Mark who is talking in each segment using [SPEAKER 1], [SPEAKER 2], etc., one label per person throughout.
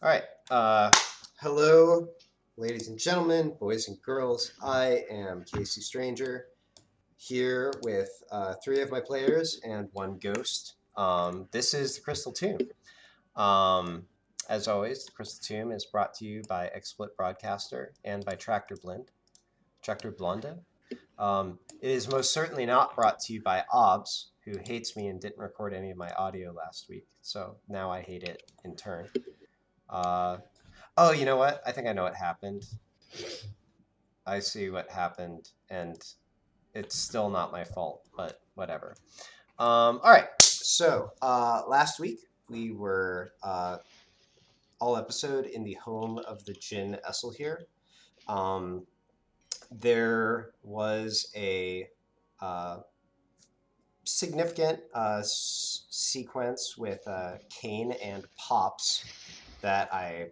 [SPEAKER 1] All right. Hello, ladies and gentlemen, boys and girls. I am kcStranger here with three of my players and one ghost. This is the Crystal Tomb. Um, as always, the Crystal Tomb is brought to you by XSplit Broadcaster and by Tractor Blonda. It is most certainly not brought to you by OBS, who hates me and didn't record any of my audio last week. So now I hate it in turn. Uh, Oh, you know what? I think I know what happened. I see what happened, and it's still not my fault, but whatever. All right. So, last week we were all episode in the home of the Jin Essel here. Um, there was a uh, significant sequence with Kane and Pops that I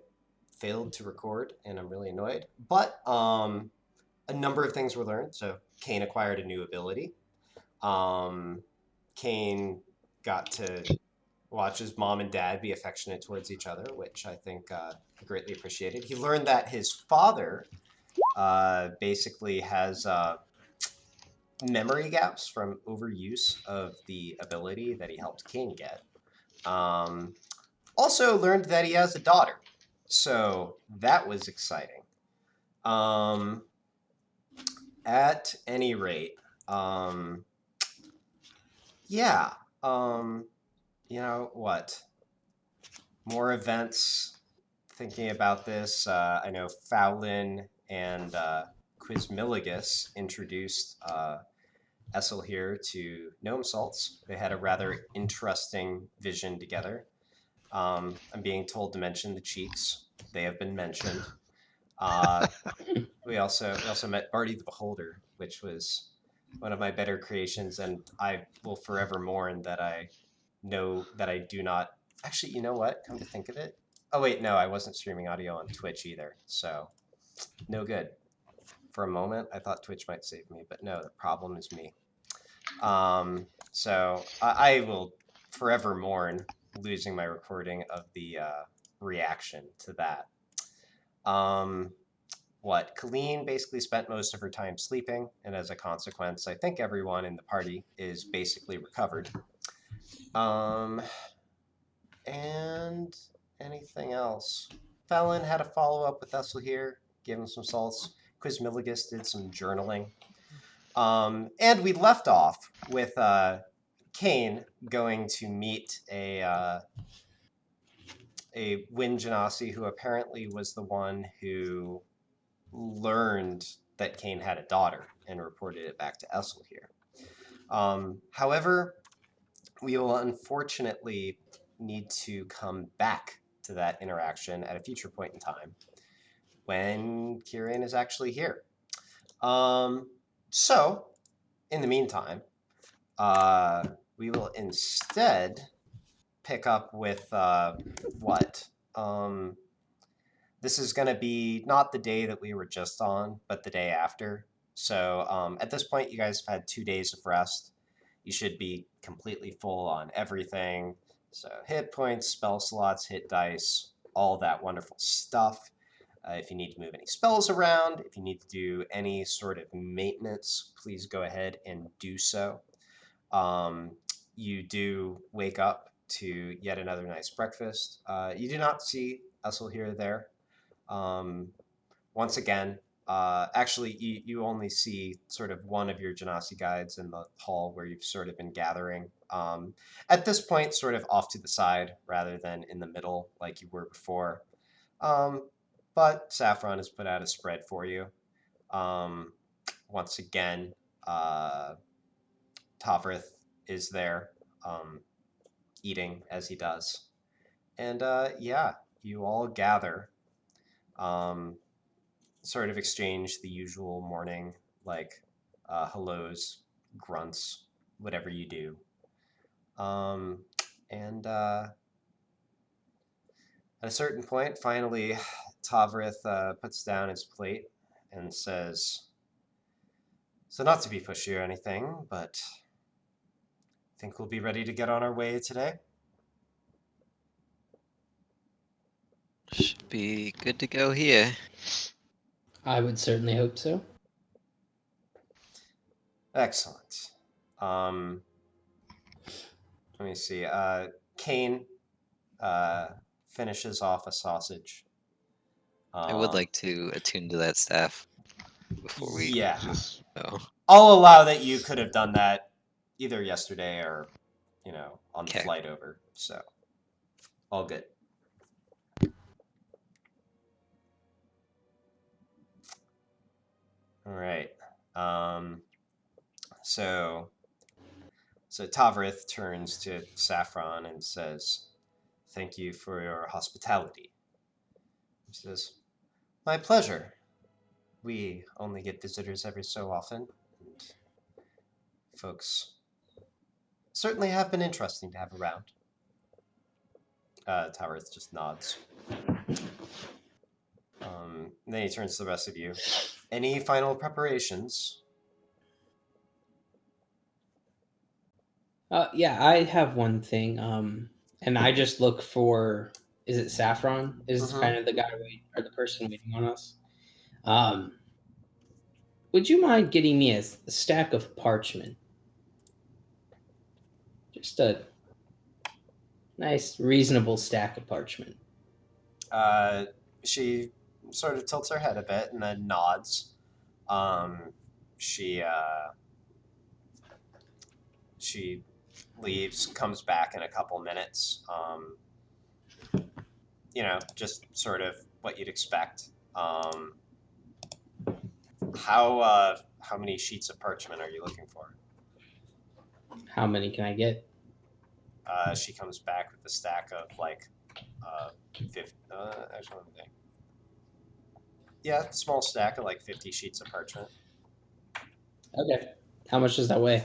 [SPEAKER 1] failed to record, and I'm really annoyed. But a number of things were learned. So Kane acquired a new ability. Um, Kane got to watch his mom and dad be affectionate towards each other, which I think greatly appreciated. He learned that his father basically has memory gaps from overuse of the ability that he helped Kane get. Um, Also learned that he has a daughter. So that was exciting. Um, at any rate, um, yeah. Um, you know what? More events. Thinking about this, I know Fowlin and Quizmilligus introduced Essel here to Gnome Salts. They had a rather interesting vision together. I'm being told to mention the cheeks. They have been mentioned. Uh, we also met Barty the Beholder, which was one of my better creations, and I will forever mourn that I know that I do not. Actually, you know what? Come to think of it. Oh wait, no, I wasn't streaming audio on Twitch either, so no good. For a moment, I thought Twitch might save me, but no, the problem is me. So I will forever mourn losing my recording of the reaction to that. Um, what Colleen basically spent most of her time sleeping, and as a consequence, I think everyone in the party is basically recovered. Um, and anything else? Fallon had a follow up with Essel here, gave him some salts. Quizmilligus did some journaling. And we left off with Kane going to meet a Win Genasi who apparently was the one who learned that Kane had a daughter and reported it back to Essel here. However, we will unfortunately need to come back to that interaction at a future point in time when Kyrian is actually here. So, in the meantime, we will instead pick up with what? This is going to be not the day that we were just on, but the day after. So at this point, you guys have had 2 days of rest. You should be completely full on everything. So hit points, spell slots, hit dice, all that wonderful stuff. If you need to move any spells around, if you need to do any sort of maintenance, please go ahead and do so. Um, you do wake up to yet another nice breakfast. You do not see Essel here or there. Um, Once again, actually, you only see sort of one of your Genasi guides in the hall where you've sort of been gathering. At this point, sort of off to the side rather than in the middle like you were before. Um, but Saffron has put out a spread for you. Um, Once again, uh, Tovrith is there, um, eating as he does. And yeah, you all gather. Um, Sort of exchange the usual morning, like hellos, grunts, whatever you do. Um, and at a certain point, finally, Tavrith puts down his plate and says, "So not to be pushy or anything, but I think we'll be ready to get on our way today."
[SPEAKER 2] be good to go here.
[SPEAKER 3] I would certainly hope so.
[SPEAKER 1] Excellent. Let me see. Kane finishes off a sausage.
[SPEAKER 2] I would like to attune to that staff before we.
[SPEAKER 1] Yeah.
[SPEAKER 4] Just
[SPEAKER 2] Oh,
[SPEAKER 1] I'll allow that you could have done that either yesterday or, on the
[SPEAKER 2] Okay.
[SPEAKER 1] flight over. So, all good. All right. So Tavrith turns to Saffron and says, "Thank you for your hospitality." He says, "My pleasure. We only get visitors every so often, and folks certainly have been interesting to have around." Tavrith just nods. Then he turns to the rest of you. Any final preparations?
[SPEAKER 3] Yeah, I have one thing. And I just look for. Is it Saffron? Is
[SPEAKER 1] Mhm.
[SPEAKER 3] kind of the guy or the person waiting on us. Would you mind getting me a stack of parchment? Just a nice, reasonable stack of parchment.
[SPEAKER 1] She sort of tilts her head a bit and then nods. She leaves, comes back in a couple minutes. Just sort of what you'd expect. How many sheets of parchment are you looking for?
[SPEAKER 3] How many can I get?
[SPEAKER 1] She comes back with a stack of 50. Actually, let me think. Yeah, small stack of 50 sheets of parchment.
[SPEAKER 3] Okay. How much does that weigh?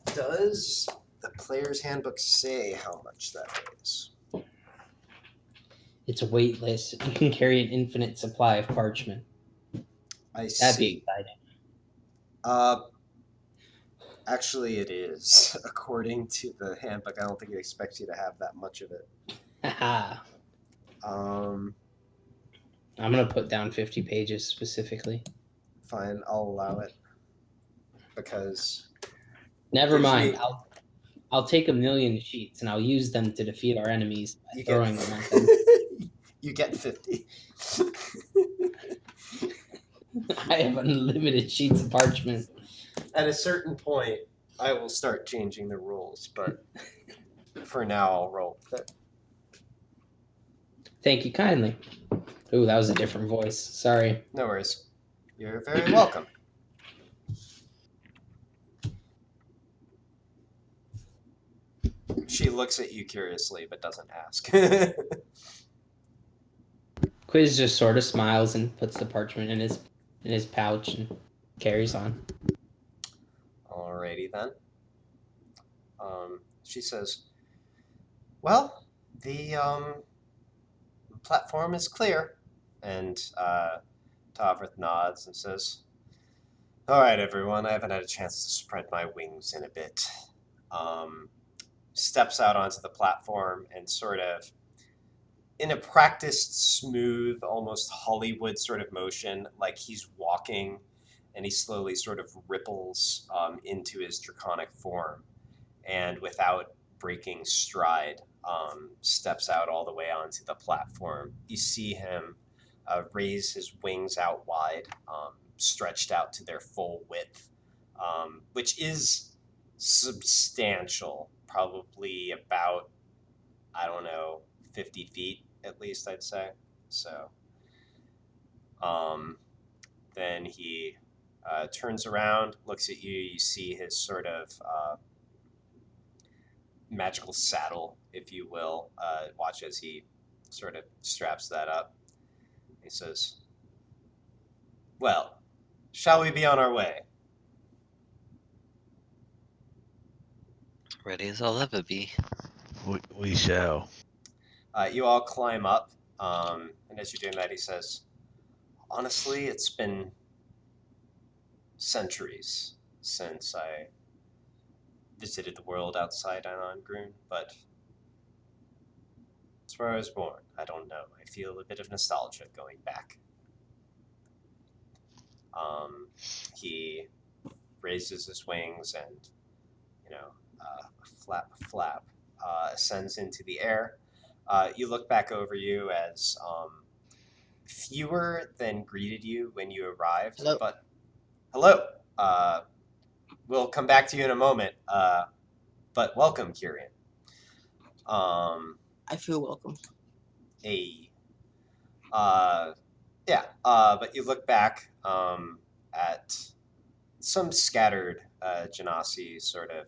[SPEAKER 1] Does the player's handbook say how much that weighs?
[SPEAKER 3] It's weightless. You can carry an infinite supply of parchment.
[SPEAKER 1] I
[SPEAKER 3] That'd be
[SPEAKER 1] see.
[SPEAKER 3] exciting.
[SPEAKER 1] Actually, it is. According to the handbook, I don't think it expects you to have that much of it.
[SPEAKER 3] Haha.
[SPEAKER 1] Um,
[SPEAKER 3] I'm gonna put down 50 pages specifically.
[SPEAKER 1] Fine, I'll allow it because
[SPEAKER 3] Never
[SPEAKER 1] gives
[SPEAKER 3] mind.
[SPEAKER 1] me
[SPEAKER 3] I'll take 1,000,000 sheets and I'll use them to defeat our enemies by
[SPEAKER 1] you get
[SPEAKER 3] throwing them at them.
[SPEAKER 1] you get 50.
[SPEAKER 3] I have unlimited sheets of parchment.
[SPEAKER 1] At a certain point, I will start changing the rules, but for now, I'll roll with it.
[SPEAKER 3] Thank you kindly. Ooh, that was a different voice. Sorry.
[SPEAKER 1] No worries. You're very welcome. She looks at you curiously, but doesn't ask.
[SPEAKER 3] Quiz just sort of smiles and puts the parchment in his pouch and carries on.
[SPEAKER 1] Alrighty then. She says, "Well, the platform is clear," and Tavrith nods and says, "All right, everyone. I haven't had a chance to spread my wings in a bit." Steps out onto the platform and sort of, in a practiced, smooth, almost Hollywood sort of motion, like he's walking, and he slowly sort of ripples into his draconic form, and without breaking stride, steps out all the way onto the platform. You see him raise his wings out wide, stretched out to their full width, which is substantial, probably about, I don't know, 50 feet at least, I'd say. So then he turns around, looks at you. You see his sort of magical saddle, if you will. Watch as he sort of straps that up. He says, "Well, shall we be on our way?"
[SPEAKER 2] ready as I'll ever be.
[SPEAKER 4] we shall.
[SPEAKER 1] You all climb up, and as you're doing that, he says, "Honestly, it's been centuries since I visited the world outside Anongrun, but it's where I was born. I don't know. I feel a bit of nostalgia going back. He raises his wings and, flap, ascends into the air. You look back over you as fewer than greeted you when you arrived.
[SPEAKER 5] Hello.
[SPEAKER 1] But hello. We'll come back to you in a moment. But welcome, Kyrian.
[SPEAKER 5] I feel welcome.
[SPEAKER 1] But you look back at some scattered genasi sort of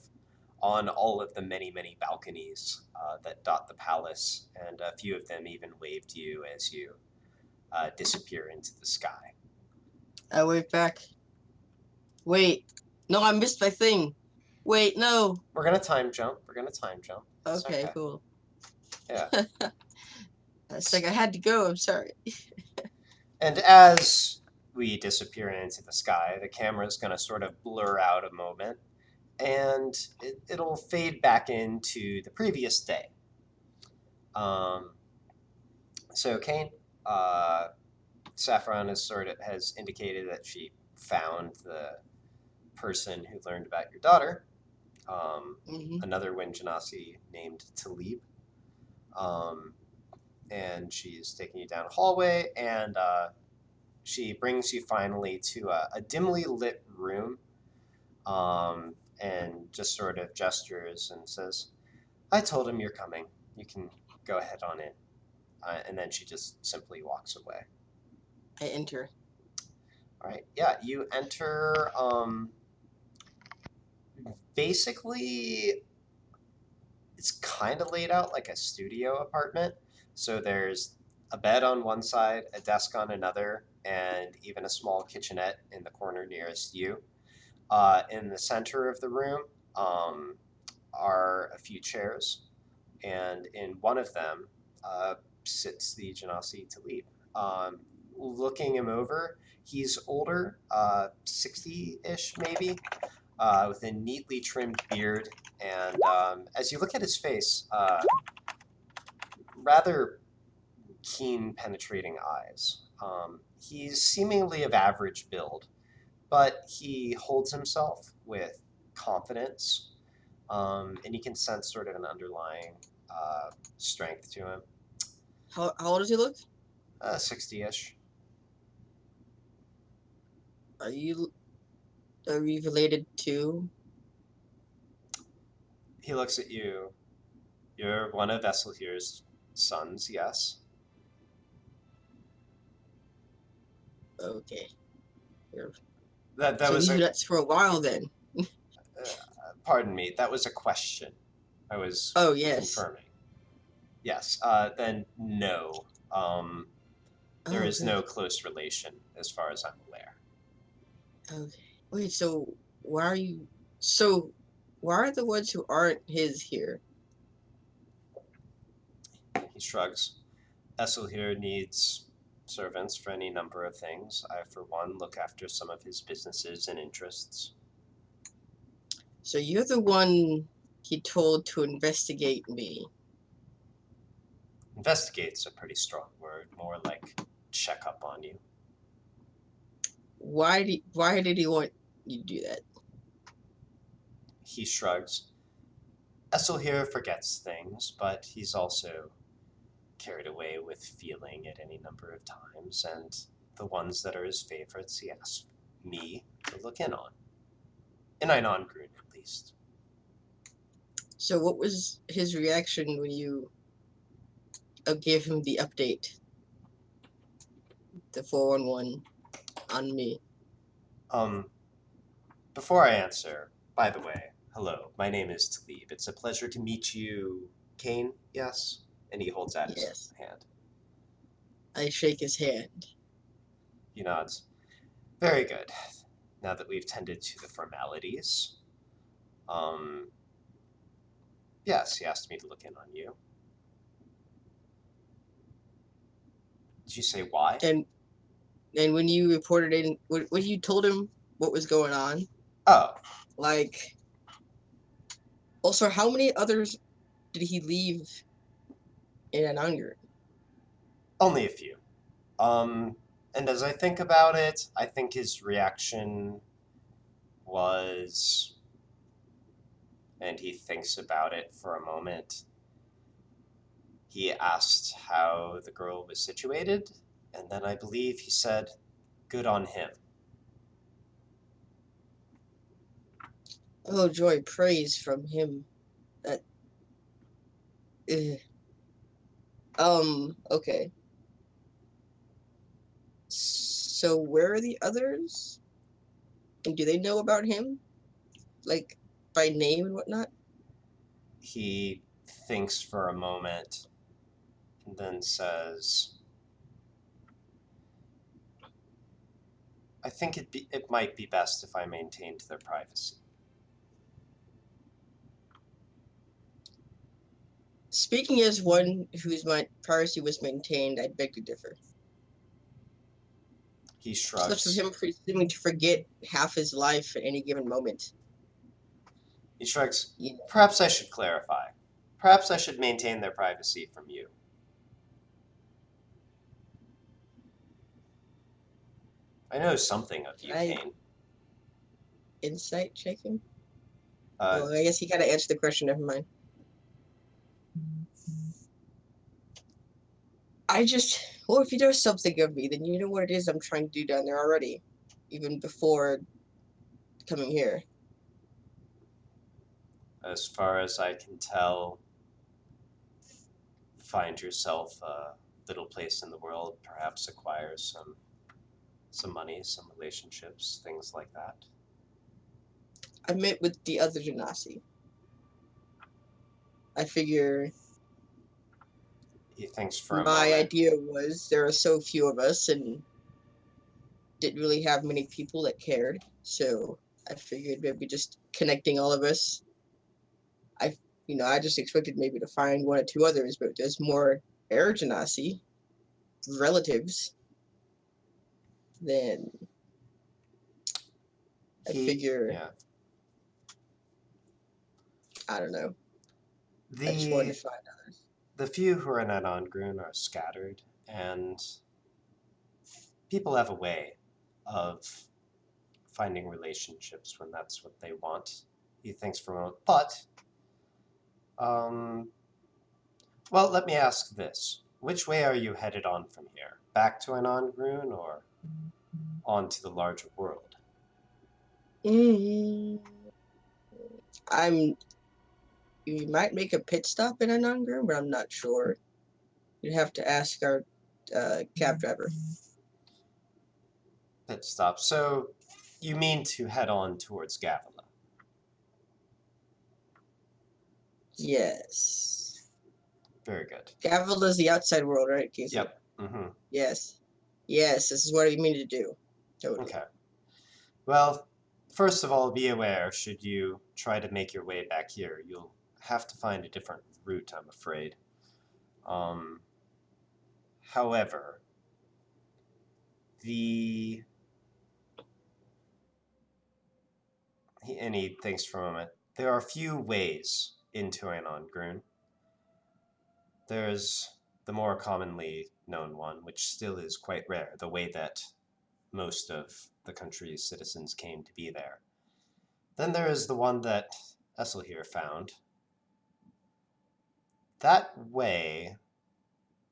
[SPEAKER 1] on all of the many, many balconies that dot the palace, and a few of them even wave to you as you disappear into the sky.
[SPEAKER 5] I wave back. Wait. No, I missed my thing. Wait, no.
[SPEAKER 1] We're going to time jump. It's
[SPEAKER 5] Okay, cool.
[SPEAKER 1] Yeah.
[SPEAKER 5] It's like I had to go. I'm sorry.
[SPEAKER 1] And as we disappear into the sky, the camera's going to sort of blur out a moment, and it'll fade back into the previous day. So Kane, Saffron has indicated that she found the person who learned about your daughter, another Wind Genasi named Talib. And she's taking you down a hallway, and she brings you finally to a dimly lit room, and just sort of gestures and says, "I told him you're coming. You can go ahead on in." And then she just simply walks away.
[SPEAKER 5] I enter.
[SPEAKER 1] All right. Yeah, you enter. Basically, it's kind of laid out like a studio apartment. So there's a bed on one side, a desk on another, and even a small kitchenette in the corner nearest you. In the center of the room are a few chairs, and in one of them sits the Genasi Talib. Looking him over, he's older, 60-ish maybe, with a neatly trimmed beard, and as you look at his face, rather keen, penetrating eyes. He's seemingly of average build, but he holds himself with confidence, and you can sense sort of an underlying strength to him.
[SPEAKER 5] How old does he look?
[SPEAKER 1] 60-ish.
[SPEAKER 5] Are we related to?
[SPEAKER 1] He looks at you. You're one of Esselhere's sons, yes?
[SPEAKER 5] Okay.
[SPEAKER 1] That
[SPEAKER 5] So
[SPEAKER 1] was
[SPEAKER 5] we've been nuts for a while then.
[SPEAKER 1] pardon me, that was a question. I was confirming. Yes, then no. There is no close relation as far as I'm aware.
[SPEAKER 5] Okay. Wait, so why are you... So, why are the ones who aren't his here?
[SPEAKER 1] He shrugs. Esselhere needs servants for any number of things. I, for one, look after some of his businesses and interests.
[SPEAKER 5] So you're the one he told to investigate me.
[SPEAKER 1] Investigate's a pretty strong word, more like check up on you.
[SPEAKER 5] Why did he want you to do that?
[SPEAKER 1] He shrugs. Esselhere forgets things, but he's also carried away with feeling at any number of times, and the ones that are his favorites he asks me to look in on. In Einon Grun, at least.
[SPEAKER 5] So what was his reaction when you gave him the update? The 411 on me.
[SPEAKER 1] Before I answer, by the way, hello, my name is Talib. It's a pleasure to meet you, Kane, yes? And he holds out his hand.
[SPEAKER 5] I shake his hand.
[SPEAKER 1] He nods. Very good. Now that we've tended to the formalities, yes, he asked me to look in on you. Did you say why?
[SPEAKER 5] And when you reported in, when you told him what was going on?
[SPEAKER 1] Oh.
[SPEAKER 5] Like, also, how many others did he leave in an anger?
[SPEAKER 1] Only a few. And as I think about it, I think his reaction was, and he thinks about it for a moment. He asked how the girl was situated, and then I believe he said, "Good on him."
[SPEAKER 5] Oh, joy, praise from him. That. Okay. So where are the others? And do they know about him? Like, by name and whatnot?
[SPEAKER 1] He thinks for a moment and then says, "I think it might be best if I maintained their privacy."
[SPEAKER 5] Speaking as one whose privacy was maintained, I beg to differ.
[SPEAKER 1] He
[SPEAKER 5] Such of
[SPEAKER 1] shrugs.
[SPEAKER 5] him presuming to forget half his life at any given moment.
[SPEAKER 1] He shrugs.
[SPEAKER 5] You know,
[SPEAKER 1] "Perhaps I should clarify. Perhaps I should maintain their privacy from you. I know something of you,
[SPEAKER 5] can I
[SPEAKER 1] Kane."
[SPEAKER 5] insight check him?
[SPEAKER 1] Uh,
[SPEAKER 5] Oh, I guess he kind of answered the question. Never mind. Well, if you know something of me, then you know what it is I'm trying to do down there already, even before coming here.
[SPEAKER 1] as far as I can tell, find yourself a little place in the world, perhaps acquire some money, some relationships, things like that.
[SPEAKER 5] I met with the other Genasi. I figure
[SPEAKER 1] He thinks for a
[SPEAKER 5] my
[SPEAKER 1] moment.
[SPEAKER 5] idea was there are so few of us and didn't really have many people that cared. So I figured maybe just connecting all of us. I just expected maybe to find one or two others, but there's more Air Genasi relatives than I figure.
[SPEAKER 1] Yeah.
[SPEAKER 5] I don't know. I just wanted
[SPEAKER 1] The
[SPEAKER 5] to find others.
[SPEAKER 1] the few who are in Anangrun are scattered, and people have a way of finding relationships when that's what they want. He thinks for a moment. But, well, let me ask this. Which way are you headed on from here? Back to Anangrun or on to the larger world?
[SPEAKER 5] Mm, I'm. You might make a pit stop in Anangra, but I'm not sure. You'd have to ask our cab driver.
[SPEAKER 1] Pit stop. So, you mean to head on towards Gavila?
[SPEAKER 5] Yes.
[SPEAKER 1] Very good.
[SPEAKER 5] Gavel is the outside world, right, Casey?
[SPEAKER 1] Yep. Mm-hmm.
[SPEAKER 5] Yes. Yes, this is what I mean to do. Totally.
[SPEAKER 1] Okay. Well, first of all, be aware, should you try to make your way back here, you'll have to find a different route, I'm afraid. However, and he thinks for a moment, there are few ways into Anangrun. There's the more commonly known one, which still is quite rare, the way that most of the country's citizens came to be there. Then there is the one that Essel here found. That way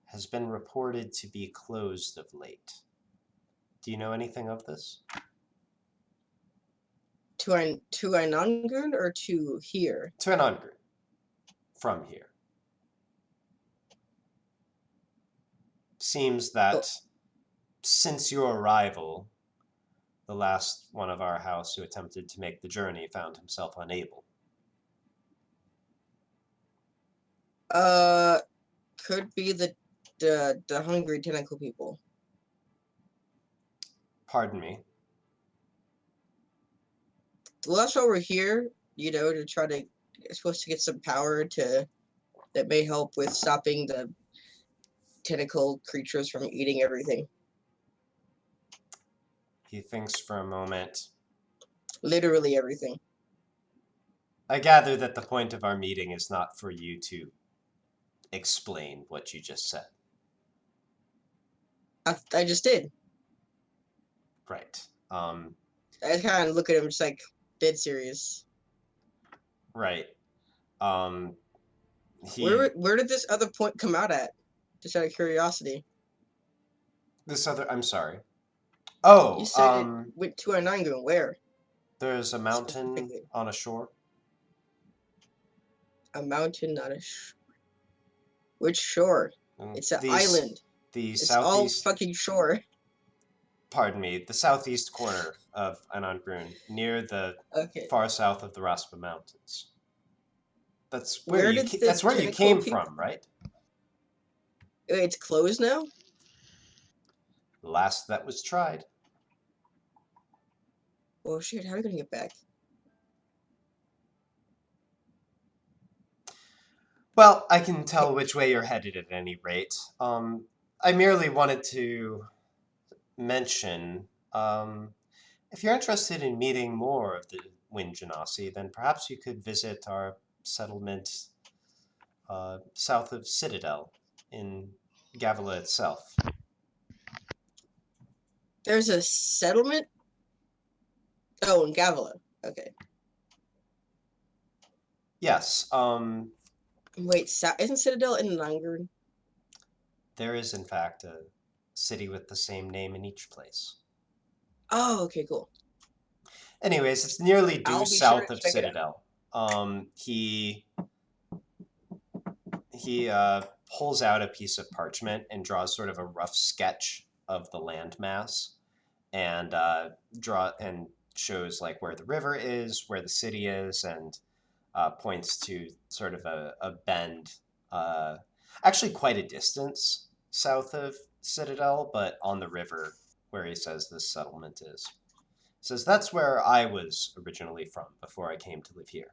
[SPEAKER 1] has been reported to be closed of late. Do you know anything of this?
[SPEAKER 5] To Anangun or to here?
[SPEAKER 1] To Anangrun, from here. Seems that since your arrival, the last one of our house who attempted to make the journey found himself unable.
[SPEAKER 5] Could be the hungry tentacle people.
[SPEAKER 1] Pardon me.
[SPEAKER 5] Well, that's why we're here. To try to. Supposed to get some power that may help with stopping the tentacle creatures from eating everything.
[SPEAKER 1] He thinks for a moment.
[SPEAKER 5] Literally everything.
[SPEAKER 1] I gather that the point of our meeting is not for you to explain what you just said.
[SPEAKER 5] I just did.
[SPEAKER 1] Right.
[SPEAKER 5] I kind of look at him just like dead serious.
[SPEAKER 1] Right. He.
[SPEAKER 5] Where did this other point come out at? Just out of curiosity.
[SPEAKER 1] This other. I'm sorry. Oh.
[SPEAKER 5] You said it went 209 going where?
[SPEAKER 1] There's a mountain
[SPEAKER 5] Specifically.
[SPEAKER 1] on a shore.
[SPEAKER 5] A mountain, not a shore. Which shore? It's an island.
[SPEAKER 1] The
[SPEAKER 5] It's
[SPEAKER 1] southeast.
[SPEAKER 5] all fucking shore.
[SPEAKER 1] Pardon me. The southeast corner of Anandbrun, near the
[SPEAKER 5] Okay.
[SPEAKER 1] far south of the Raspa Mountains. That's
[SPEAKER 5] Where
[SPEAKER 1] where you.
[SPEAKER 5] did the
[SPEAKER 1] That's where you
[SPEAKER 5] tentacle
[SPEAKER 1] came
[SPEAKER 5] people-
[SPEAKER 1] from, right?
[SPEAKER 5] Wait, it's closed now?
[SPEAKER 1] Last that was tried.
[SPEAKER 5] Oh shit, how are we gonna get back?
[SPEAKER 1] Well, I can tell which way you're headed at any rate. I merely wanted to mention, if you're interested in meeting more of the Wind Genasi, then perhaps you could visit our settlement south of Citadel in Gavila itself.
[SPEAKER 5] There's a settlement? Oh, in Gavila. Okay.
[SPEAKER 1] Yes,
[SPEAKER 5] Wait, isn't Citadel in Langrun?
[SPEAKER 1] there is in fact a city with the same name in each place.
[SPEAKER 5] Oh, okay, cool.
[SPEAKER 1] Anyways, it's nearly due
[SPEAKER 5] I'll be
[SPEAKER 1] south
[SPEAKER 5] sure to
[SPEAKER 1] of
[SPEAKER 5] check it
[SPEAKER 1] Citadel. He pulls out a piece of parchment and draws sort of a rough sketch of the landmass, and shows like where the river is, where the city is, and points to sort of a bend, actually quite a distance south of Citadel, but on the river where he says this settlement is. He says that's where I was originally from before I came to live here.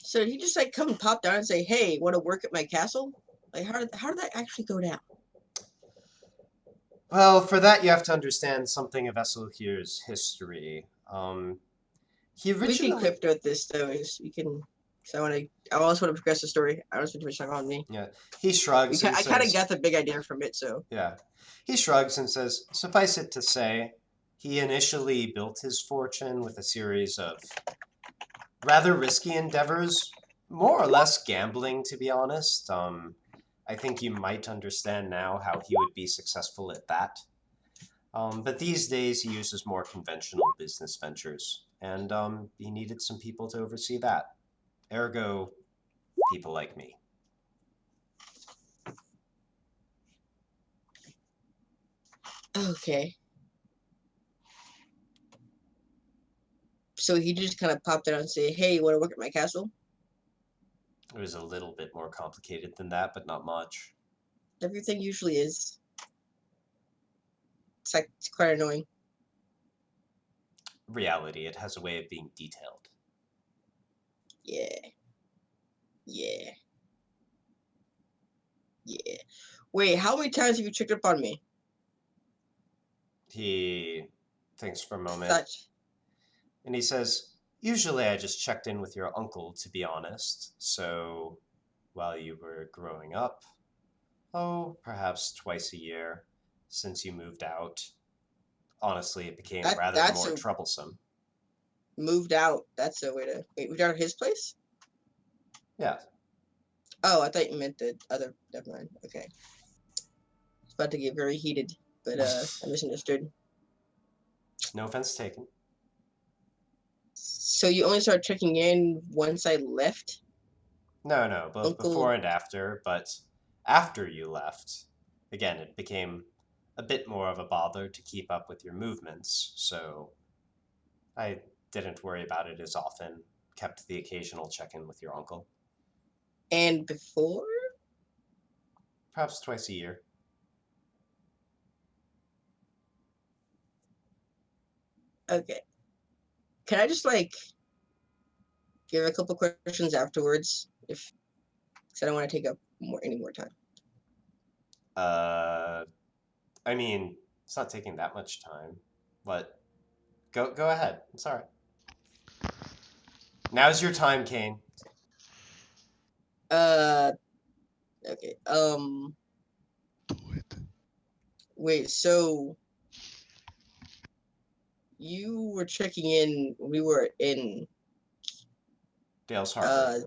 [SPEAKER 5] So did he just like come and pop down and say, "Hey, want to work at my castle"? Like, how did that actually go down?
[SPEAKER 1] Well, for that you have to understand something of Esselhir's history. He
[SPEAKER 5] We can
[SPEAKER 1] originally,
[SPEAKER 5] crypto this though. Is we can. So I also want to progress the story. I don't want to push on me.
[SPEAKER 1] yeah, he shrugs and
[SPEAKER 5] I kind of
[SPEAKER 1] says,
[SPEAKER 5] got the big idea from it. So
[SPEAKER 1] yeah, he shrugs and says, suffice it to say, he initially built his fortune with a series of rather risky endeavors, more or less gambling, to be honest. I think you might understand now how he would be successful at that. But these days he uses more conventional business ventures, and he needed some people to oversee that. Ergo, people like me.
[SPEAKER 5] okay. So he just kind of popped out and say, "Hey, want to work at my castle?"
[SPEAKER 1] It was a little bit more complicated than that, but not much.
[SPEAKER 5] Everything usually is. It's quite annoying.
[SPEAKER 1] Reality, it has a way of being detailed.
[SPEAKER 5] Yeah. Yeah. Yeah. Wait, how many times have you checked up on me?
[SPEAKER 1] He thinks for a moment,
[SPEAKER 5] Such.
[SPEAKER 1] and he says, usually I just checked in with your uncle, to be honest. So, while you were growing up, perhaps twice a year since you moved out. Honestly, it became rather
[SPEAKER 5] That's
[SPEAKER 1] more
[SPEAKER 5] a
[SPEAKER 1] troublesome.
[SPEAKER 5] moved out. That's a way to wait. Moved out of his place?
[SPEAKER 1] Yeah.
[SPEAKER 5] Oh, I thought you meant the other. Never mind. Okay. It's about to get very heated, but I misunderstood.
[SPEAKER 1] No offense taken.
[SPEAKER 5] So you only started checking in once I left?
[SPEAKER 1] No, both
[SPEAKER 5] Uncle-
[SPEAKER 1] before and after, but after you left, again, it became a bit more of a bother to keep up with your movements, so I didn't worry about it as often, kept the occasional check-in with your uncle.
[SPEAKER 5] And before?
[SPEAKER 1] Perhaps twice a year.
[SPEAKER 5] Okay. Can I just like give a couple questions afterwards? Because I don't want to take up any more time.
[SPEAKER 1] I mean, it's not taking that much time, but go ahead. It's all right. Now's your time, Kane.
[SPEAKER 5] Okay. Wait. So you were checking in. We were in
[SPEAKER 1] Dale's Harbor.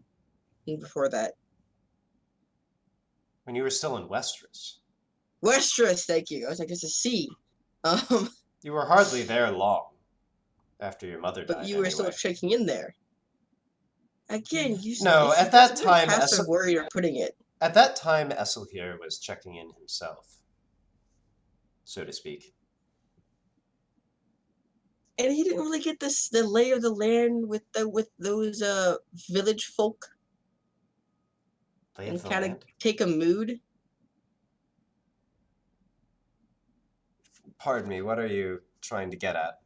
[SPEAKER 5] before that.
[SPEAKER 1] When you were still in Westeros.
[SPEAKER 5] Westeros. Thank you. I was like, it's a sea.
[SPEAKER 1] You were hardly there long after your mother
[SPEAKER 5] But
[SPEAKER 1] died,
[SPEAKER 5] you were still
[SPEAKER 1] anyway.
[SPEAKER 5] checking in there. Again, you.
[SPEAKER 1] No,
[SPEAKER 5] it's
[SPEAKER 1] at that
[SPEAKER 5] it's
[SPEAKER 1] time,
[SPEAKER 5] very passive where you're putting it.
[SPEAKER 1] At that time, Esselhir was checking in himself, so to speak.
[SPEAKER 5] And he didn't really get the lay of the land with those village folk.
[SPEAKER 1] Lay
[SPEAKER 5] And
[SPEAKER 1] of the
[SPEAKER 5] kind of
[SPEAKER 1] land?
[SPEAKER 5] take a mood.
[SPEAKER 1] Pardon me, what are you trying to get at?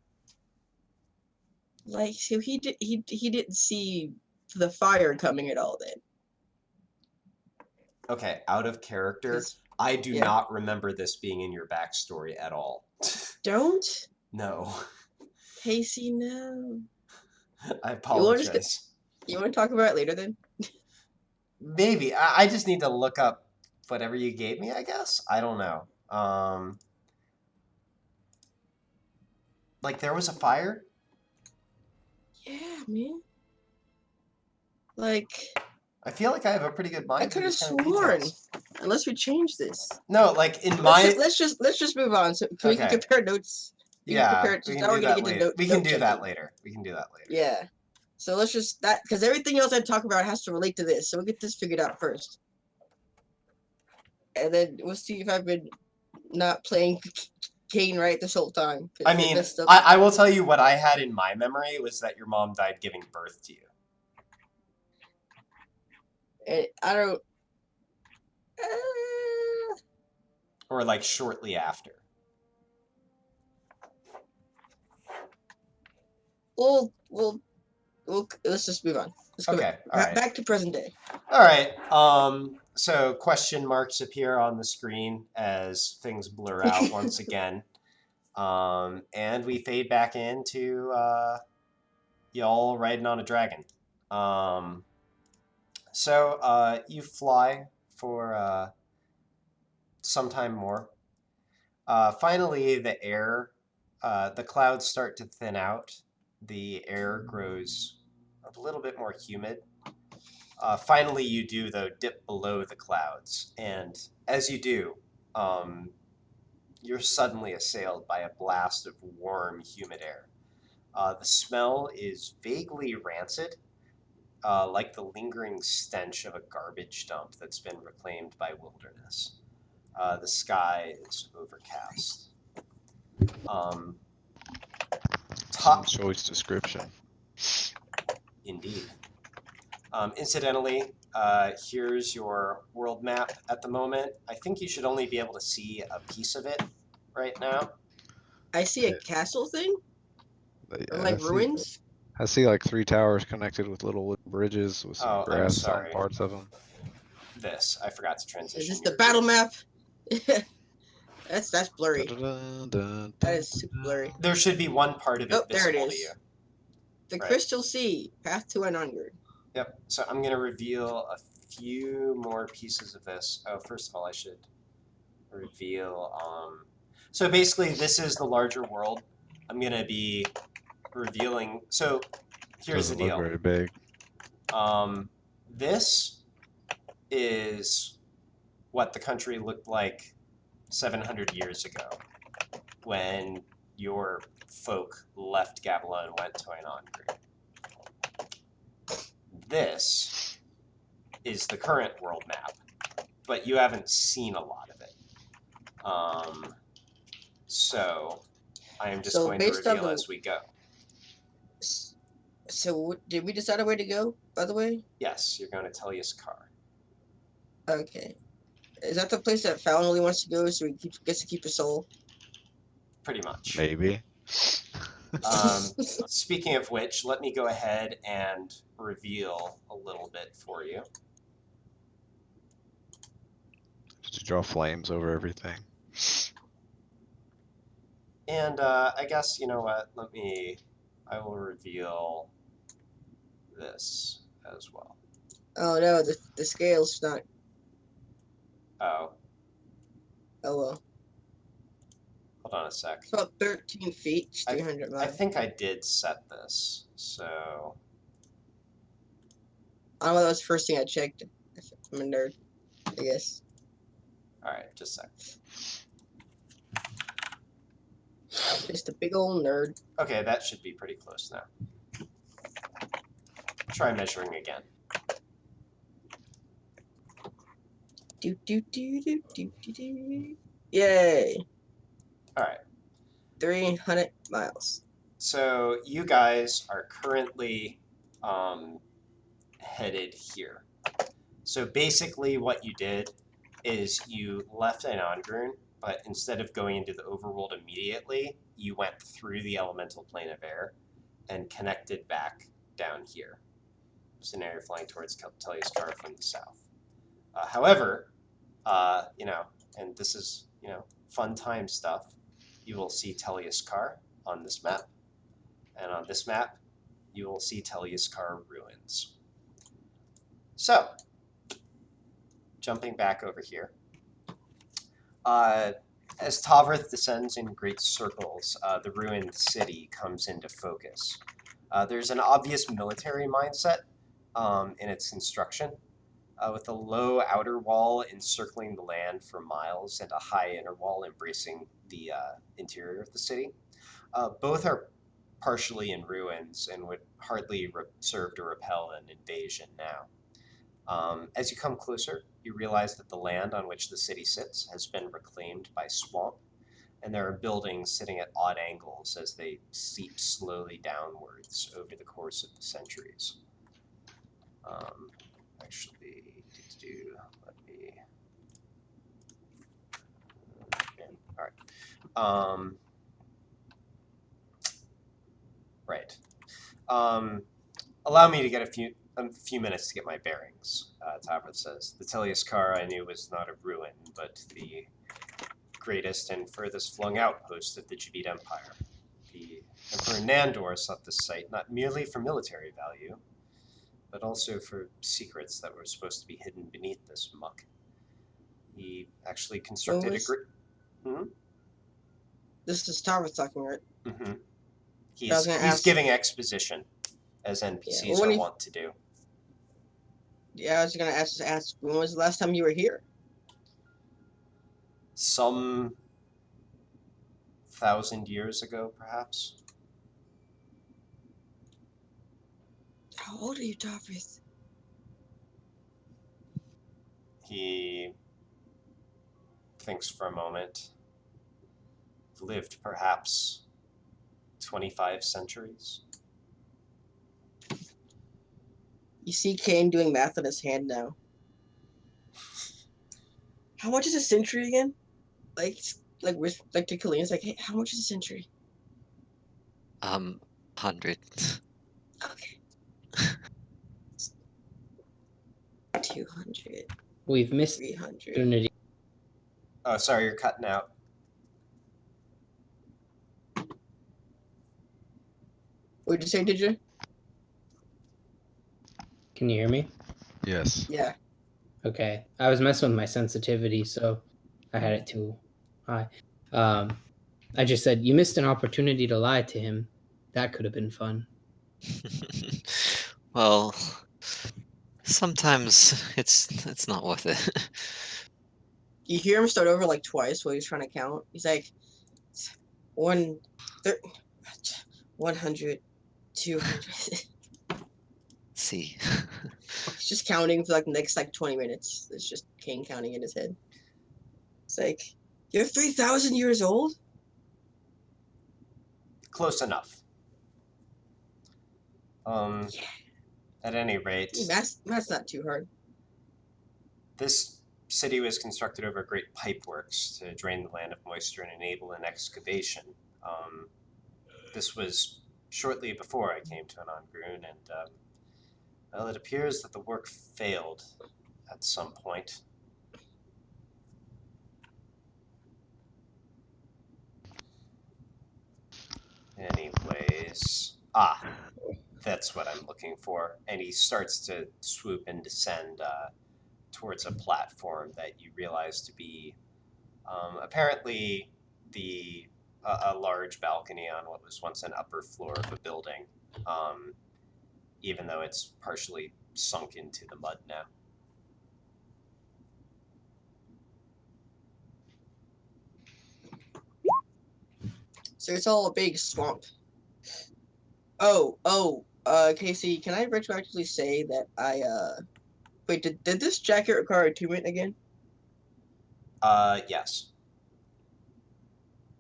[SPEAKER 5] Like, so he didn't see the fire coming at all then.
[SPEAKER 1] Okay, out of character, I do
[SPEAKER 5] yeah.
[SPEAKER 1] not remember this being in your backstory at all.
[SPEAKER 5] Don't?
[SPEAKER 1] No.
[SPEAKER 5] Pacey, no.
[SPEAKER 1] I apologize.
[SPEAKER 5] You want to talk about it later then?
[SPEAKER 1] Maybe. I just need to look up whatever you gave me, I guess? I don't know. Like, there was a fire?
[SPEAKER 5] Yeah, man. Like,
[SPEAKER 1] I feel like I have a pretty good mind
[SPEAKER 5] I
[SPEAKER 1] for
[SPEAKER 5] could have
[SPEAKER 1] these kind of
[SPEAKER 5] sworn,
[SPEAKER 1] details.
[SPEAKER 5] unless we change this.
[SPEAKER 1] No, like in my...
[SPEAKER 5] Let's just move on. So we can compare notes.
[SPEAKER 1] Yeah,
[SPEAKER 5] we can do that later.
[SPEAKER 1] We can do that later.
[SPEAKER 5] Yeah. So let's just because everything else I talk about has to relate to this. So we'll get this figured out first, and then we'll see if I've been not playing Kane right this whole time.
[SPEAKER 1] I mean, I will tell you what I had in my memory was that your mom died giving birth to you.
[SPEAKER 5] And I don't.
[SPEAKER 1] Or like shortly after.
[SPEAKER 5] We'll let's just move on. Let's go back to present day.
[SPEAKER 1] All right. So question marks appear on the screen as things blur out once again. And we fade back into y'all riding on a dragon. So you fly for some time more. Finally, the clouds start to thin out. The air grows a little bit more humid. Finally, you do, though, dip below the clouds. And as you do, you're suddenly assailed by a blast of warm, humid air. The smell is vaguely rancid, like the lingering stench of a garbage dump that's been reclaimed by wilderness. The sky is overcast.
[SPEAKER 6] Some choice description.
[SPEAKER 1] Indeed. Incidentally, here's your world map at the moment. I think you should only be able to see a piece of it right now.
[SPEAKER 5] I see a castle thing?
[SPEAKER 6] Yeah,
[SPEAKER 5] or like ruins?
[SPEAKER 6] I see like 3 towers connected with little wooden bridges with some grass on parts of them.
[SPEAKER 1] I forgot to transition.
[SPEAKER 5] Is this the battle map? That's blurry. That is super blurry.
[SPEAKER 1] There should be one part of it visible to you.
[SPEAKER 5] The Crystal Sea, path to an onward.
[SPEAKER 1] Yep. So I'm going to reveal a few more pieces of this. Oh, first of all, I should reveal... So basically, this is the larger world. I'm going to be revealing... So here's the deal.
[SPEAKER 6] Doesn't look very big.
[SPEAKER 1] This is what the country looked like 700 years ago when your folk left Gabala and went to Einangri. This is the current world map, but you haven't seen a lot of it. So I am just going to reveal as we go.
[SPEAKER 5] So did we decide a way to go, by the way?
[SPEAKER 1] Yes, you're going to Teljes car.
[SPEAKER 5] Okay. Is that the place that Fallon really wants to go so he gets to keep his soul?
[SPEAKER 1] Pretty much.
[SPEAKER 6] Maybe.
[SPEAKER 1] Speaking of which, let me go ahead and reveal a little bit for you.
[SPEAKER 6] Just draw flames over everything.
[SPEAKER 1] And I guess, you know what, I will reveal this as well.
[SPEAKER 5] Oh no, the scale's not
[SPEAKER 1] Oh,
[SPEAKER 5] Oh well.
[SPEAKER 1] hold on a sec.
[SPEAKER 5] It's about 13 feet, it's
[SPEAKER 1] I
[SPEAKER 5] 300 miles.
[SPEAKER 1] think I did set this, so...
[SPEAKER 5] I don't know, that was the first thing I checked. I'm a nerd, I guess.
[SPEAKER 1] Alright, just a sec.
[SPEAKER 5] Just a big old nerd.
[SPEAKER 1] Okay, that should be pretty close now. Try measuring again.
[SPEAKER 5] Do do do do do do do. Yay!
[SPEAKER 1] Alright,
[SPEAKER 5] 300 miles.
[SPEAKER 1] so you guys are currently headed here. So basically what you did is you left Anandrun, but instead of going into the overworld immediately, you went through the elemental plane of air and connected back down here. So now you're flying towards Teljes from the south. However, you know, and this is, you know, fun time stuff, you will see Teljes on this map. And on this map, you will see Teljes ruins. So, jumping back over here. As Tavrith descends in great circles, the ruined city comes into focus. There's an obvious military mindset in its construction, with a low outer wall encircling the land for miles and a high inner wall embracing the interior of the city. Both are partially in ruins and would hardly serve to repel an invasion now. As you come closer, you realize that the land on which the city sits has been reclaimed by swamp, and there are buildings sitting at odd angles as they seep slowly downwards over the course of the centuries. Actually, let me... Okay, all right. Right. Allow me to get a few minutes to get my bearings, Tavrith says. The Teljes I knew was not a ruin, but the greatest and furthest flung outpost of the Javid Empire. The Emperor Nandor sought this site not merely for military value, but also for secrets that were supposed to be hidden beneath this muck. He actually constructed a great...
[SPEAKER 5] This is Tavrith talking, right?
[SPEAKER 1] Mm-hmm.
[SPEAKER 5] I was gonna
[SPEAKER 1] He's
[SPEAKER 5] ask-
[SPEAKER 1] giving exposition, as NPCs
[SPEAKER 5] Yeah, well, when
[SPEAKER 1] are
[SPEAKER 5] he-
[SPEAKER 1] wont to do.
[SPEAKER 5] Yeah, I was gonna ask when was the last time you were here?
[SPEAKER 1] Some 1,000 years ago, perhaps.
[SPEAKER 5] How old are you, Tavrith?
[SPEAKER 1] He thinks for a moment. Lived perhaps 25 centuries.
[SPEAKER 5] You see Kane doing math on his hand now. How much is a century again? Like to Killian, it's like, hey, how much is a century?
[SPEAKER 2] 100.
[SPEAKER 5] Okay. 200.
[SPEAKER 3] We've missed
[SPEAKER 5] 300.
[SPEAKER 3] opportunity.
[SPEAKER 1] Oh, sorry, you're cutting out.
[SPEAKER 5] What did you say, did you?
[SPEAKER 3] Can you hear me?
[SPEAKER 6] Yes.
[SPEAKER 5] Yeah.
[SPEAKER 3] Okay. I was messing with my sensitivity, so I had it too high. I just said you missed an opportunity to lie to him. That could have been fun.
[SPEAKER 2] Well, sometimes it's not worth it.
[SPEAKER 5] You hear him start over like twice while he's trying to count. He's like, 100, 200.
[SPEAKER 2] See.
[SPEAKER 5] He's just counting for like the next like 20 minutes. It's just Kane counting in his head. It's like, you're 3,000 years old?
[SPEAKER 1] Close enough. At any rate,
[SPEAKER 5] Math's not too hard.
[SPEAKER 1] this city was constructed over great pipeworks to drain the land of moisture and enable an excavation. This was shortly before I came to Anandrun, and well, it appears that the work failed at some point. Anyways, that's what I'm looking for. And he starts to swoop and descend towards a platform that you realize to be apparently a large balcony on what was once an upper floor of a building, even though it's partially sunk into the mud now.
[SPEAKER 5] So it's all a big swamp. Casey, can I retroactively say that wait, did this jacket require attunement again?
[SPEAKER 1] Yes.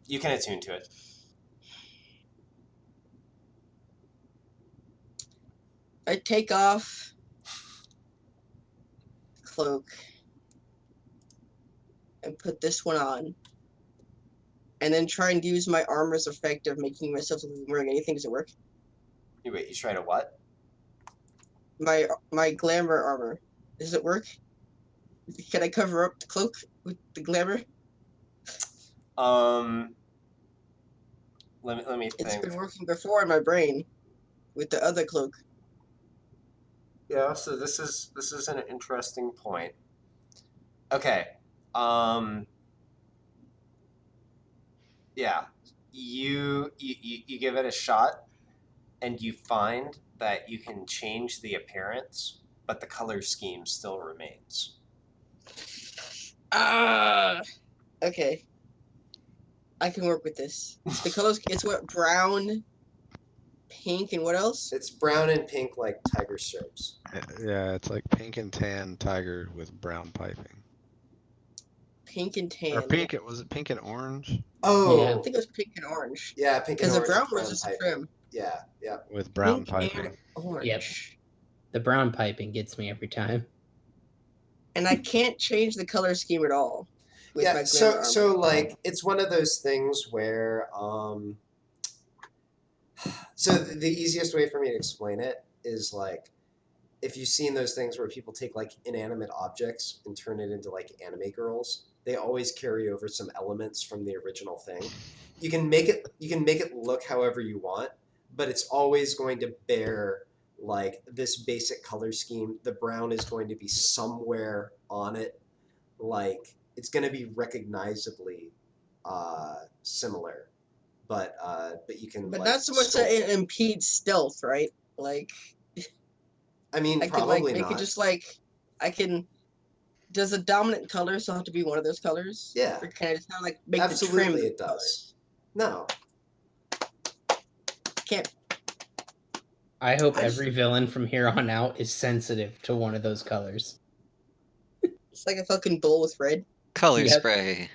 [SPEAKER 1] You can attune to it.
[SPEAKER 5] I take off cloak and put this one on, and then try and use my armor's effect of making myself look like I'm wearing anything. Does it work?
[SPEAKER 1] You try to what?
[SPEAKER 5] My glamour armor. Does it work? Can I cover up the cloak with the glamour?
[SPEAKER 1] Let me
[SPEAKER 5] It's
[SPEAKER 1] think.
[SPEAKER 5] been working before in my brain with the other cloak.
[SPEAKER 1] Yeah, so this is an interesting point. Okay. Yeah. You give it a shot, and you find that you can change the appearance, but the color scheme still remains.
[SPEAKER 5] Okay. I can work with this. The colors, it's what, brown, pink, and what else?
[SPEAKER 1] It's brown and pink like tiger stripes.
[SPEAKER 6] Yeah, it's like pink and tan tiger with brown piping.
[SPEAKER 5] Pink and tan.
[SPEAKER 6] Or pink, was it pink and orange?
[SPEAKER 1] Oh,
[SPEAKER 5] I think it was pink and orange.
[SPEAKER 1] yeah, pink and
[SPEAKER 5] Because
[SPEAKER 1] orange.
[SPEAKER 5] the brown
[SPEAKER 1] with
[SPEAKER 5] was just a
[SPEAKER 1] piping.
[SPEAKER 5] trim.
[SPEAKER 1] Yeah, yeah.
[SPEAKER 6] With brown
[SPEAKER 5] Pink
[SPEAKER 6] piping.
[SPEAKER 5] and orange.
[SPEAKER 3] Yep. The brown piping gets me every time.
[SPEAKER 5] And I can't change the color scheme at all. With
[SPEAKER 1] Yeah,
[SPEAKER 5] my glamour
[SPEAKER 1] so
[SPEAKER 5] armor.
[SPEAKER 1] like it's one of those things where so the easiest way for me to explain it is like if you've seen those things where people take like inanimate objects and turn it into like anime girls, they always carry over some elements from the original thing. You can make it look however you want, but it's always going to bear like this basic color scheme. The brown is going to be somewhere on it, like it's going to be recognizably similar, but you can.
[SPEAKER 5] But
[SPEAKER 1] like,
[SPEAKER 5] not so much
[SPEAKER 1] sculpt
[SPEAKER 5] that
[SPEAKER 1] it.
[SPEAKER 5] it impedes stealth, right? Like,
[SPEAKER 1] I mean,
[SPEAKER 5] I can
[SPEAKER 1] probably
[SPEAKER 5] like make
[SPEAKER 1] not.
[SPEAKER 5] it just like I can. Does a dominant color still have to be one of those colors?
[SPEAKER 1] Yeah.
[SPEAKER 5] Or can I just kind of like make
[SPEAKER 1] Absolutely
[SPEAKER 5] the trim
[SPEAKER 1] it does.
[SPEAKER 5] colors?
[SPEAKER 1] No.
[SPEAKER 5] Can't.
[SPEAKER 3] I hope
[SPEAKER 5] I just-
[SPEAKER 3] every villain from here on out is sensitive to one of those colors.
[SPEAKER 5] It's like a fucking bowl with red.
[SPEAKER 2] Color
[SPEAKER 3] Yep.
[SPEAKER 2] spray.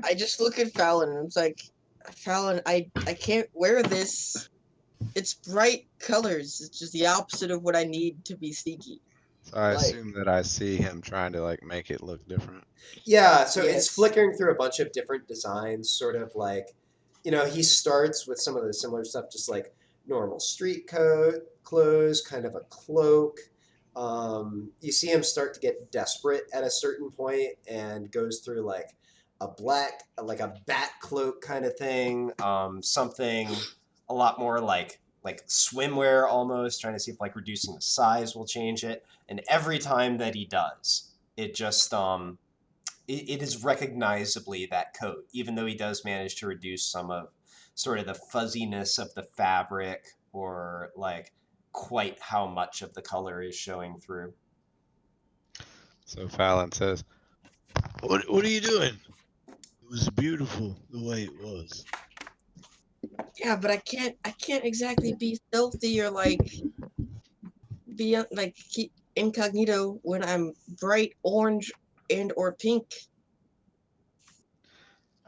[SPEAKER 5] I just look at Fallon and it's like, Fallon, I can't wear this. It's bright colors. It's just the opposite of what I need to be sneaky.
[SPEAKER 6] So I
[SPEAKER 5] Like-
[SPEAKER 6] assume that I see him trying to like make it look different.
[SPEAKER 1] Yeah, so it's
[SPEAKER 5] Yes.
[SPEAKER 1] flickering through a bunch of different designs, sort of like, he starts with some of the similar stuff, just like normal street clothes, kind of a cloak. You see him start to get desperate at a certain point and goes through like a bat cloak kind of thing, something a lot more like swimwear almost, trying to see if like reducing the size will change it. And every time that he does, it just it is recognizably that coat, even though he does manage to reduce some of sort of the fuzziness of the fabric or like quite how much of the color is showing through.
[SPEAKER 6] So Fallon says,
[SPEAKER 4] What are you doing? It was beautiful the way it was.
[SPEAKER 5] Yeah, but I can't exactly be stealthy or like be like keep incognito when I'm bright orange and or pink.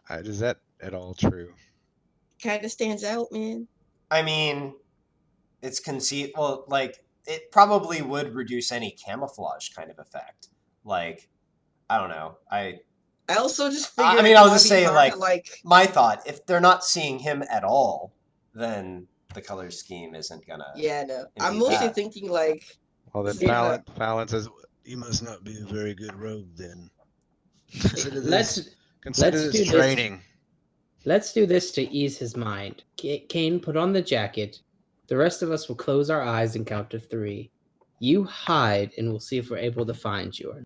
[SPEAKER 6] is that at all true?
[SPEAKER 5] Kind of stands out, man.
[SPEAKER 1] I mean, it's well, like it probably would reduce any camouflage kind of effect. Like, I don't know. I
[SPEAKER 5] also just figured.
[SPEAKER 1] I mean, I'll just
[SPEAKER 5] it'd be
[SPEAKER 1] say
[SPEAKER 5] hard to, like
[SPEAKER 1] my thought: if they're not seeing him at all, then the color scheme isn't gonna.
[SPEAKER 5] Yeah, no.
[SPEAKER 1] impede
[SPEAKER 5] I'm mostly
[SPEAKER 1] that.
[SPEAKER 5] thinking like
[SPEAKER 6] Well, then
[SPEAKER 5] Yeah.
[SPEAKER 6] Fallon says,
[SPEAKER 4] You must not be a very good rogue then.
[SPEAKER 6] consider
[SPEAKER 3] Let's
[SPEAKER 6] this
[SPEAKER 3] do this.
[SPEAKER 6] training.
[SPEAKER 3] Let's do this to ease his mind. Kane, put on the jacket. The rest of us will close our eyes and count to 3. You hide, and we'll see if we're able to find you.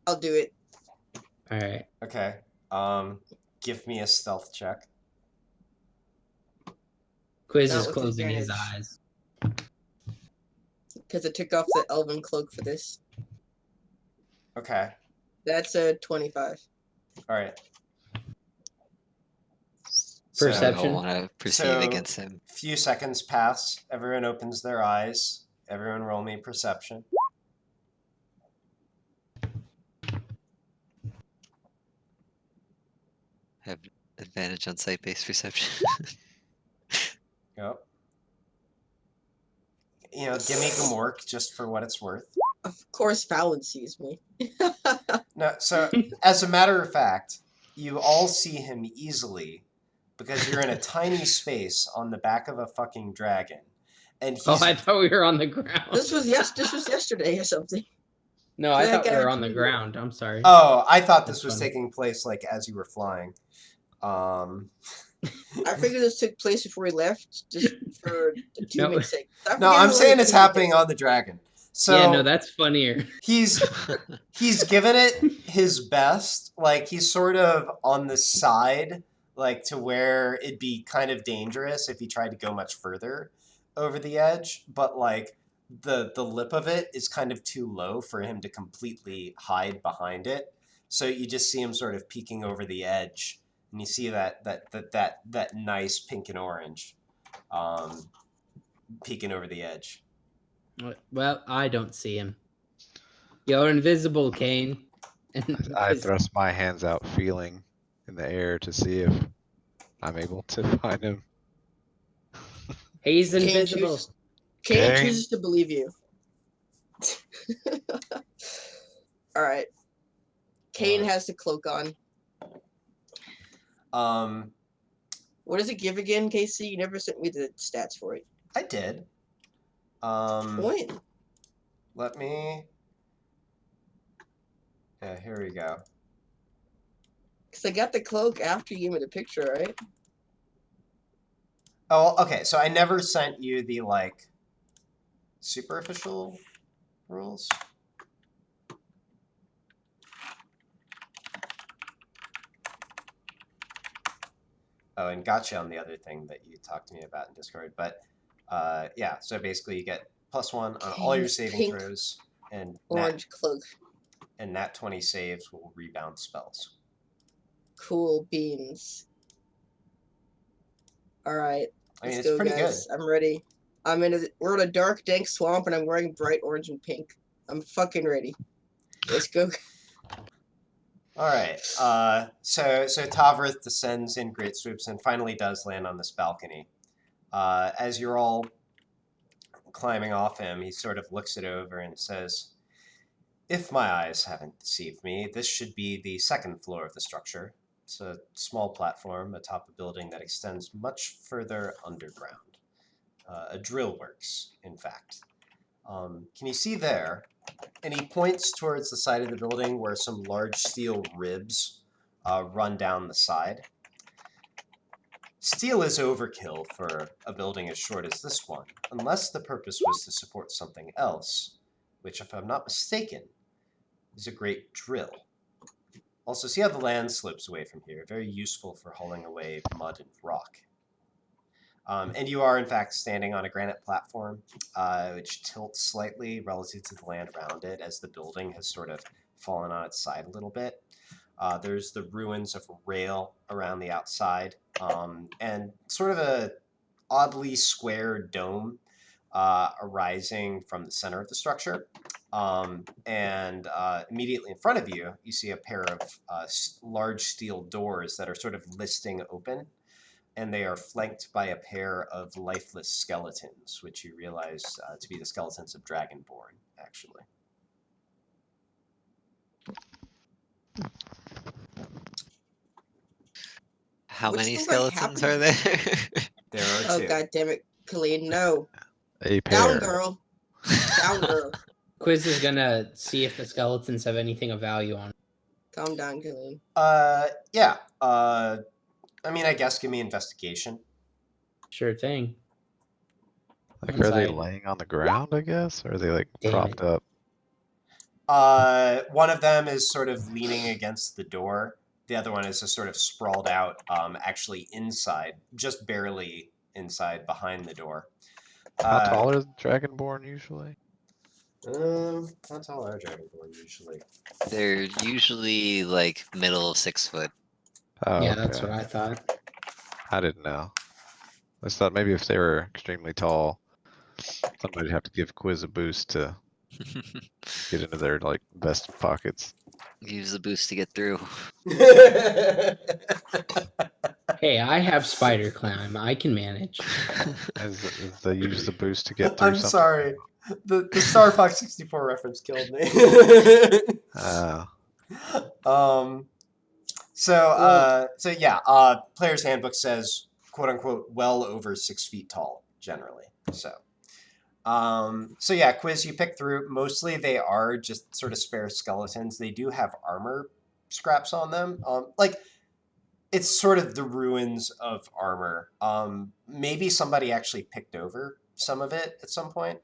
[SPEAKER 5] I'll do it.
[SPEAKER 3] All right.
[SPEAKER 1] Okay. Give me a stealth check.
[SPEAKER 3] Quiz
[SPEAKER 5] Not
[SPEAKER 3] is
[SPEAKER 5] with
[SPEAKER 3] closing his
[SPEAKER 5] advantage.
[SPEAKER 3] eyes.
[SPEAKER 5] Because I took off the elven cloak for this.
[SPEAKER 1] Okay.
[SPEAKER 5] That's a 25.
[SPEAKER 1] All right.
[SPEAKER 2] So I
[SPEAKER 3] Perception.
[SPEAKER 2] don't want to proceed against him.
[SPEAKER 1] Few seconds pass. Everyone opens their eyes. Everyone roll me perception.
[SPEAKER 2] Have advantage on sight-based perception.
[SPEAKER 1] Yep. You know, give me Gmork just for what it's worth.
[SPEAKER 5] Of course, Fallon sees me.
[SPEAKER 1] No, so as a matter of fact, you all see him easily because you're in a tiny space on the back of a fucking dragon, and he's.
[SPEAKER 3] Oh, I thought we were on the ground.
[SPEAKER 5] This was yesterday or something.
[SPEAKER 3] No, I thought we were on the ground. I'm sorry.
[SPEAKER 1] Oh, I thought this
[SPEAKER 3] That's
[SPEAKER 1] was
[SPEAKER 3] funny.
[SPEAKER 1] taking place like as you were flying.
[SPEAKER 5] I figured this took place before we left, just for the teammate's sake.
[SPEAKER 1] No, I'm saying it's happening on the dragon. So
[SPEAKER 3] yeah, no, that's funnier.
[SPEAKER 1] He's given it his best. Like, he's sort of on the side, like, to where it'd be kind of dangerous if he tried to go much further over the edge. But, like, the lip of it is kind of too low for him to completely hide behind it. So you just see him sort of peeking over the edge. And you see that nice pink and orange peeking over the edge.
[SPEAKER 3] Well, I don't see him. You're invisible, Kane.
[SPEAKER 6] I thrust my hands out, feeling in the air to see if I'm able to find him.
[SPEAKER 3] He's invisible.
[SPEAKER 5] Kane chooses to believe you. All right. Kane has the cloak on. What does it give again, KC? You never sent me the stats for it.
[SPEAKER 1] I did.
[SPEAKER 5] When?
[SPEAKER 1] Let me. Yeah, here we go.
[SPEAKER 5] Because I got the cloak after you gave me the picture, right?
[SPEAKER 1] Oh, okay. So I never sent you the, like, superficial rules. Oh, and gotcha on the other thing that you talked to me about in Discord. But, yeah, so basically you get +1 on all your saving throws. And
[SPEAKER 5] orange cloak.
[SPEAKER 1] And nat 20 saves will rebound spells.
[SPEAKER 5] Cool beans. All right.
[SPEAKER 1] I mean,
[SPEAKER 5] Let's
[SPEAKER 1] it's
[SPEAKER 5] go,
[SPEAKER 1] pretty
[SPEAKER 5] guys.
[SPEAKER 1] good.
[SPEAKER 5] I'm ready. We're in a dark, dank swamp, and I'm wearing bright orange and pink. I'm fucking ready. Let's go.
[SPEAKER 1] All right. So Tavrith descends in great swoops and finally does land on this balcony. As you're all climbing off him, he sort of looks it over and says, "If my eyes haven't deceived me, this should be the second floor of the structure. It's a small platform atop a building that extends much further underground. A drill works, in fact. Can you see there?" And he points towards the side of the building where some large steel ribs run down the side. Steel is overkill for a building as short as this one, unless the purpose was to support something else, which, if I'm not mistaken, is a great drill. Also, see how the land slopes away from here? Very useful for hauling away mud and rock. And you are, in fact, standing on a granite platform, which tilts slightly relative to the land around it as the building has sort of fallen on its side a little bit. There's the ruins of a rail around the outside, and sort of a oddly square dome arising from the center of the structure. And immediately in front of you, you see a pair of large steel doors that are sort of listing open. And they are flanked by a pair of lifeless skeletons, which you realize to be the skeletons of Dragonborn, actually.
[SPEAKER 2] How many skeletons are there?
[SPEAKER 1] There are 2.
[SPEAKER 5] Oh, god damn it, Colleen, no.
[SPEAKER 6] A pair.
[SPEAKER 5] Down, girl. Down, girl.
[SPEAKER 3] Quiz is gonna see if the skeletons have anything of value on them.
[SPEAKER 5] Calm down, Colleen.
[SPEAKER 1] Yeah. I mean, I guess give me investigation.
[SPEAKER 3] Sure thing.
[SPEAKER 6] Like,
[SPEAKER 3] One
[SPEAKER 6] are they
[SPEAKER 3] side.
[SPEAKER 6] laying on the ground, I guess? Or are they, like,
[SPEAKER 3] Damn
[SPEAKER 6] propped
[SPEAKER 3] it.
[SPEAKER 6] up?
[SPEAKER 1] One of them is sort of leaning against the door. The other one is just sort of sprawled out, actually inside, just barely inside behind the door.
[SPEAKER 6] How tall are Dragonborn usually?
[SPEAKER 1] How tall are Dragonborn usually?
[SPEAKER 2] They're usually like middle of 6 foot.
[SPEAKER 6] Oh,
[SPEAKER 3] Yeah,
[SPEAKER 6] okay.
[SPEAKER 3] that's what I thought.
[SPEAKER 6] I didn't know. I just thought maybe if they were extremely tall, somebody'd have to give Quiz a boost to get into their, like, vest pockets.
[SPEAKER 2] Use the boost to get through.
[SPEAKER 3] Hey, I have spider climb. I can manage.
[SPEAKER 6] Is they use the boost to get through
[SPEAKER 1] I'm
[SPEAKER 6] something?
[SPEAKER 1] sorry. The Star Fox 64 reference killed me. So yeah, player's handbook says, quote unquote, well over 6 feet tall, generally. So yeah, Quiz, you pick through. Mostly they are just sort of spare skeletons. They do have armor scraps on them. Like, it's sort of the ruins of armor. Maybe somebody actually picked over some of it at some point.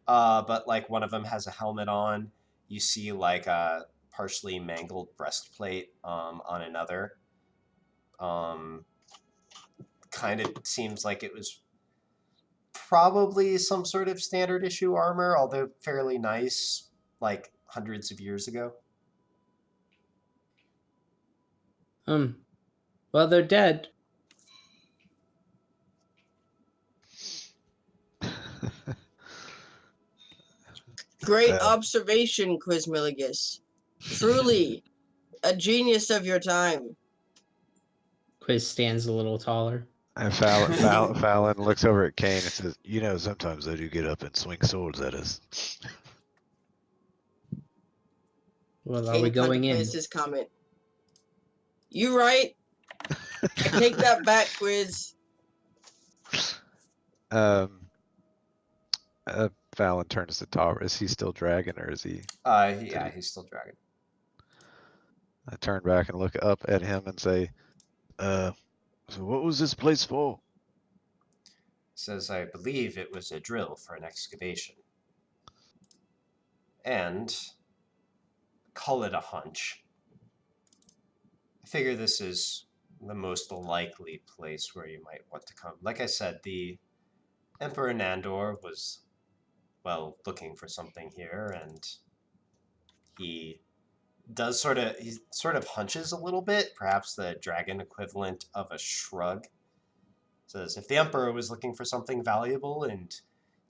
[SPEAKER 1] But like one of them has a helmet on. You see like a partially mangled breastplate on another. Kind of seems like it was probably some sort of standard issue armor, although fairly nice, like hundreds of years ago.
[SPEAKER 3] Well, they're dead.
[SPEAKER 5] Great observation, Quizmilligus. Truly a genius of your time.
[SPEAKER 3] Quiz stands a little taller.
[SPEAKER 6] And Fallon looks over at Kane and says, "You know, sometimes they do get up and swing swords at us."
[SPEAKER 3] Well, are we
[SPEAKER 5] Kane
[SPEAKER 3] going in?
[SPEAKER 5] contemplates his comment. You right. I take that back, Quiz.
[SPEAKER 6] Fallon turns to Tar. Is he still dragon or is he?
[SPEAKER 1] Yeah, he's still dragon.
[SPEAKER 6] I turn back and look up at him and say, "So what was this place for?"
[SPEAKER 1] Says, I believe it was a drill for an excavation. And call it a hunch. I figure this is the most likely place where you might want to come. Like I said, the Emperor Nandor was, well, looking for something here, and he sort of hunches a little bit, perhaps the dragon equivalent of a shrug. Says, if the Emperor was looking for something valuable and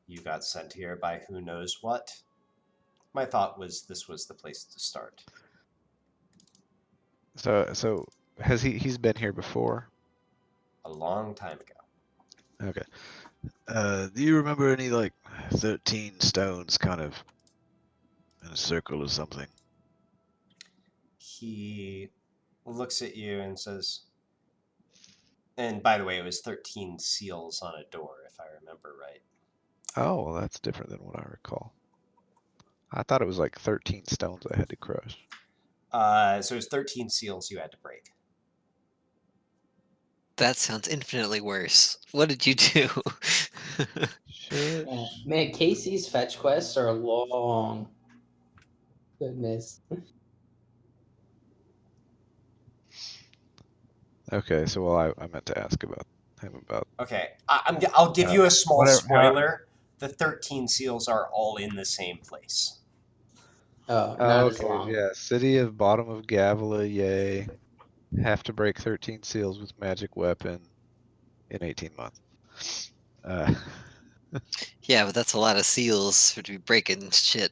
[SPEAKER 1] you got sent here by who knows what, my thought was this was the place to start.
[SPEAKER 6] So has he's been here before?
[SPEAKER 1] A long time ago.
[SPEAKER 6] Okay. Do you remember any like 13 stones kind of in a circle or something?
[SPEAKER 1] He looks at you and says, and by the way, it was 13 seals on a door, if I remember right.
[SPEAKER 6] Oh, well, that's different than what I recall. I thought it was like 13 stones I had to crush.
[SPEAKER 1] So it was 13 seals you had to break.
[SPEAKER 2] That sounds infinitely worse. What did you do?
[SPEAKER 6] Shit.
[SPEAKER 3] Man, Casey's fetch quests are long. Goodness.
[SPEAKER 6] Okay, so well, I meant to ask about him about.
[SPEAKER 1] Okay, I'll give you a small
[SPEAKER 6] whatever,
[SPEAKER 1] spoiler. The 13 seals are all in the same place.
[SPEAKER 3] Oh,
[SPEAKER 6] Oh,
[SPEAKER 3] not as
[SPEAKER 6] okay,
[SPEAKER 3] long.
[SPEAKER 6] yeah. City of Bottom of Gavila, yay. Have to break 13 seals with magic weapon in 18 months.
[SPEAKER 2] Yeah, but that's a lot of seals for to be breaking shit.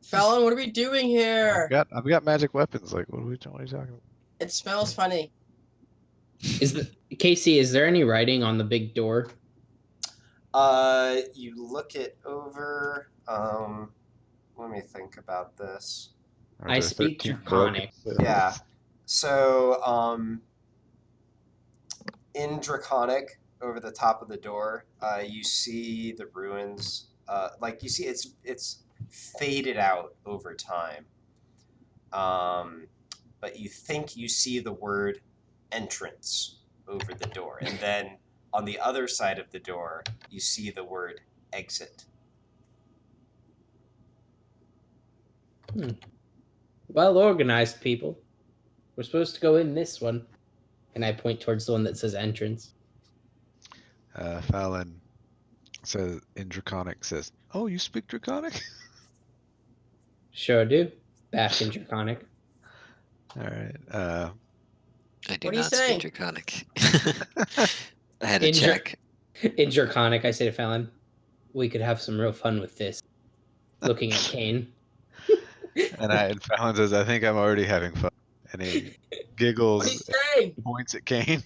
[SPEAKER 5] Fallon, what are we doing here?
[SPEAKER 6] I've got magic weapons. Like, what are you talking about?
[SPEAKER 5] It smells funny.
[SPEAKER 3] Casey, is there any writing on the big door?
[SPEAKER 1] You look it over. Let me think about this.
[SPEAKER 3] I speak Draconic.
[SPEAKER 1] Yeah. So, in Draconic, over the top of the door, you see the ruins. Like you see, it's faded out over time. But you think you see the word entrance over the door, and then On the other side of the door, you see the word exit.
[SPEAKER 3] Well organized, people. We're supposed to go in this one. And I point towards the one that says entrance.
[SPEAKER 6] Fallon says in Draconic says, "Oh, you speak Draconic?"
[SPEAKER 3] Sure do. Back in Draconic.
[SPEAKER 6] All right.
[SPEAKER 2] I do
[SPEAKER 5] What are you
[SPEAKER 2] not
[SPEAKER 5] saying?
[SPEAKER 2] speak Draconic. I had to
[SPEAKER 3] In
[SPEAKER 2] check.
[SPEAKER 3] In Draconic, I say to Fallon, we could have some real fun with this. Looking at Kane.
[SPEAKER 6] And Fallon says, "I think I'm already having fun." And he
[SPEAKER 5] What are you
[SPEAKER 6] giggles,
[SPEAKER 5] saying?
[SPEAKER 6] points at Kane,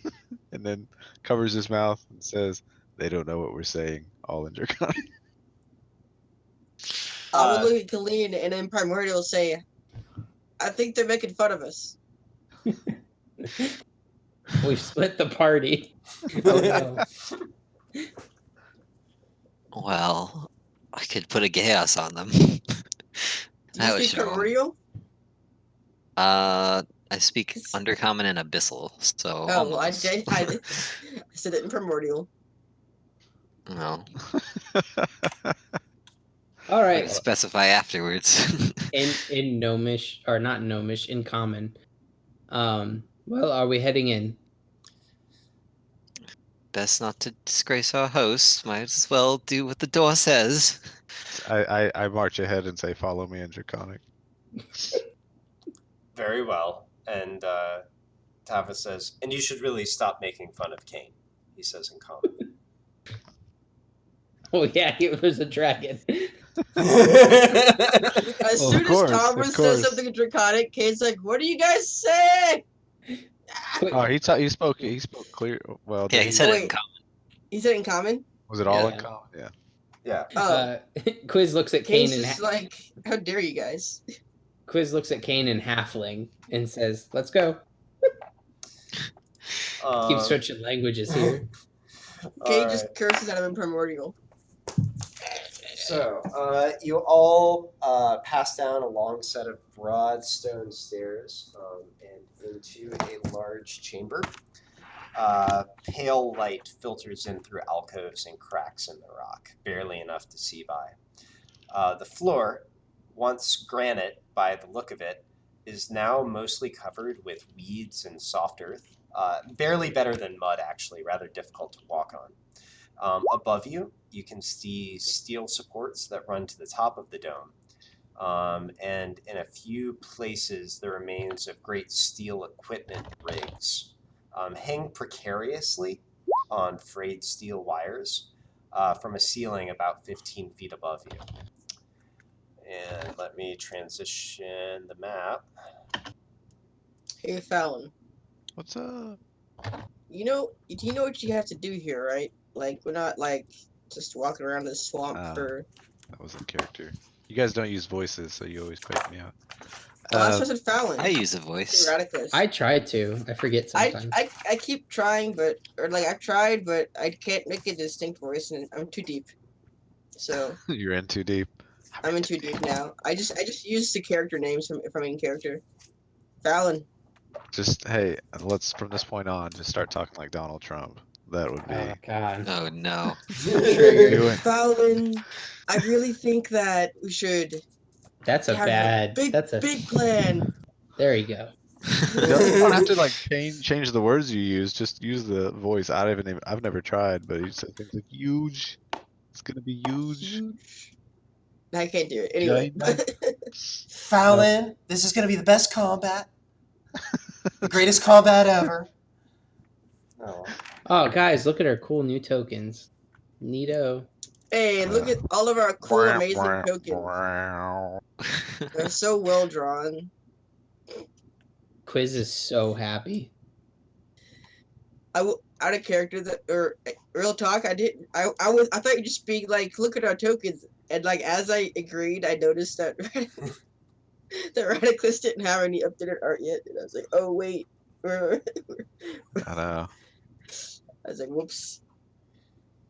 [SPEAKER 6] and then covers his mouth and says, "They don't know what we're saying." All in Draconic.
[SPEAKER 5] I would look at Colleen and in Primordial say, I think they're making fun of us.
[SPEAKER 3] We've split the party. Oh no.
[SPEAKER 2] Well, I could put a chaos on them.
[SPEAKER 5] Do you
[SPEAKER 2] That would
[SPEAKER 5] speak
[SPEAKER 2] show 'em.
[SPEAKER 5] Primordial?
[SPEAKER 2] I speak Undercommon and Abyssal, so
[SPEAKER 5] Oh, well, I
[SPEAKER 2] almost.
[SPEAKER 5] said it in Primordial.
[SPEAKER 2] No,
[SPEAKER 3] All
[SPEAKER 2] I
[SPEAKER 3] right.
[SPEAKER 2] specify afterwards.
[SPEAKER 3] In Gnomish, or not Gnomish, in Common. Well, are we heading in?
[SPEAKER 2] Best not to disgrace our host. Might as well do what the door says.
[SPEAKER 6] I march ahead and say, "Follow me in Draconic."
[SPEAKER 1] Very well. And Tava says, and you should really stop making fun of Kane, he says in common.
[SPEAKER 3] Oh yeah, he was a dragon.
[SPEAKER 5] As soon as
[SPEAKER 6] course,
[SPEAKER 5] Tavra
[SPEAKER 6] of
[SPEAKER 5] says
[SPEAKER 6] course.
[SPEAKER 5] something draconic, Kane's like, what do you guys say?
[SPEAKER 3] Quick,
[SPEAKER 6] Oh, he spoke clear. Well,
[SPEAKER 2] Yeah,
[SPEAKER 6] did
[SPEAKER 2] he said it in
[SPEAKER 5] Wait.
[SPEAKER 2] common.
[SPEAKER 5] He said it in common?
[SPEAKER 6] Was it all in
[SPEAKER 3] Yeah.
[SPEAKER 6] common? Yeah.
[SPEAKER 1] Yeah.
[SPEAKER 5] Oh.
[SPEAKER 3] Quiz looks at Kane
[SPEAKER 5] Kane's
[SPEAKER 3] and
[SPEAKER 5] just like, how dare you guys?
[SPEAKER 3] Quiz looks at Kane and Halfling and says, "Let's go." Keep switching languages here.
[SPEAKER 5] Kane just curses at him in Primordial.
[SPEAKER 1] So, you all pass down a long set of broad stone stairs and into a large chamber. Pale light filters in through alcoves and cracks in the rock, barely enough to see by. The floor, once granite by the look of it, is now mostly covered with weeds and soft earth. Barely better than mud, actually, rather difficult to walk on. Above you, you can see steel supports that run to the top of the dome. And in a few places, the remains of great steel equipment rigs hang precariously on frayed steel wires from a ceiling about 15 feet above you. And let me transition the map.
[SPEAKER 5] Hey, Fallon.
[SPEAKER 6] What's up?
[SPEAKER 5] Do you know what you have to do here, right? Like, we're not, like, just walking around the swamp for...
[SPEAKER 6] That was in character. You guys don't use voices, so you always pick me out.
[SPEAKER 5] Oh, that's what I said Fallon.
[SPEAKER 2] I use a voice.
[SPEAKER 5] Radiclus.
[SPEAKER 3] I try to. I forget sometimes.
[SPEAKER 5] I keep trying, but... Or, like, I've tried, but I can't make a distinct voice, and I'm too deep. So...
[SPEAKER 6] You're in too deep.
[SPEAKER 5] I'm in too deep now. I just use the character names from in character. Fallon.
[SPEAKER 6] Just hey, let's from this point on just start talking like Donald Trump. That would be.
[SPEAKER 3] Oh God.
[SPEAKER 2] Oh no.
[SPEAKER 3] Triggered.
[SPEAKER 5] Fallon, I really think that we should
[SPEAKER 3] That's a
[SPEAKER 5] have
[SPEAKER 3] bad.
[SPEAKER 5] big
[SPEAKER 3] That's a
[SPEAKER 5] big plan.
[SPEAKER 3] There you go.
[SPEAKER 6] You don't have to like change the words you use. Just use the voice. I've never tried, but you said things like huge. It's gonna be huge.
[SPEAKER 5] I can't do it anyway.
[SPEAKER 1] Fallon, this is going to be the best combat. The greatest combat ever.
[SPEAKER 3] Oh, guys, look at our cool new tokens. Neato.
[SPEAKER 5] Hey, look at all of our cool, amazing tokens. They're so well drawn.
[SPEAKER 3] Quiz is so happy.
[SPEAKER 5] Out of character, or real talk, I thought you'd just be like, look at our tokens, and like as I agreed, I noticed that that Radiclus didn't have any updated art yet, and I was like, oh wait,
[SPEAKER 6] I know.
[SPEAKER 5] I was like, whoops.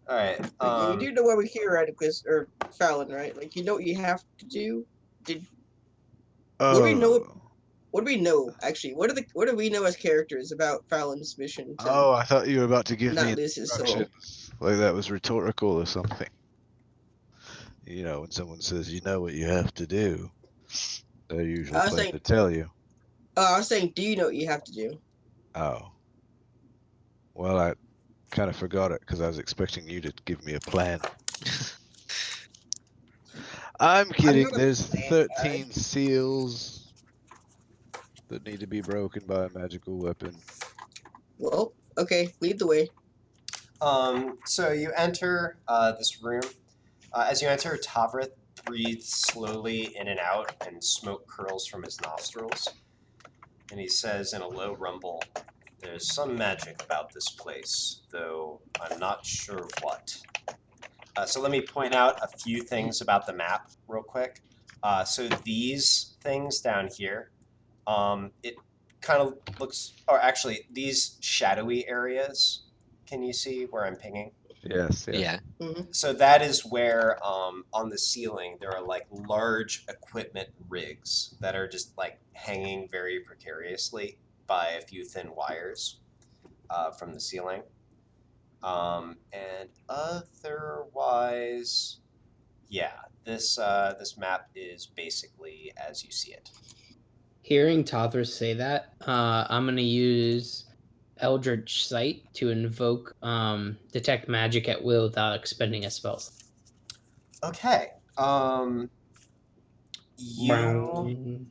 [SPEAKER 1] All right.
[SPEAKER 5] You do know why we're here, Radiclus or Fallon, right? Like, you know what you have to do. What What do we know actually? What do we know as characters about Fallon's mission to
[SPEAKER 6] Oh, I thought you were about to give me
[SPEAKER 5] not lose his soul?
[SPEAKER 6] instructions. Like that was rhetorical or something. You know, when someone says, you know what you have to do, they usually
[SPEAKER 5] I was
[SPEAKER 6] plan
[SPEAKER 5] saying-
[SPEAKER 6] to tell you.
[SPEAKER 5] Oh, I was saying, do you know what you have to do?
[SPEAKER 6] Oh. Well, I kind of forgot it because I was expecting you to give me a plan. I'm kidding.
[SPEAKER 5] not a
[SPEAKER 6] There's
[SPEAKER 5] plan
[SPEAKER 6] 13 seals that need to be broken by a magical weapon.
[SPEAKER 5] Well, okay, lead the way.
[SPEAKER 1] So you enter this room. As you enter, Tavrith breathes slowly in and out, and smoke curls from his nostrils. And he says in a low rumble, "There's some magic about this place, though I'm not sure what." So let me point out a few things about the map real quick. So these things down here, it kind of looks, or actually these shadowy areas, can you see where I'm pinging?
[SPEAKER 6] Yes, yes.
[SPEAKER 2] Yeah.
[SPEAKER 1] So that is where on the ceiling there are like large equipment rigs that are just like hanging very precariously by a few thin wires from the ceiling. And otherwise, yeah, this map is basically as you see it.
[SPEAKER 3] Hearing Tothers say that, I'm gonna use Eldritch Sight to invoke detect magic at will without expending a spell.
[SPEAKER 1] Okay. You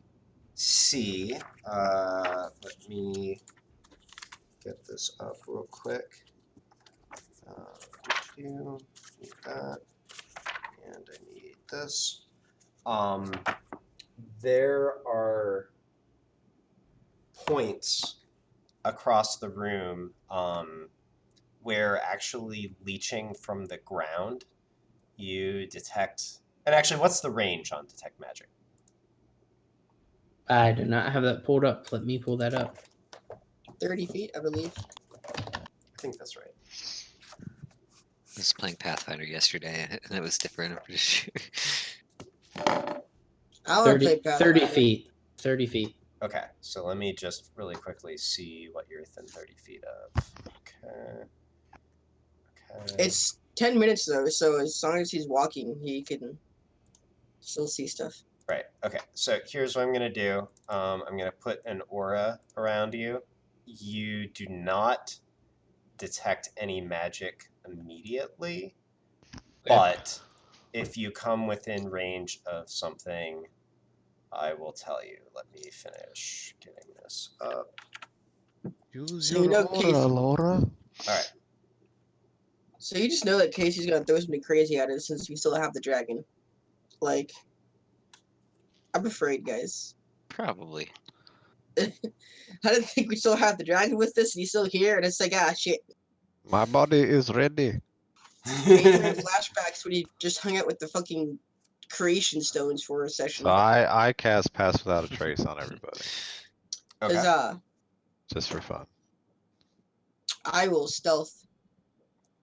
[SPEAKER 1] see. Let me get this up real quick. Need that, and I need this. There are points across the room where actually leeching from the ground, you detect. And actually, what's the range on detect magic?
[SPEAKER 3] I do not have that pulled up. Let me pull that up.
[SPEAKER 5] 30 feet, I believe.
[SPEAKER 1] I think that's right.
[SPEAKER 2] I was playing Pathfinder yesterday, and it was different. I'm pretty sure.
[SPEAKER 5] I want to play
[SPEAKER 3] 30
[SPEAKER 5] Pathfinder.
[SPEAKER 3] feet. 30 feet.
[SPEAKER 1] Okay, so let me just really quickly see what you're within 30 feet of. Okay.
[SPEAKER 5] It's 10 minutes though, so as long as he's walking, he can still see stuff.
[SPEAKER 1] Right. Okay. So here's what I'm going to do. I'm going to put an aura around you. You do not detect any magic immediately, but if you come within range of something, I will tell you. Let me finish getting this up.
[SPEAKER 6] Use
[SPEAKER 5] So you know,
[SPEAKER 6] aura,
[SPEAKER 5] Casey-
[SPEAKER 6] Laura.
[SPEAKER 1] All right.
[SPEAKER 5] So you just know that Casey's gonna throw something crazy at us since we still have the dragon. Like, I'm afraid, guys.
[SPEAKER 2] Probably.
[SPEAKER 5] I didn't think we still have the dragon with us, and he's still here, and it's like, ah, shit.
[SPEAKER 6] My body is ready.
[SPEAKER 5] Adrian flashbacks when he just hung out with the fucking creation stones for a session.
[SPEAKER 6] So I cast Pass Without a Trace on everybody,
[SPEAKER 1] Okay.
[SPEAKER 5] Huzzah.
[SPEAKER 6] just for fun.
[SPEAKER 5] I will stealth.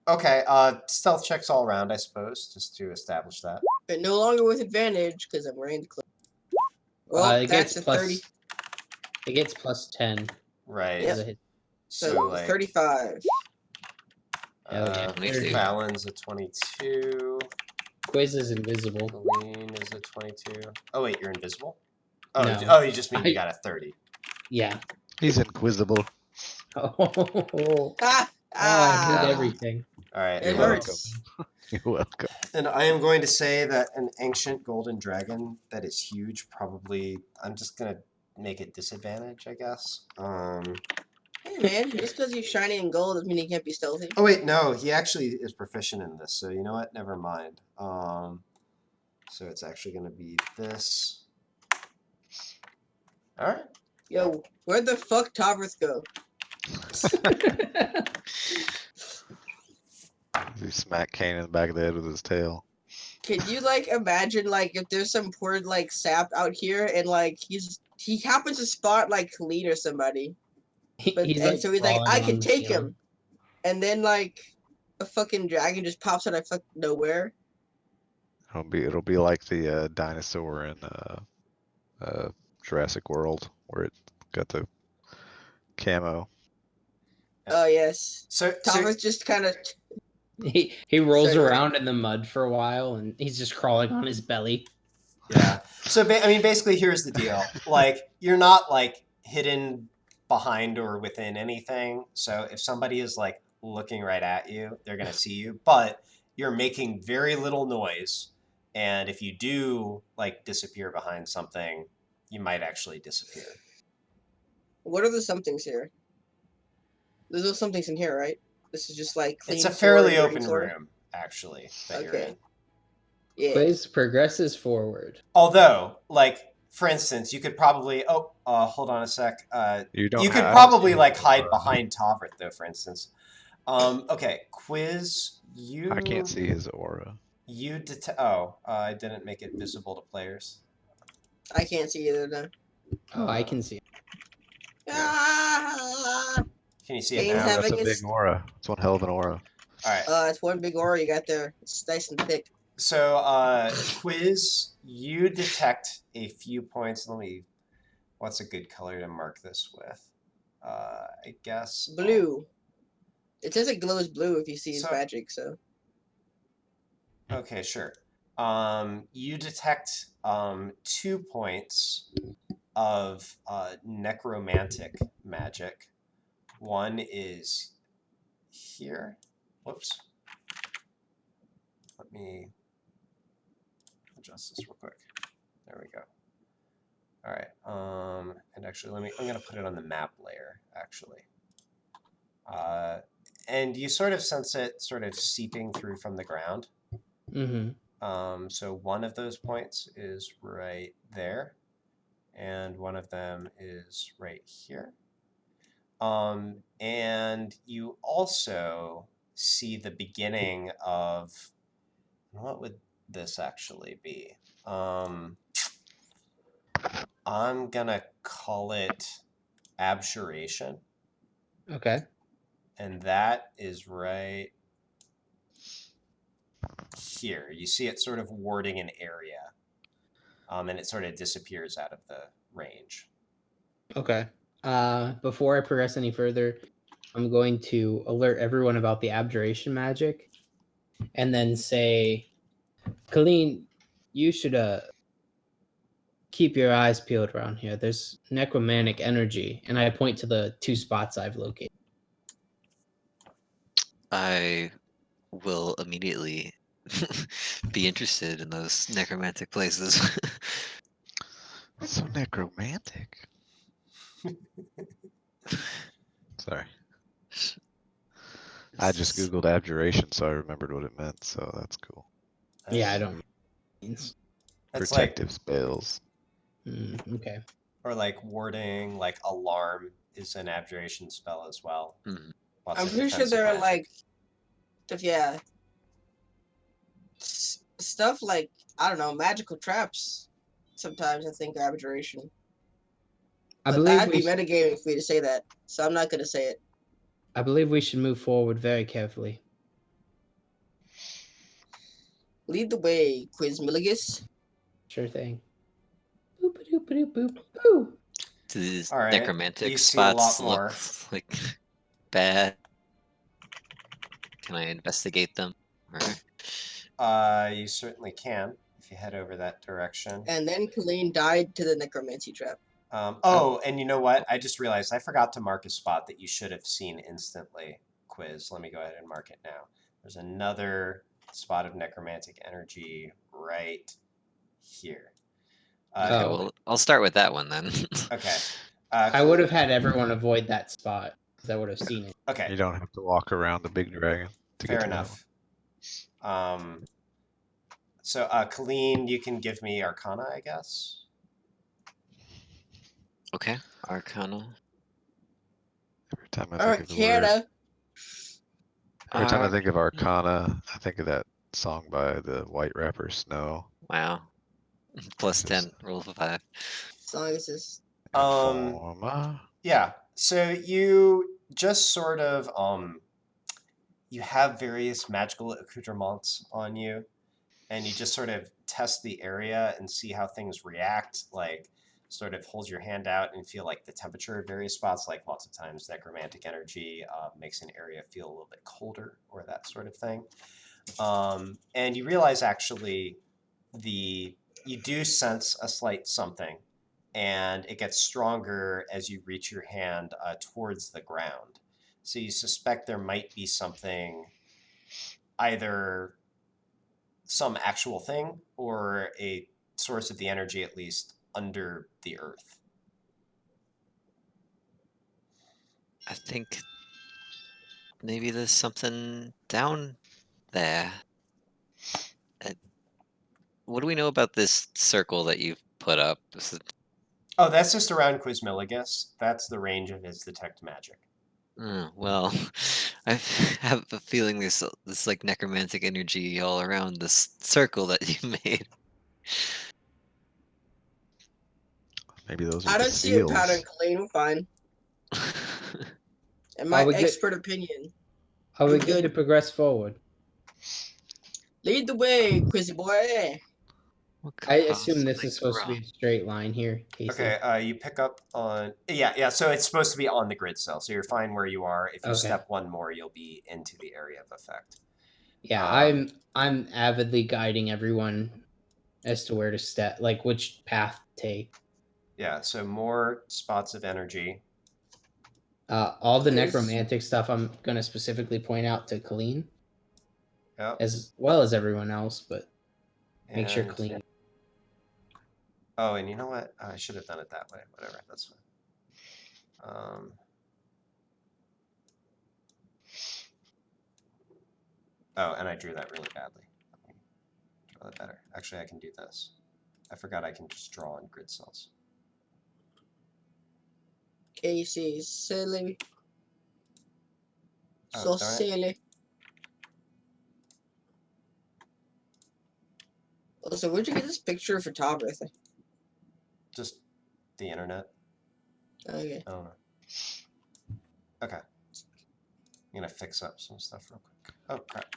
[SPEAKER 1] Okay. Stealth checks all around, I suppose, just to establish that.
[SPEAKER 5] But no longer with advantage, because I'm wearing the cloak. Well,
[SPEAKER 3] It
[SPEAKER 5] that's
[SPEAKER 3] gets
[SPEAKER 5] a
[SPEAKER 3] plus.
[SPEAKER 5] 30.
[SPEAKER 3] It gets plus 10.
[SPEAKER 1] Right.
[SPEAKER 5] Yep.
[SPEAKER 3] as a hit.
[SPEAKER 5] So,
[SPEAKER 1] like
[SPEAKER 5] 35.
[SPEAKER 3] Hell yeah.
[SPEAKER 2] 22.
[SPEAKER 1] Fallon's a 22.
[SPEAKER 3] Quiz is invisible.
[SPEAKER 1] Colleen is a 22. Oh wait, you're invisible? Oh,
[SPEAKER 3] No.
[SPEAKER 1] you just mean you got a 30.
[SPEAKER 3] Yeah.
[SPEAKER 6] He's inquisible.
[SPEAKER 3] Oh,
[SPEAKER 5] Ah!
[SPEAKER 3] I hate
[SPEAKER 2] Ah.
[SPEAKER 3] everything.
[SPEAKER 1] All right.
[SPEAKER 5] It
[SPEAKER 6] You're
[SPEAKER 5] hurts.
[SPEAKER 6] You're welcome.
[SPEAKER 1] And I am going to say that an ancient golden dragon that is huge, probably, I'm just going to make it disadvantage, I guess.
[SPEAKER 5] Hey man, just because he's shiny and gold doesn't mean he can't be stealthy.
[SPEAKER 1] Oh wait, no, he actually is proficient in this, so you know what? Never mind. So it's actually going to be this. All right.
[SPEAKER 5] Yo, where'd the fuck Tavrith go?
[SPEAKER 6] He smacked Kane in the back of the head with his tail.
[SPEAKER 5] Can you like imagine like if there's some poor like sap out here and like he happens to spot like Colleen or somebody, but
[SPEAKER 3] He's
[SPEAKER 5] and so he's like,
[SPEAKER 3] crawling
[SPEAKER 5] I
[SPEAKER 3] along
[SPEAKER 5] can
[SPEAKER 3] the
[SPEAKER 5] take
[SPEAKER 3] ceiling.
[SPEAKER 5] him, and then like a fucking dragon just pops out of fucking nowhere.
[SPEAKER 6] It'll be like the dinosaur in Jurassic World where it got the camo.
[SPEAKER 5] Oh yes.
[SPEAKER 1] So
[SPEAKER 5] Thomas just kind of.
[SPEAKER 3] He rolls
[SPEAKER 5] Sorry.
[SPEAKER 3] around in the mud for a while, and he's just crawling on his belly.
[SPEAKER 1] yeah. So I mean, basically, here's the deal. Like, you're not like hidden behind or within anything. So if somebody is like looking right at you, they're gonna see you. But you're making very little noise, and if you do like disappear behind something, you might actually disappear.
[SPEAKER 5] What are the somethings here? There's no somethings in here, right? This is just like clean
[SPEAKER 1] It's a
[SPEAKER 5] sword
[SPEAKER 1] fairly
[SPEAKER 5] and
[SPEAKER 1] open
[SPEAKER 5] greatsword?
[SPEAKER 1] room, actually, that you're
[SPEAKER 5] Okay.
[SPEAKER 1] in.
[SPEAKER 5] Yeah.
[SPEAKER 3] Quiz progresses forward.
[SPEAKER 1] Although, like, for instance, you could probably hold on a sec.
[SPEAKER 6] You don't
[SPEAKER 1] You could
[SPEAKER 6] have. I don't see
[SPEAKER 1] probably
[SPEAKER 6] his
[SPEAKER 1] like hide
[SPEAKER 6] aura.
[SPEAKER 1] behind Tavert though, for instance. Okay, quiz.
[SPEAKER 6] I can't see his aura.
[SPEAKER 1] You detect. Oh, I didn't make it visible to players.
[SPEAKER 5] I can't see either then.
[SPEAKER 3] Oh, I can see.
[SPEAKER 5] Ah!
[SPEAKER 1] Can you see it
[SPEAKER 5] Pain's
[SPEAKER 1] now?
[SPEAKER 6] That's
[SPEAKER 5] having
[SPEAKER 6] a big
[SPEAKER 5] its.
[SPEAKER 6] aura. It's one hell of an aura.
[SPEAKER 1] All right.
[SPEAKER 5] It's one big aura you got there. It's nice and thick.
[SPEAKER 1] So, quiz. You detect a few points. Let me. What's a good color to mark this with? I guess
[SPEAKER 5] Blue. It says it glows blue if you see his
[SPEAKER 1] So-
[SPEAKER 5] magic, so.
[SPEAKER 1] Okay, sure. You detect 2 points of necromantic magic. One is here. Whoops. Let me adjust this real quick. There we go. All right. And actually, I'm gonna put it on the map layer. Actually. And you sort of sense it sort of seeping through from the ground.
[SPEAKER 3] Mm-hmm.
[SPEAKER 1] So one of those points is right there, and one of them is right here. And you also see the beginning of, what would this actually be? I'm gonna call it abjuration,
[SPEAKER 3] Okay.
[SPEAKER 1] and that is right here. You see it sort of warding an area, and it sort of disappears out of the range.
[SPEAKER 3] Okay. Before I progress any further, I'm going to alert everyone about the abjuration magic, and then say, Colleen, you should keep your eyes peeled around here. There's necromantic energy, and I point to the 2 spots I've located.
[SPEAKER 2] I will immediately be interested in those necromantic places.
[SPEAKER 6] So necromantic. Sorry. I just googled abjuration, so I remembered what it meant. So that's cool.
[SPEAKER 3] Yeah, I don't. Means.
[SPEAKER 1] It's
[SPEAKER 6] Protective spells.
[SPEAKER 3] Okay.
[SPEAKER 1] or like warding, like alarm is an abjuration spell as well.
[SPEAKER 2] Mhm.
[SPEAKER 1] Lots
[SPEAKER 5] I'm
[SPEAKER 1] of
[SPEAKER 5] pretty sure
[SPEAKER 1] defensive
[SPEAKER 5] there are
[SPEAKER 1] magic.
[SPEAKER 5] like. Yeah. Stuff like, I don't know, magical traps. Sometimes I think abjuration.
[SPEAKER 3] I
[SPEAKER 5] But
[SPEAKER 3] believe
[SPEAKER 5] that'd
[SPEAKER 3] we.
[SPEAKER 5] be metagaming for me to say that, so I'm not gonna say it.
[SPEAKER 3] I believe we should move forward very carefully.
[SPEAKER 5] Lead the way, Quizmilligus.
[SPEAKER 3] Sure thing. Boop doop doop boop boo.
[SPEAKER 2] Do these
[SPEAKER 1] All right,
[SPEAKER 2] necromantic
[SPEAKER 1] you see a lot
[SPEAKER 2] spots
[SPEAKER 1] more.
[SPEAKER 2] look like bad? Can I investigate them? Or...
[SPEAKER 1] You certainly can if you head over that direction.
[SPEAKER 5] And then Colleen died to the necromancy trap.
[SPEAKER 1] And you know what? I just realized I forgot to mark a spot that you should have seen instantly. Quiz. Let me go ahead and mark it now. There's another spot of necromantic energy right here.
[SPEAKER 2] Okay, well, I'll start with that one then.
[SPEAKER 1] Okay.
[SPEAKER 3] I would have had everyone avoid that spot because I would have seen it.
[SPEAKER 1] Okay.
[SPEAKER 6] You don't have to walk around the big dragon to
[SPEAKER 1] Fair
[SPEAKER 6] get to
[SPEAKER 1] enough. So, Colleen, you can give me Arcana, I guess.
[SPEAKER 2] Okay, Arcana.
[SPEAKER 6] Every time I think of the word,
[SPEAKER 5] Arcana.
[SPEAKER 6] every time I think of Arcana, I think of that song by the white rapper Snow.
[SPEAKER 2] Wow. Plus
[SPEAKER 6] This is-
[SPEAKER 2] 10, roll of a 5.
[SPEAKER 5] Song is this.
[SPEAKER 6] Informa.
[SPEAKER 1] Yeah. So you just sort of you have various magical accoutrements on you, and you just sort of test the area and see how things react. Like, sort of hold your hand out and feel like the temperature of various spots, like lots of times necromantic energy makes an area feel a little bit colder or that sort of thing. And you realize actually you do sense a slight something, and it gets stronger as you reach your hand towards the ground. So you suspect there might be something, either some actual thing or a source of the energy, at least under the earth.
[SPEAKER 2] I think maybe there's something down there. What do we know about this circle that you've put up? This is,
[SPEAKER 1] Oh, that's just around Quizmiligus. That's the range of his detect magic.
[SPEAKER 2] well, I have a feeling there's this like necromantic energy all around this circle that you made.
[SPEAKER 6] Maybe those are
[SPEAKER 5] I
[SPEAKER 6] the
[SPEAKER 5] don't see a pattern,
[SPEAKER 6] seals.
[SPEAKER 5] Colleen. We're fine. In
[SPEAKER 3] Are
[SPEAKER 5] my
[SPEAKER 3] we good?
[SPEAKER 5] expert opinion.
[SPEAKER 3] Are we
[SPEAKER 5] I'm
[SPEAKER 3] good
[SPEAKER 5] good.
[SPEAKER 3] to progress forward?
[SPEAKER 5] Lead the way, Quizzy boy.
[SPEAKER 2] What could
[SPEAKER 3] I assume this
[SPEAKER 2] possibly
[SPEAKER 3] is
[SPEAKER 2] go
[SPEAKER 3] supposed to be
[SPEAKER 2] wrong?
[SPEAKER 3] a straight line here, Casey.
[SPEAKER 1] Okay, you pick up on yeah. So it's supposed to be on the grid cell. So you're fine where you are. If you
[SPEAKER 3] Okay.
[SPEAKER 1] step one more, you'll be into the area of effect.
[SPEAKER 3] Yeah, I'm avidly guiding everyone as to where to step, like which path to take.
[SPEAKER 1] Yeah. So more spots of energy.
[SPEAKER 3] All the
[SPEAKER 5] There's-
[SPEAKER 3] necromantic stuff I'm gonna specifically point out to Colleen,
[SPEAKER 1] Yep.
[SPEAKER 3] as well as everyone else, but make sure
[SPEAKER 1] And-
[SPEAKER 3] Colleen.
[SPEAKER 1] Oh, and you know what? I should have done it that way. Whatever. That's fine. Oh, and I drew that really badly. Let me draw that better. Actually, I can do this. I forgot I can just draw on grid cells.
[SPEAKER 5] Casey, silly.
[SPEAKER 1] Oh,
[SPEAKER 5] So
[SPEAKER 1] darn it.
[SPEAKER 5] silly. Also, where'd you get this picture of photography?
[SPEAKER 1] Just the internet.
[SPEAKER 5] Okay.
[SPEAKER 1] I don't know. Okay. I'm gonna fix up some stuff real quick. Oh crap.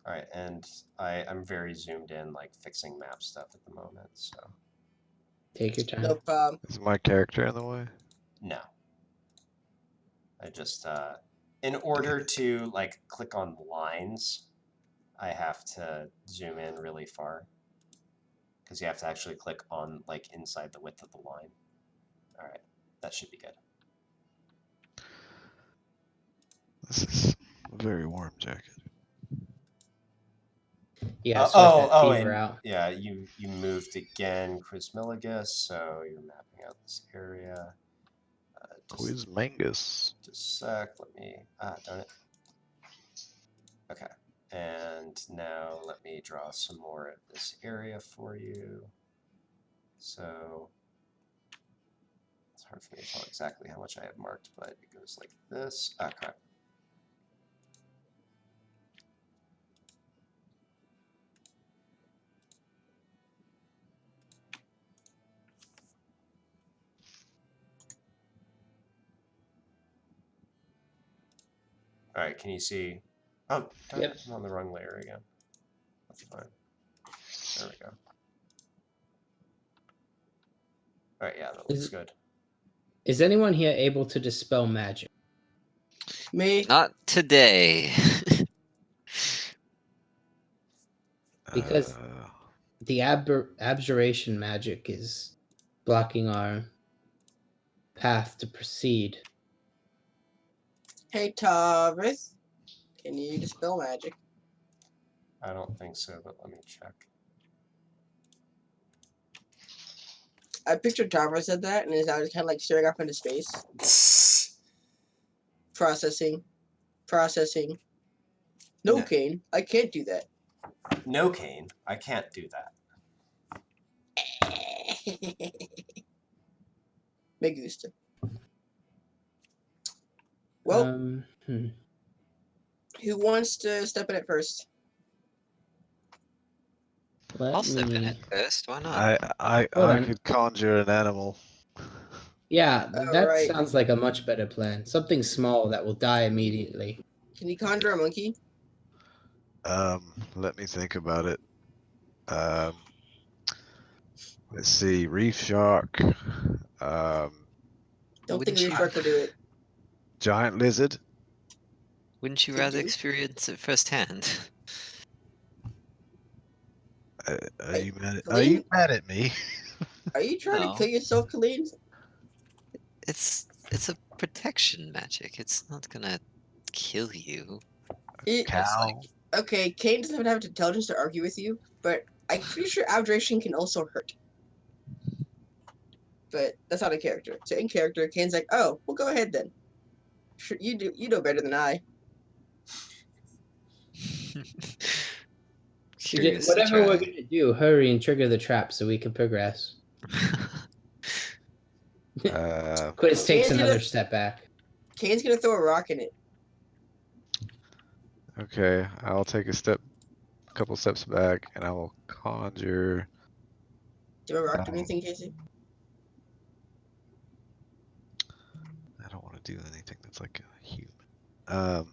[SPEAKER 1] All right, and I'm very zoomed in, like fixing map stuff at the moment. So
[SPEAKER 3] Take your time.
[SPEAKER 5] No problem.
[SPEAKER 6] Is my character in the way?
[SPEAKER 1] no, I just in order to like click on lines, I have to zoom in really far because you have to actually click on like inside the width of the line. All right, that should be good.
[SPEAKER 6] This is a very warm jacket.
[SPEAKER 3] Yeah, sweat that fever
[SPEAKER 1] and
[SPEAKER 3] out.
[SPEAKER 1] yeah, you moved again, Quizmiligus, so you're mapping out this area.
[SPEAKER 6] Quizmangus.
[SPEAKER 1] Just a sec, let me, darn it. Okay, and now let me draw some more of this area for you. So, it's hard for me to tell exactly how much I have marked, but it goes like this. Ah, crap. All right, can you see? Oh, darn
[SPEAKER 3] Yep.
[SPEAKER 1] it, I'm on the wrong layer again. That's fine. There we go. All right, yeah, that looks good.
[SPEAKER 3] Is anyone here able to dispel magic?
[SPEAKER 5] Me?
[SPEAKER 2] Not today.
[SPEAKER 3] Because the abjuration magic is blocking our path to proceed.
[SPEAKER 5] Hey, Tavis. Can you dispel magic?
[SPEAKER 1] I don't think so, but let me check.
[SPEAKER 5] I pictured Tavis said that, and his eyes kind of like staring up into space. Processing. Processing. No,
[SPEAKER 1] No.
[SPEAKER 5] Kane. I can't do that.
[SPEAKER 1] No, Kane, I can't do that.
[SPEAKER 5] Me gusta. Well, who wants to step in it first?
[SPEAKER 2] I'll step in it first. Why not?
[SPEAKER 6] I
[SPEAKER 3] Hold on.
[SPEAKER 6] could conjure an animal.
[SPEAKER 3] Yeah, that
[SPEAKER 5] Alright.
[SPEAKER 3] sounds like a much better plan. Something small that will die immediately.
[SPEAKER 5] Can you conjure a monkey?
[SPEAKER 6] Let me think about it. Let's see, reef shark.
[SPEAKER 5] Don't think
[SPEAKER 2] Wouldn't
[SPEAKER 5] Reef
[SPEAKER 2] you-
[SPEAKER 5] Shark will do it.
[SPEAKER 6] Giant lizard.
[SPEAKER 2] Wouldn't you
[SPEAKER 5] Could
[SPEAKER 2] rather
[SPEAKER 5] do.
[SPEAKER 2] experience it firsthand?
[SPEAKER 6] Are
[SPEAKER 5] Hey,
[SPEAKER 6] you mad? Are
[SPEAKER 5] Colleen?
[SPEAKER 6] you mad at me?
[SPEAKER 5] Are you trying
[SPEAKER 2] No.
[SPEAKER 5] to kill yourself, Colleen?
[SPEAKER 2] It's a protection magic. It's not gonna kill you.
[SPEAKER 5] It's
[SPEAKER 6] Cow.
[SPEAKER 5] like, okay, Kane doesn't have intelligence to argue with you, but I'm pretty sure abjuration can also hurt. But that's not a character. So in character, Kane's like, oh, well, go ahead then. Sure, you know better than I.
[SPEAKER 2] Curious to
[SPEAKER 3] Whatever we're
[SPEAKER 2] try.
[SPEAKER 3] gonna do, hurry and trigger the trap so we can progress. Quiz takes
[SPEAKER 5] Kane's
[SPEAKER 3] another
[SPEAKER 5] gonna-
[SPEAKER 3] step back.
[SPEAKER 5] Kane's gonna throw a rock in it.
[SPEAKER 6] Okay, I'll take a couple steps back, and I will conjure.
[SPEAKER 5] Do a rock do anything, Casey?
[SPEAKER 6] I don't want to do anything that's like a human.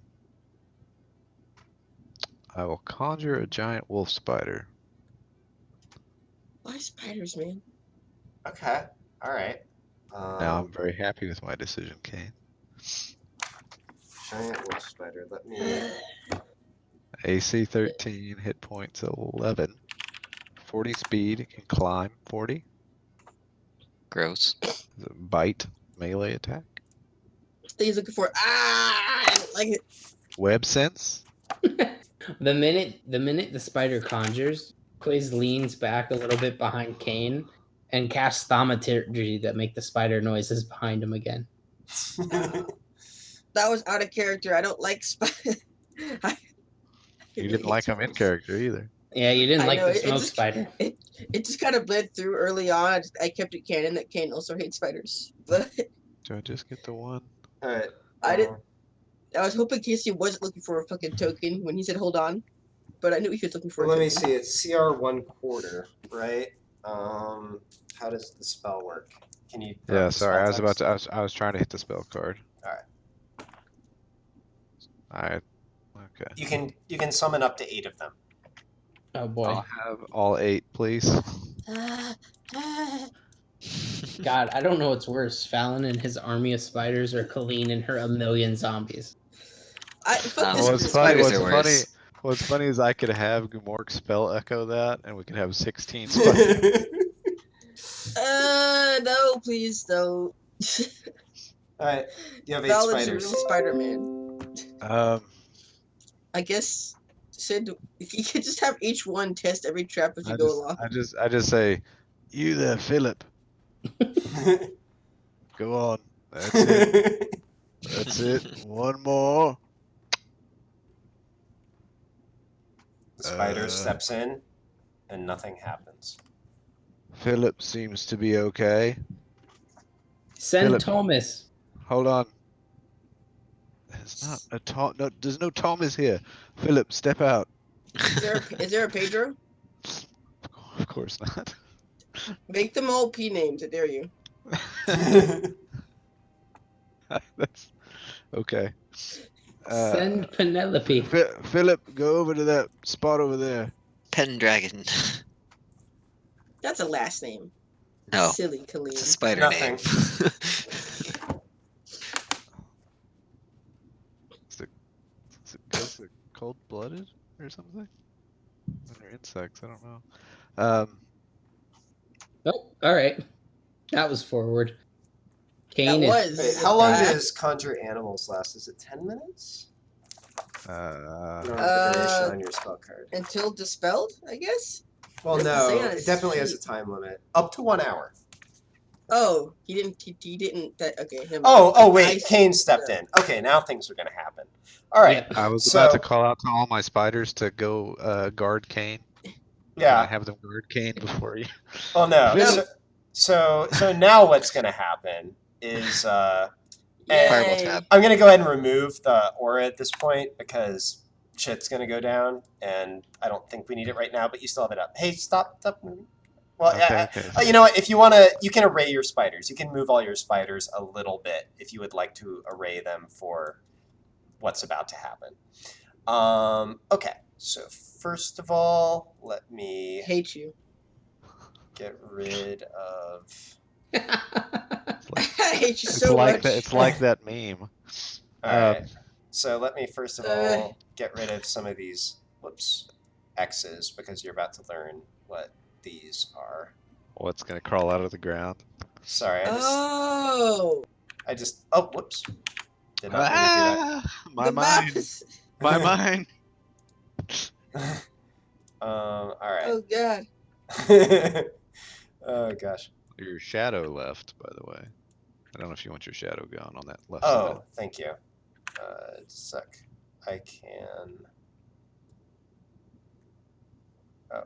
[SPEAKER 6] I will conjure a giant wolf spider.
[SPEAKER 5] Why spiders, man?
[SPEAKER 1] Okay. All right.
[SPEAKER 6] Now I'm very happy with my decision, Kane.
[SPEAKER 1] Giant wolf spider. Let me.
[SPEAKER 6] AC 13, hit points 11, 40 speed, it can climb 40.
[SPEAKER 2] Gross.
[SPEAKER 6] Bite, melee attack.
[SPEAKER 5] Thing he's looking for. Ah, I don't like it.
[SPEAKER 6] Web sense.
[SPEAKER 3] The minute the spider conjures, Quiz leans back a little bit behind Kane and casts thaumaturgy that make the spider noises behind him again.
[SPEAKER 5] That was out of character. I don't like spiders.
[SPEAKER 6] You didn't like him in character either.
[SPEAKER 3] Yeah, you didn't
[SPEAKER 5] I
[SPEAKER 3] like
[SPEAKER 5] know,
[SPEAKER 3] the
[SPEAKER 5] it
[SPEAKER 3] smoke
[SPEAKER 5] just-
[SPEAKER 3] spider.
[SPEAKER 5] It just kind of bled through early on. I kept it canon that Kane also hates spiders, but
[SPEAKER 6] Do I just get the one?
[SPEAKER 1] All right.
[SPEAKER 5] I didn't. I was hoping Casey wasn't looking for a fucking token when he said hold on, but I knew he was looking for.
[SPEAKER 1] Well,
[SPEAKER 5] a
[SPEAKER 1] let me
[SPEAKER 5] token.
[SPEAKER 1] see. It's CR 1/4, right? How does the spell work? Can you? throw
[SPEAKER 6] Yeah,
[SPEAKER 1] up the
[SPEAKER 6] sorry,
[SPEAKER 1] spell text?
[SPEAKER 6] I was trying to hit the spell card.
[SPEAKER 1] Alright.
[SPEAKER 6] Alright. Okay.
[SPEAKER 1] You can summon up to 8 of them.
[SPEAKER 3] Oh boy.
[SPEAKER 6] I'll have all 8, please.
[SPEAKER 5] Ah, ah.
[SPEAKER 3] God, I don't know what's worse, Fallon and his army of spiders or Colleen and her 1,000,000 zombies.
[SPEAKER 5] Fuck
[SPEAKER 2] Oh,
[SPEAKER 5] this
[SPEAKER 2] what's
[SPEAKER 5] group.
[SPEAKER 2] Spiders are worse.
[SPEAKER 6] What's funny is I could have Gumork spell echo that, and we could have 16 spiders.
[SPEAKER 5] No, please don't.
[SPEAKER 1] Alright, you have 8
[SPEAKER 5] Fallon's
[SPEAKER 1] spiders.
[SPEAKER 5] real Spider-Man. I guess Sid, if you could just have each one test every trap as you go along.
[SPEAKER 6] I just say, you there, Philip. Go on. That's it. That's it. One more.
[SPEAKER 1] The spider steps in, and nothing happens.
[SPEAKER 6] Philip seems to be okay.
[SPEAKER 3] Send
[SPEAKER 6] Philip.
[SPEAKER 3] Thomas.
[SPEAKER 6] Hold on. There's not a Tom. No, there's no Thomas here. Philip, step out.
[SPEAKER 5] Is there a Pedro?
[SPEAKER 6] Of course not.
[SPEAKER 5] Make them all P names. I dare you.
[SPEAKER 6] That's okay.
[SPEAKER 3] Send Penelope.
[SPEAKER 6] Philip, go over to that spot over there.
[SPEAKER 2] Pendragon.
[SPEAKER 5] That's a last name.
[SPEAKER 2] No,
[SPEAKER 5] Silly Colleen.
[SPEAKER 2] it's a spider
[SPEAKER 1] Nothing.
[SPEAKER 2] name.
[SPEAKER 6] Is it cold-blooded or something? They're insects. I don't know.
[SPEAKER 3] Oh, all right. That was forward. Kane
[SPEAKER 5] That
[SPEAKER 3] is.
[SPEAKER 5] was.
[SPEAKER 1] Wait, how long
[SPEAKER 5] that.
[SPEAKER 1] does Conjure Animals last? Is it 10 minutes? You don't have
[SPEAKER 5] Uh,
[SPEAKER 1] the duration on your spell card.
[SPEAKER 5] Until dispelled, I guess.
[SPEAKER 1] Well,
[SPEAKER 5] doesn't
[SPEAKER 1] no,
[SPEAKER 5] say on
[SPEAKER 1] it
[SPEAKER 5] his
[SPEAKER 1] definitely has a
[SPEAKER 5] sheet.
[SPEAKER 1] time limit. Up to 1 hour.
[SPEAKER 5] Oh, he didn't. He didn't. Okay. Never mind.
[SPEAKER 1] Oh, wait,
[SPEAKER 5] I-
[SPEAKER 1] Kane stepped in. Okay, now things are going to happen. All right.
[SPEAKER 3] Yep.
[SPEAKER 6] I was
[SPEAKER 1] So-
[SPEAKER 6] about to call out to all my spiders to go guard Kane. Can I
[SPEAKER 1] Yeah.
[SPEAKER 6] have them guard Kane before you?
[SPEAKER 1] Well, no.
[SPEAKER 5] No.
[SPEAKER 1] So now what's going to happen is
[SPEAKER 2] Fireball
[SPEAKER 5] Yay.
[SPEAKER 2] tap.
[SPEAKER 1] I'm going to go ahead and remove the aura at this point because shit's going to go down, and I don't think we need it right now, but you still have it up. Hey, stop moving. Well,
[SPEAKER 6] Okay.
[SPEAKER 1] you know what? If you want to, you can array your spiders. You can move all your spiders a little bit if you would like to array them for what's about to happen. Okay, so first of all, let
[SPEAKER 5] I
[SPEAKER 1] me
[SPEAKER 5] hate you.
[SPEAKER 1] get rid of.
[SPEAKER 6] It's like,
[SPEAKER 5] I hate you
[SPEAKER 6] it's
[SPEAKER 5] so
[SPEAKER 6] like
[SPEAKER 5] much.
[SPEAKER 6] that. It's like that meme.
[SPEAKER 1] All right. So let me first of all get rid of some of these. Whoops, X's because you're about to learn what these are.
[SPEAKER 6] What's gonna crawl out of the ground?
[SPEAKER 1] Sorry,
[SPEAKER 5] Oh,
[SPEAKER 1] oh, whoops. Did not mean to do that.
[SPEAKER 6] Ah, my
[SPEAKER 5] the map
[SPEAKER 6] mind.
[SPEAKER 5] is.
[SPEAKER 6] My mind.
[SPEAKER 1] All right.
[SPEAKER 5] Oh god.
[SPEAKER 1] Oh gosh.
[SPEAKER 6] Your shadow left, by the way. I don't know if you want your shadow gone on that left
[SPEAKER 1] Oh,
[SPEAKER 6] side.
[SPEAKER 1] thank you. Just a sec. I can. Oh,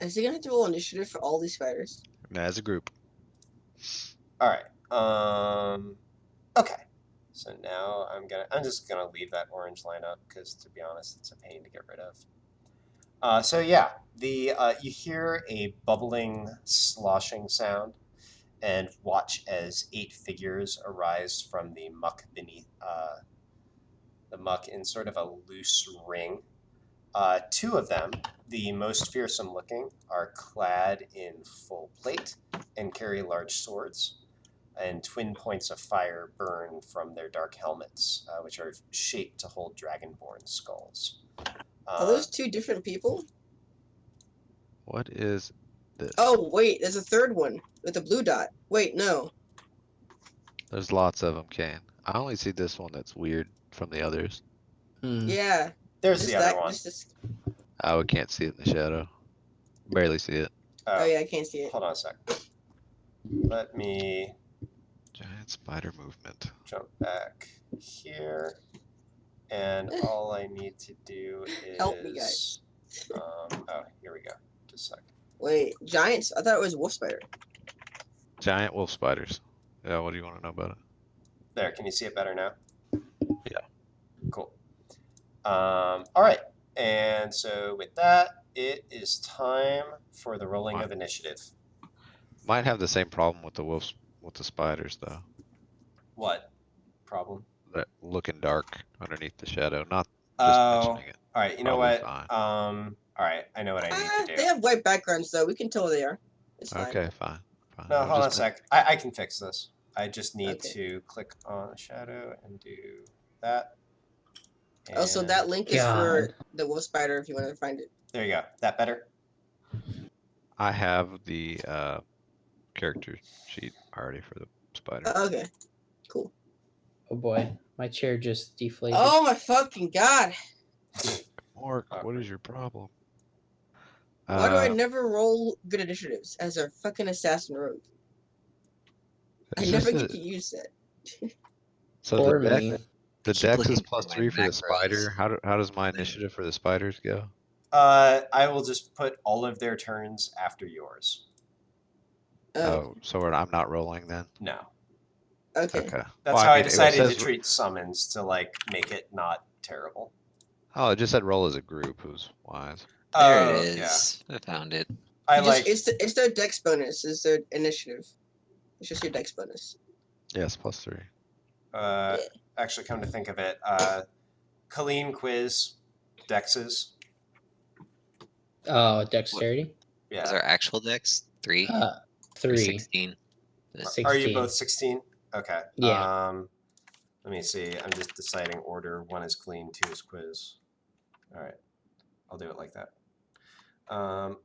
[SPEAKER 5] Is he gonna have to roll initiative for all these spiders?
[SPEAKER 6] As a group.
[SPEAKER 1] all right. Okay. So now I'm just gonna leave that orange line up because, to be honest, it's a pain to get rid of. So yeah, you hear a bubbling, sloshing sound, and watch as 8 figures arise from the muck beneath the muck in sort of a loose ring. 2 of them, the most fearsome looking, are clad in full plate and carry large swords, and twin points of fire burn from their dark helmets, which are shaped to hold dragonborn skulls.
[SPEAKER 5] Are those 2 different people?
[SPEAKER 6] What is this?
[SPEAKER 5] Oh wait, there's a third one with a blue dot. Wait, no.
[SPEAKER 6] There's lots of them, Kane. I only see this one that's weird from the others.
[SPEAKER 5] Yeah.
[SPEAKER 1] There's
[SPEAKER 5] Just
[SPEAKER 1] the other
[SPEAKER 5] that.
[SPEAKER 1] one.
[SPEAKER 5] Just.
[SPEAKER 6] I can't see it in the shadow. Barely see it.
[SPEAKER 5] Oh yeah, I can't see it.
[SPEAKER 1] Hold on a sec. Let me
[SPEAKER 6] Giant spider movement.
[SPEAKER 1] jump back here. And all I need to do is...
[SPEAKER 5] Help me, guys.
[SPEAKER 1] oh, here we go. Just a sec.
[SPEAKER 5] Wait, giants? I thought it was wolf spider.
[SPEAKER 6] Giant wolf spiders. Yeah, what do you want to know about it?
[SPEAKER 1] There, can you see it better now?
[SPEAKER 6] Yeah.
[SPEAKER 1] Cool. All right. And so with that, it is time for the rolling of initiative.
[SPEAKER 6] Might have the same problem with the wolves, with the spiders, though.
[SPEAKER 1] What problem?
[SPEAKER 6] That looking dark underneath the shadow. Not just
[SPEAKER 1] Oh,
[SPEAKER 6] mentioning it.
[SPEAKER 1] all right. You know
[SPEAKER 6] Probably
[SPEAKER 1] what?
[SPEAKER 6] fine.
[SPEAKER 1] All right. I know what I need to do.
[SPEAKER 5] They have white backgrounds though. We can tell who they are. It's fine.
[SPEAKER 6] Okay, fine.
[SPEAKER 1] No,
[SPEAKER 6] I was
[SPEAKER 1] hold on a
[SPEAKER 6] just
[SPEAKER 1] sec. I can fix this. I just need
[SPEAKER 5] Okay.
[SPEAKER 1] to click on a shadow and do that.
[SPEAKER 5] Also, that
[SPEAKER 1] And
[SPEAKER 5] link is for
[SPEAKER 3] God.
[SPEAKER 5] the wolf spider if you want to find it.
[SPEAKER 1] there you go. That better?
[SPEAKER 6] I have the character sheet already for the spider.
[SPEAKER 5] Okay. Cool.
[SPEAKER 3] Oh boy, my chair just deflated.
[SPEAKER 5] Oh my fucking god!
[SPEAKER 6] Mark, what is your problem?
[SPEAKER 5] Why do I never roll good initiatives as a fucking assassin rogue? I
[SPEAKER 6] It's
[SPEAKER 5] never
[SPEAKER 6] just
[SPEAKER 5] get to use that.
[SPEAKER 6] so
[SPEAKER 3] Poor
[SPEAKER 6] the deck,
[SPEAKER 3] me.
[SPEAKER 6] the
[SPEAKER 2] Keep
[SPEAKER 6] dex is
[SPEAKER 2] looking for
[SPEAKER 6] +3
[SPEAKER 2] my
[SPEAKER 6] for the spider.
[SPEAKER 2] macros.
[SPEAKER 6] How does my initiative for the spiders go?
[SPEAKER 1] I will just put all of their turns after yours.
[SPEAKER 5] Oh,
[SPEAKER 6] So I'm not rolling then.
[SPEAKER 1] No.
[SPEAKER 5] okay.
[SPEAKER 6] Okay.
[SPEAKER 1] That's
[SPEAKER 6] Well,
[SPEAKER 1] how I
[SPEAKER 6] it
[SPEAKER 1] decided to
[SPEAKER 6] says
[SPEAKER 1] treat summons to like make it not terrible.
[SPEAKER 6] oh, it just said roll as a group. It was wise.
[SPEAKER 2] There it
[SPEAKER 1] Oh,
[SPEAKER 2] is. I found it.
[SPEAKER 1] I
[SPEAKER 5] You just,
[SPEAKER 1] like
[SPEAKER 5] it's their dex bonus. Is their initiative. It's just your dex bonus.
[SPEAKER 6] Yes, +3.
[SPEAKER 5] Yeah.
[SPEAKER 1] actually come to think of it, Colleen quiz Dexes.
[SPEAKER 3] Oh, dexterity.
[SPEAKER 2] What's
[SPEAKER 1] Yeah.
[SPEAKER 2] our actual dex? 3 or
[SPEAKER 3] 3.
[SPEAKER 2] 16?
[SPEAKER 1] Are you
[SPEAKER 3] 16.
[SPEAKER 1] both 16? Okay.
[SPEAKER 3] Yeah.
[SPEAKER 1] Let me see. I'm just deciding order. 1 is clean, 2 is quiz. All right. I'll do it like that.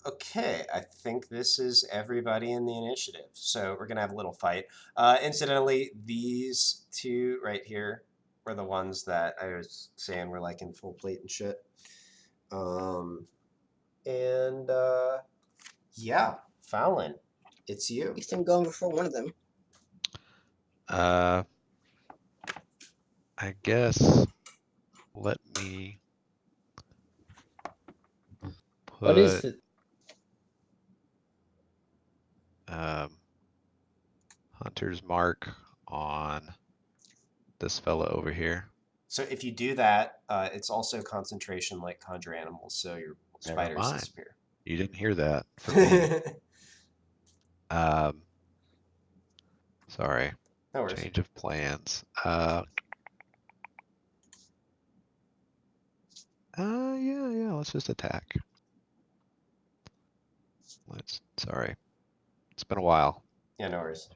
[SPEAKER 1] Okay, I think this is everybody in the initiative. So we're going to have a little fight. Incidentally, these 2 right here were the ones that I was saying were like in full plate and shit. Yeah, Fallon, it's you.
[SPEAKER 5] At least I'm going before one of them.
[SPEAKER 6] I guess let me
[SPEAKER 3] What is
[SPEAKER 6] put
[SPEAKER 3] it?
[SPEAKER 6] Hunter's mark on this fella over here.
[SPEAKER 1] So if you do that, it's also concentration like conjure animals, so your
[SPEAKER 6] Never
[SPEAKER 1] spiders
[SPEAKER 6] mind.
[SPEAKER 1] disappear.
[SPEAKER 6] You didn't hear that from me. Sorry.
[SPEAKER 1] No worries.
[SPEAKER 6] Change of plans. Yeah, let's just attack. Sorry. It's been a while.
[SPEAKER 1] Yeah, no worries.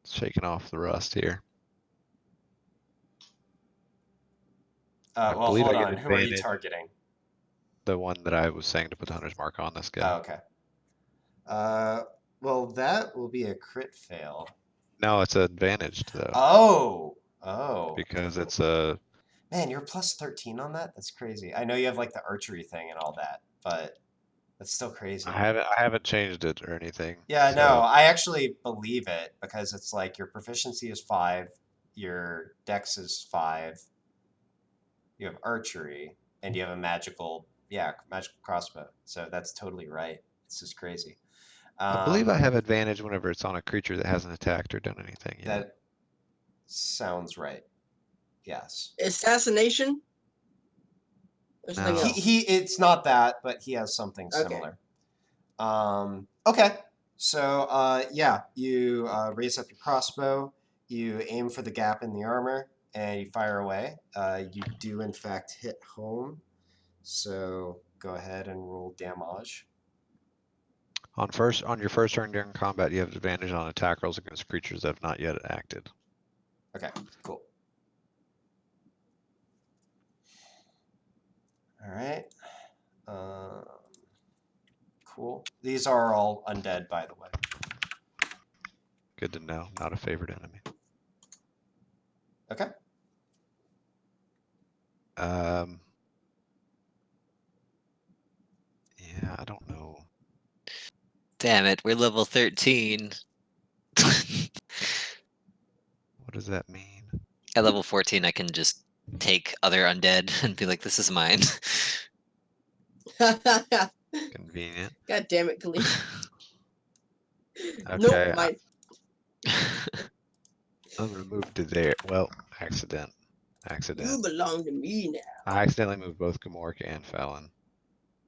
[SPEAKER 6] Shaking off the rust here. I
[SPEAKER 1] Well,
[SPEAKER 6] believe
[SPEAKER 1] hold
[SPEAKER 6] I get
[SPEAKER 1] on. Who are you
[SPEAKER 6] advantage.
[SPEAKER 1] targeting?
[SPEAKER 6] The one that I was saying to put Hunter's Mark on this guy.
[SPEAKER 1] Oh, okay. Well, that will be a crit fail.
[SPEAKER 6] No, it's advantaged though.
[SPEAKER 1] Oh.
[SPEAKER 6] Because it's a.
[SPEAKER 1] Man, you're plus 13 on that? That's crazy. I know you have like the archery thing and all that, but that's still crazy.
[SPEAKER 6] I haven't changed it or anything.
[SPEAKER 1] Yeah,
[SPEAKER 6] so.
[SPEAKER 1] no, I actually believe it because it's like your proficiency is 5, your dex is 5, you have archery, and you have a magical crossbow. So that's totally right. It's just crazy.
[SPEAKER 6] I believe I have advantage whenever it's on a creature that hasn't attacked or done anything yet.
[SPEAKER 1] That sounds right. Yes.
[SPEAKER 5] Assassination? Or something
[SPEAKER 6] No.
[SPEAKER 5] else?
[SPEAKER 1] It's not that, but he has something
[SPEAKER 5] Okay.
[SPEAKER 1] similar. Okay. So yeah, you raise up your crossbow, you aim for the gap in the armor, and you fire away. You do in fact hit home. So go ahead and roll damage.
[SPEAKER 6] On your first turn during combat, you have advantage on attack rolls against creatures that have not yet acted.
[SPEAKER 1] Okay, cool. All right. Cool. These are all undead, by the way.
[SPEAKER 6] Good to know. Not a favorite enemy.
[SPEAKER 1] Okay.
[SPEAKER 6] Yeah, I don't know.
[SPEAKER 2] Damn it, we're level 13.
[SPEAKER 6] What does that mean?
[SPEAKER 2] At level 14, I can just take other undead and be like, this is mine.
[SPEAKER 6] Convenient.
[SPEAKER 5] God damn it, Khalid.
[SPEAKER 6] Okay.
[SPEAKER 5] Nope, mine.
[SPEAKER 6] I'm gonna move to there. Well, accident.
[SPEAKER 5] You belong to me now.
[SPEAKER 6] I accidentally moved both Gamork and Fallon.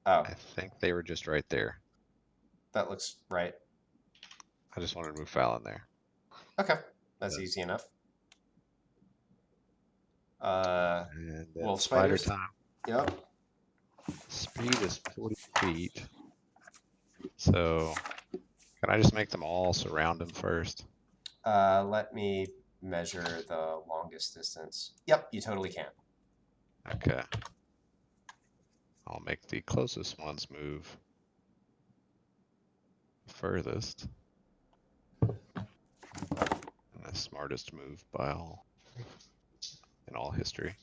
[SPEAKER 1] Oh,
[SPEAKER 6] I think they were just right there.
[SPEAKER 1] that looks right.
[SPEAKER 6] I just wanted to move Fallon there.
[SPEAKER 1] Okay, that's easy enough.
[SPEAKER 6] And then
[SPEAKER 1] Wolf
[SPEAKER 6] spider
[SPEAKER 1] spiders.
[SPEAKER 6] time.
[SPEAKER 1] Yep.
[SPEAKER 6] Speed is 40 feet. So, can I just make them all surround him first?
[SPEAKER 1] Let me measure the longest distance. Yep, you totally can.
[SPEAKER 6] Okay. I'll make the closest ones move furthest. And the smartest move by all in all history.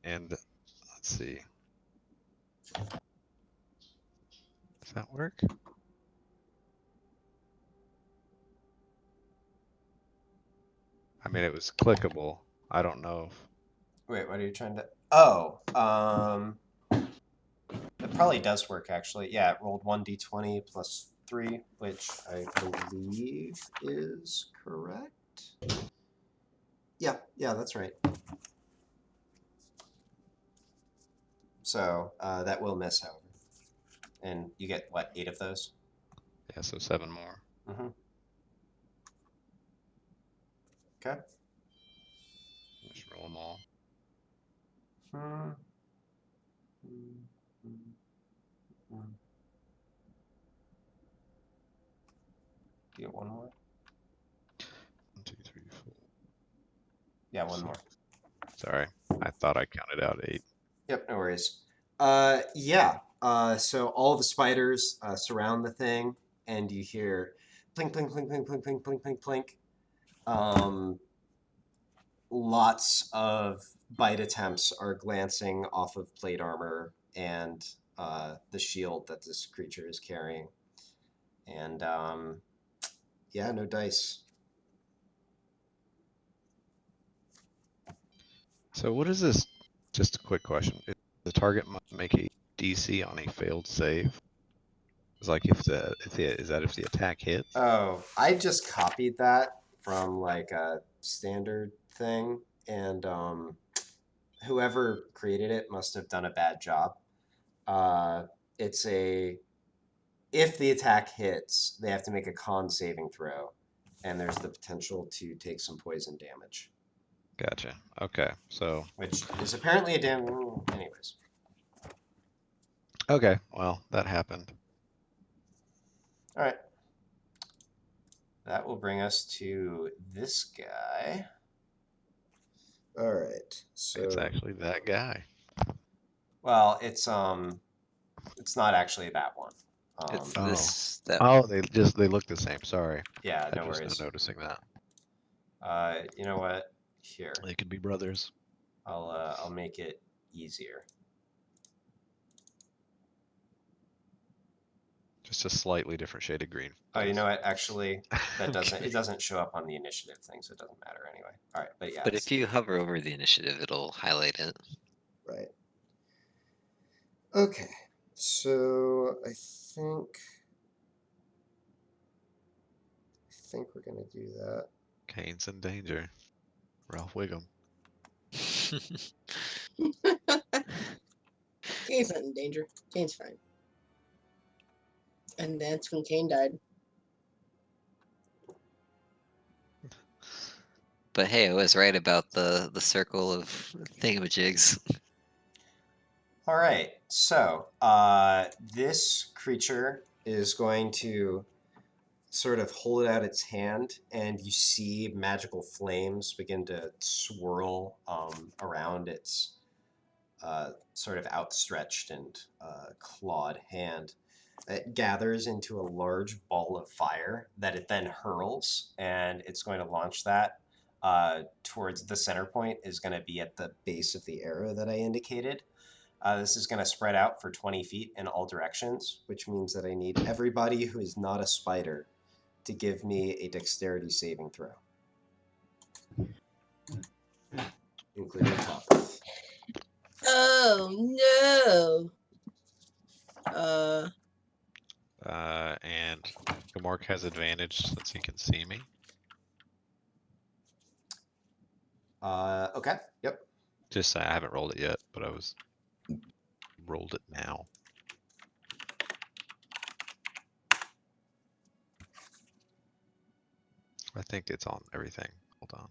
[SPEAKER 6] And let's see. Does that work? I mean, it was clickable. I don't know if...
[SPEAKER 1] Wait, what are you trying to? Oh, it probably does work actually. Yeah, it rolled 1d20 plus 3, which I believe is correct. Yeah, that's right. So that will miss, however. And you get, what, 8 of those?
[SPEAKER 6] Yeah, so 7 more.
[SPEAKER 1] Mm-hmm. Okay.
[SPEAKER 6] Just roll them all.
[SPEAKER 1] You get one more?
[SPEAKER 6] 1, 2, 3, 4.
[SPEAKER 1] Yeah, one more.
[SPEAKER 6] Sorry, I thought I counted out 8.
[SPEAKER 1] Yep, no worries. Yeah. So all the spiders surround the thing, and you hear plink, plink, plink, plink, plink, plink, plink, plink, plink. Lots of bite attempts are glancing off of plate armor and the shield that this creature is carrying. And yeah, no dice.
[SPEAKER 6] So what is this? Just a quick question. Is the target must make a DC on a failed save? It's like if the attack hits?
[SPEAKER 1] Oh, I just copied that from like a standard thing, and whoever created it must have done a bad job. It's a if the attack hits, they have to make a con saving throw, and there's the potential to take some poison damage,
[SPEAKER 6] Gotcha. Okay. So
[SPEAKER 1] which is apparently a anyways.
[SPEAKER 6] okay. Well, that happened.
[SPEAKER 1] All right. That will bring us to this guy. All right. So
[SPEAKER 6] It's actually that guy.
[SPEAKER 1] well, it's not actually that one.
[SPEAKER 2] It's
[SPEAKER 6] Oh.
[SPEAKER 2] this that
[SPEAKER 6] Oh, they look the same. Sorry.
[SPEAKER 1] Yeah, no
[SPEAKER 6] I'm just
[SPEAKER 1] worries.
[SPEAKER 6] not noticing that.
[SPEAKER 1] You know what? Here,
[SPEAKER 6] They could be brothers.
[SPEAKER 1] I'll make it easier.
[SPEAKER 6] Just a slightly different shade of green.
[SPEAKER 1] Oh, you
[SPEAKER 6] please.
[SPEAKER 1] know what? Actually, that
[SPEAKER 6] I'm
[SPEAKER 1] doesn't. It
[SPEAKER 6] kidding.
[SPEAKER 1] doesn't show up on the initiative thing, so it doesn't matter anyway. All right, but yeah.
[SPEAKER 2] But
[SPEAKER 1] it's-
[SPEAKER 2] if you hover over the initiative, it'll highlight it.
[SPEAKER 1] Right. Okay. So I think we're gonna do that.
[SPEAKER 6] Kane's in danger. Ralph Wiggum.
[SPEAKER 5] Kane's not in danger. Kane's fine. And that's when Kane died.
[SPEAKER 2] But hey, I was right about the circle of thingamajigs.
[SPEAKER 1] All right. So this creature is going to sort of hold out its hand, and you see magical flames begin to swirl around its sort of outstretched and clawed hand. It gathers into a large ball of fire that it then hurls, and it's going to launch that towards the center point is going to be at the base of the arrow that I indicated. This is going to spread out for 20 feet in all directions, which means that I need everybody who is not a spider to give me a dexterity saving throw, including Topeth.
[SPEAKER 5] Oh no.
[SPEAKER 6] And Gamork has advantage since he can see me.
[SPEAKER 1] Okay. Yep.
[SPEAKER 6] Just I haven't rolled it yet, but I was rolled it now. I think it's on everything. Hold on.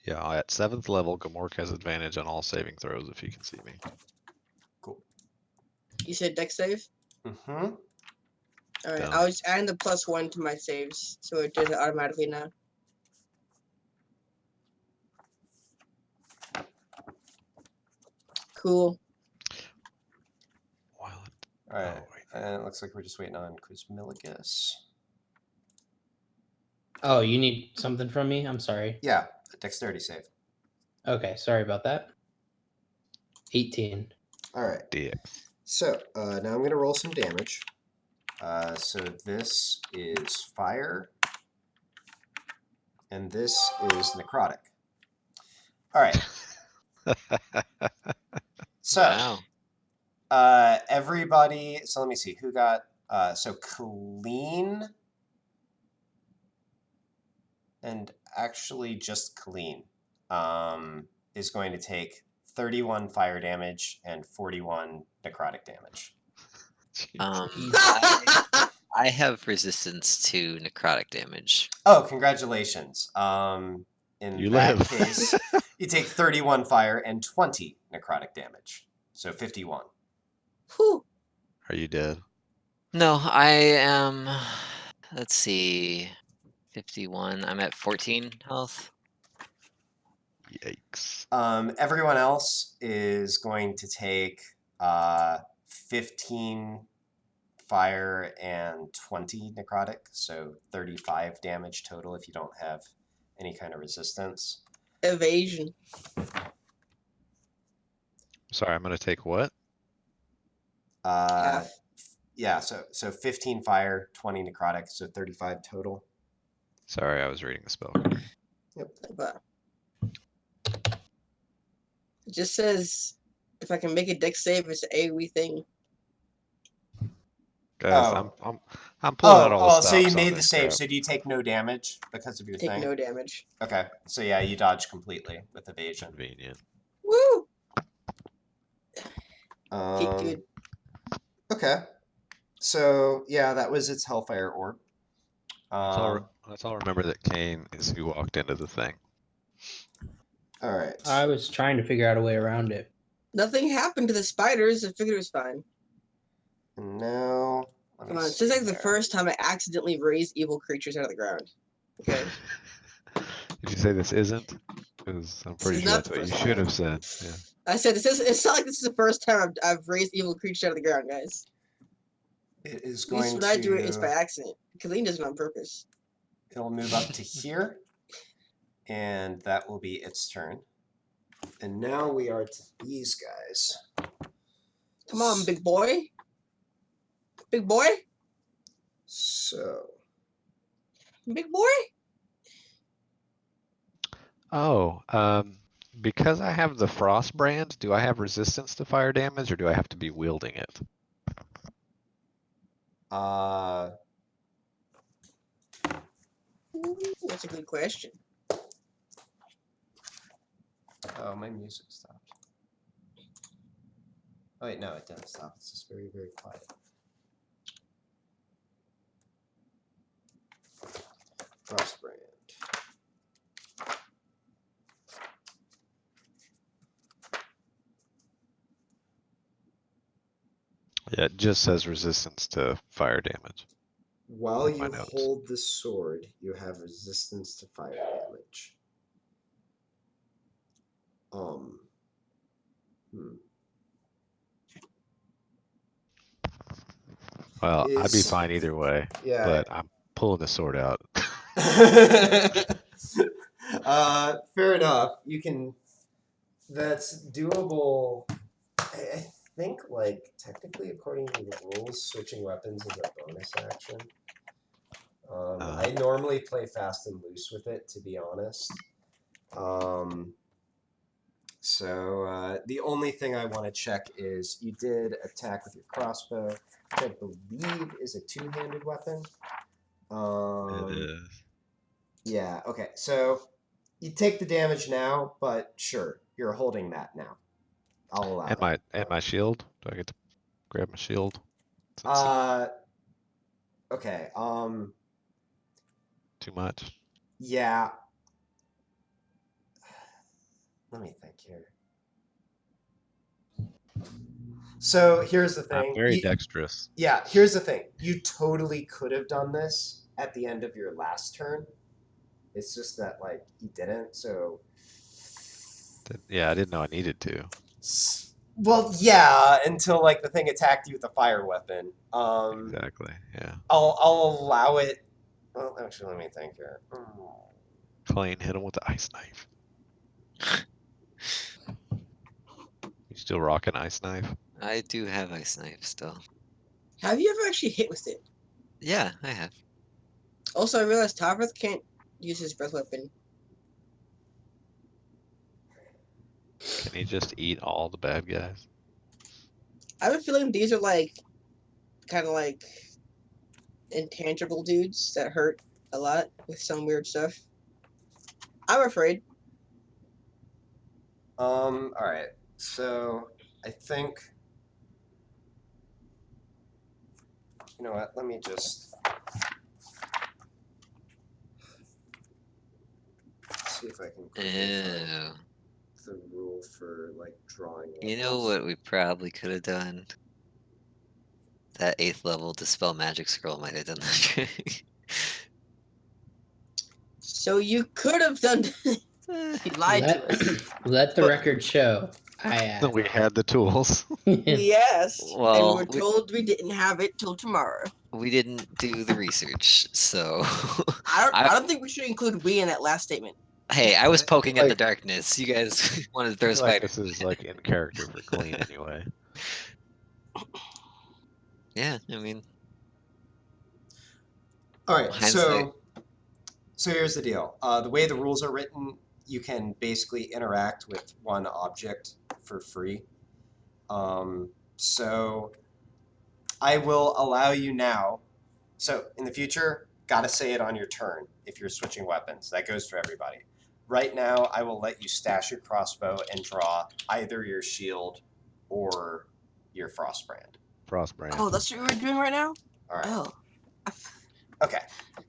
[SPEAKER 6] Yeah, at 7th level, Gamork has advantage on all saving throws if he can see me.
[SPEAKER 1] Cool.
[SPEAKER 5] You said dex save?
[SPEAKER 1] Mm-hmm.
[SPEAKER 5] Alright,
[SPEAKER 6] Done.
[SPEAKER 5] I was adding the +1 to my saves, so it does it automatically now. Cool.
[SPEAKER 6] While
[SPEAKER 1] All right.
[SPEAKER 6] Oh, wait.
[SPEAKER 1] And it looks like we're just waiting on Quizmiligus.
[SPEAKER 3] Oh, you need something from me? I'm sorry.
[SPEAKER 1] Yeah, a dexterity save.
[SPEAKER 3] Okay, sorry about that. 18.
[SPEAKER 1] All right.
[SPEAKER 6] DX.
[SPEAKER 1] So now I'm going to roll some damage. So this is fire, and this is necrotic. All right. So
[SPEAKER 2] Wow.
[SPEAKER 1] everybody. So let me see who got. So Colleen, and actually just Colleen, is going to take 31 fire damage and 41 necrotic damage.
[SPEAKER 2] I have resistance to necrotic damage.
[SPEAKER 1] Oh, congratulations. In
[SPEAKER 6] You
[SPEAKER 1] that
[SPEAKER 6] live.
[SPEAKER 1] case, you take 31 fire and 20 necrotic damage. So 51.
[SPEAKER 5] Whew.
[SPEAKER 6] Are you dead?
[SPEAKER 2] No, I am. Let's see. 51. I'm at 14 health.
[SPEAKER 6] Yikes.
[SPEAKER 1] Everyone else is going to take 15 fire and 20 necrotic, so 35 damage total if you don't have any kind of resistance.
[SPEAKER 5] Evasion.
[SPEAKER 6] Sorry, I'm gonna take what?
[SPEAKER 5] Half.
[SPEAKER 1] Yeah, so 15 fire, 20 necrotic, so 35 total.
[SPEAKER 6] Sorry, I was reading the spell.
[SPEAKER 5] But it just says if I can make a dex save, it's an AoE thing.
[SPEAKER 6] Guys,
[SPEAKER 1] Oh.
[SPEAKER 6] I'm pulling out all the
[SPEAKER 1] So you
[SPEAKER 6] stops on
[SPEAKER 1] made the
[SPEAKER 6] this
[SPEAKER 1] save.
[SPEAKER 6] crap.
[SPEAKER 1] So do you take no damage because of your
[SPEAKER 5] Take
[SPEAKER 1] thing?
[SPEAKER 5] no damage.
[SPEAKER 1] Okay. So yeah, you dodge completely with evasion.
[SPEAKER 6] Convenient.
[SPEAKER 5] Woo! Feet
[SPEAKER 1] Um,
[SPEAKER 5] good.
[SPEAKER 1] okay. So yeah, that was its Hellfire Orb.
[SPEAKER 6] Let's all remember that Kane is who walked into the thing.
[SPEAKER 1] All right.
[SPEAKER 3] I was trying to figure out a way around it.
[SPEAKER 5] Nothing happened to the spiders. I figured it was fine.
[SPEAKER 1] And now,
[SPEAKER 5] Come on, this is like the first time I accidentally raised evil creatures out of the ground. Okay.
[SPEAKER 6] Did you say this isn't? Because I'm
[SPEAKER 5] This
[SPEAKER 6] pretty
[SPEAKER 5] is
[SPEAKER 6] sure
[SPEAKER 5] not
[SPEAKER 6] that's
[SPEAKER 5] the
[SPEAKER 6] what you
[SPEAKER 5] first
[SPEAKER 6] should
[SPEAKER 5] time.
[SPEAKER 6] have said. Yeah.
[SPEAKER 5] I said this is. It's not like this is the first time I've raised evil creatures out of the ground, guys.
[SPEAKER 1] It is
[SPEAKER 5] At least
[SPEAKER 1] going
[SPEAKER 5] when I do it, it's by
[SPEAKER 1] to.
[SPEAKER 5] accident. Kaleen does it on purpose.
[SPEAKER 1] It'll move up to here, and that will be its turn. And now we are to these guys.
[SPEAKER 5] Come on, big boy. Big boy.
[SPEAKER 1] So
[SPEAKER 5] Big boy.
[SPEAKER 6] Oh, because I have the Frost brand, do I have resistance to fire damage, or do I have to be wielding it?
[SPEAKER 5] Ooh, that's a good question.
[SPEAKER 1] Oh, my music stopped. Oh wait, no, it didn't stop. It's just very, very quiet. Frost brand.
[SPEAKER 6] Yeah, it just says resistance to fire damage.
[SPEAKER 1] While
[SPEAKER 6] in my
[SPEAKER 1] you
[SPEAKER 6] notes.
[SPEAKER 1] hold the sword, you have resistance to fire damage.
[SPEAKER 6] Well, I'd be
[SPEAKER 1] Is
[SPEAKER 6] fine either way,
[SPEAKER 1] yeah.
[SPEAKER 6] but I'm pulling the sword out.
[SPEAKER 1] Fair enough. You can. That's doable. I think, like, technically, according to the rules, switching weapons is a bonus action. I normally play fast and loose with it, to be honest. So the only thing I want to check is you did attack with your crossbow, which I believe is a two-handed weapon.
[SPEAKER 6] It is.
[SPEAKER 1] Yeah, okay. So you take the damage now, but sure, you're holding that now. I'll allow that.
[SPEAKER 6] And my shield? Do I get to grab my shield?
[SPEAKER 1] Okay.
[SPEAKER 6] Too much?
[SPEAKER 1] Yeah. Let me think here. So here's the thing.
[SPEAKER 6] I'm very dexterous.
[SPEAKER 1] Yeah, here's the thing. You totally could have done this at the end of your last turn. It's just that, like, you didn't, so...
[SPEAKER 6] Yeah, I didn't know I needed to.
[SPEAKER 1] Well, yeah, until, like, the thing attacked you with a fire weapon.
[SPEAKER 6] Exactly, yeah.
[SPEAKER 1] I'll allow it... Well, actually, let me think here.
[SPEAKER 6] Clean, hit him with the ice knife. You still rocking ice knife?
[SPEAKER 2] I do have ice knife still.
[SPEAKER 5] Have you ever actually hit with it?
[SPEAKER 2] Yeah, I have.
[SPEAKER 5] Also, I realized Tavrith can't use his breath weapon.
[SPEAKER 6] Can he just eat all the bad guys?
[SPEAKER 5] I have a feeling these are like, kind of like, intangible dudes that hurt a lot with some weird stuff. I'm afraid.
[SPEAKER 1] Alright. So, I think... You know what? Let me just... see if I can quickly find
[SPEAKER 2] Ew.
[SPEAKER 1] the rule for, like, drawing
[SPEAKER 2] You know
[SPEAKER 1] weapons.
[SPEAKER 2] what we probably could have done? That 8th level Dispel Magic Scroll might have done the trick.
[SPEAKER 5] So you could have done. He lied to us.
[SPEAKER 3] Let the record show. I asked.
[SPEAKER 6] We had the tools.
[SPEAKER 5] We asked, and
[SPEAKER 2] Well,
[SPEAKER 5] we're told we didn't have it till tomorrow.
[SPEAKER 2] we didn't do the research, so...
[SPEAKER 5] I don't think we should include we in that last statement.
[SPEAKER 2] Hey, I was poking at the
[SPEAKER 6] Like-
[SPEAKER 2] darkness. You guys wanted to
[SPEAKER 6] I
[SPEAKER 2] throw
[SPEAKER 6] feel like
[SPEAKER 2] spiders.
[SPEAKER 6] this is like in character for Clean anyway.
[SPEAKER 2] Yeah, I mean,
[SPEAKER 1] Alright,
[SPEAKER 2] hindsight.
[SPEAKER 1] so here's the deal. The way the rules are written, you can basically interact with one object for free. So I will allow you now. So in the future, gotta say it on your turn if you're switching weapons. That goes for everybody. Right now, I will let you stash your crossbow and draw either your shield or your frostbrand.
[SPEAKER 6] Frostbrand.
[SPEAKER 5] Oh, that's what we're doing right now?
[SPEAKER 1] All right.
[SPEAKER 5] Oh.
[SPEAKER 1] Okay.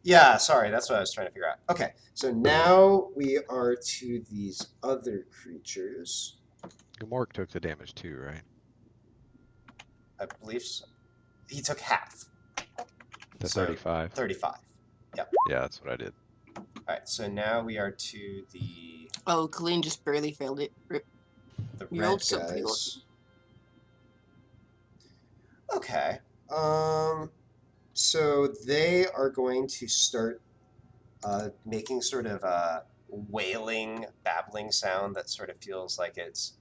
[SPEAKER 1] Yeah, sorry, that's what I was trying to figure out. Okay, so now we are to these other creatures.
[SPEAKER 6] Gamork took the damage too, right?
[SPEAKER 1] I believe so. He took half.
[SPEAKER 6] The
[SPEAKER 1] So
[SPEAKER 6] 35.
[SPEAKER 1] 35.
[SPEAKER 6] Yeah, that's what I did.
[SPEAKER 1] All right, so now we are to the
[SPEAKER 5] Oh, Colleen just barely failed it. Rip. You
[SPEAKER 1] red
[SPEAKER 5] rolled so pretty well.
[SPEAKER 1] guys. Okay. So they are going to start making sort of a wailing, babbling sound that sort of feels like it's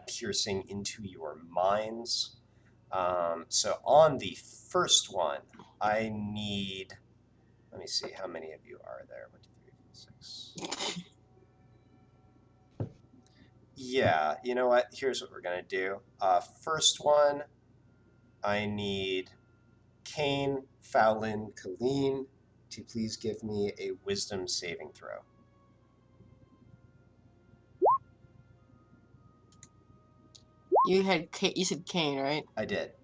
[SPEAKER 1] piercing into your minds. So on the first one, I need. Let me see how many of you are there. 1, 2, 3, 4, 6. Yeah, you know what? Here's what we're gonna do. First one, I need Kane, Fowlin, Colleen to please give me a wisdom saving throw.
[SPEAKER 5] You said Kane, right?
[SPEAKER 1] I did.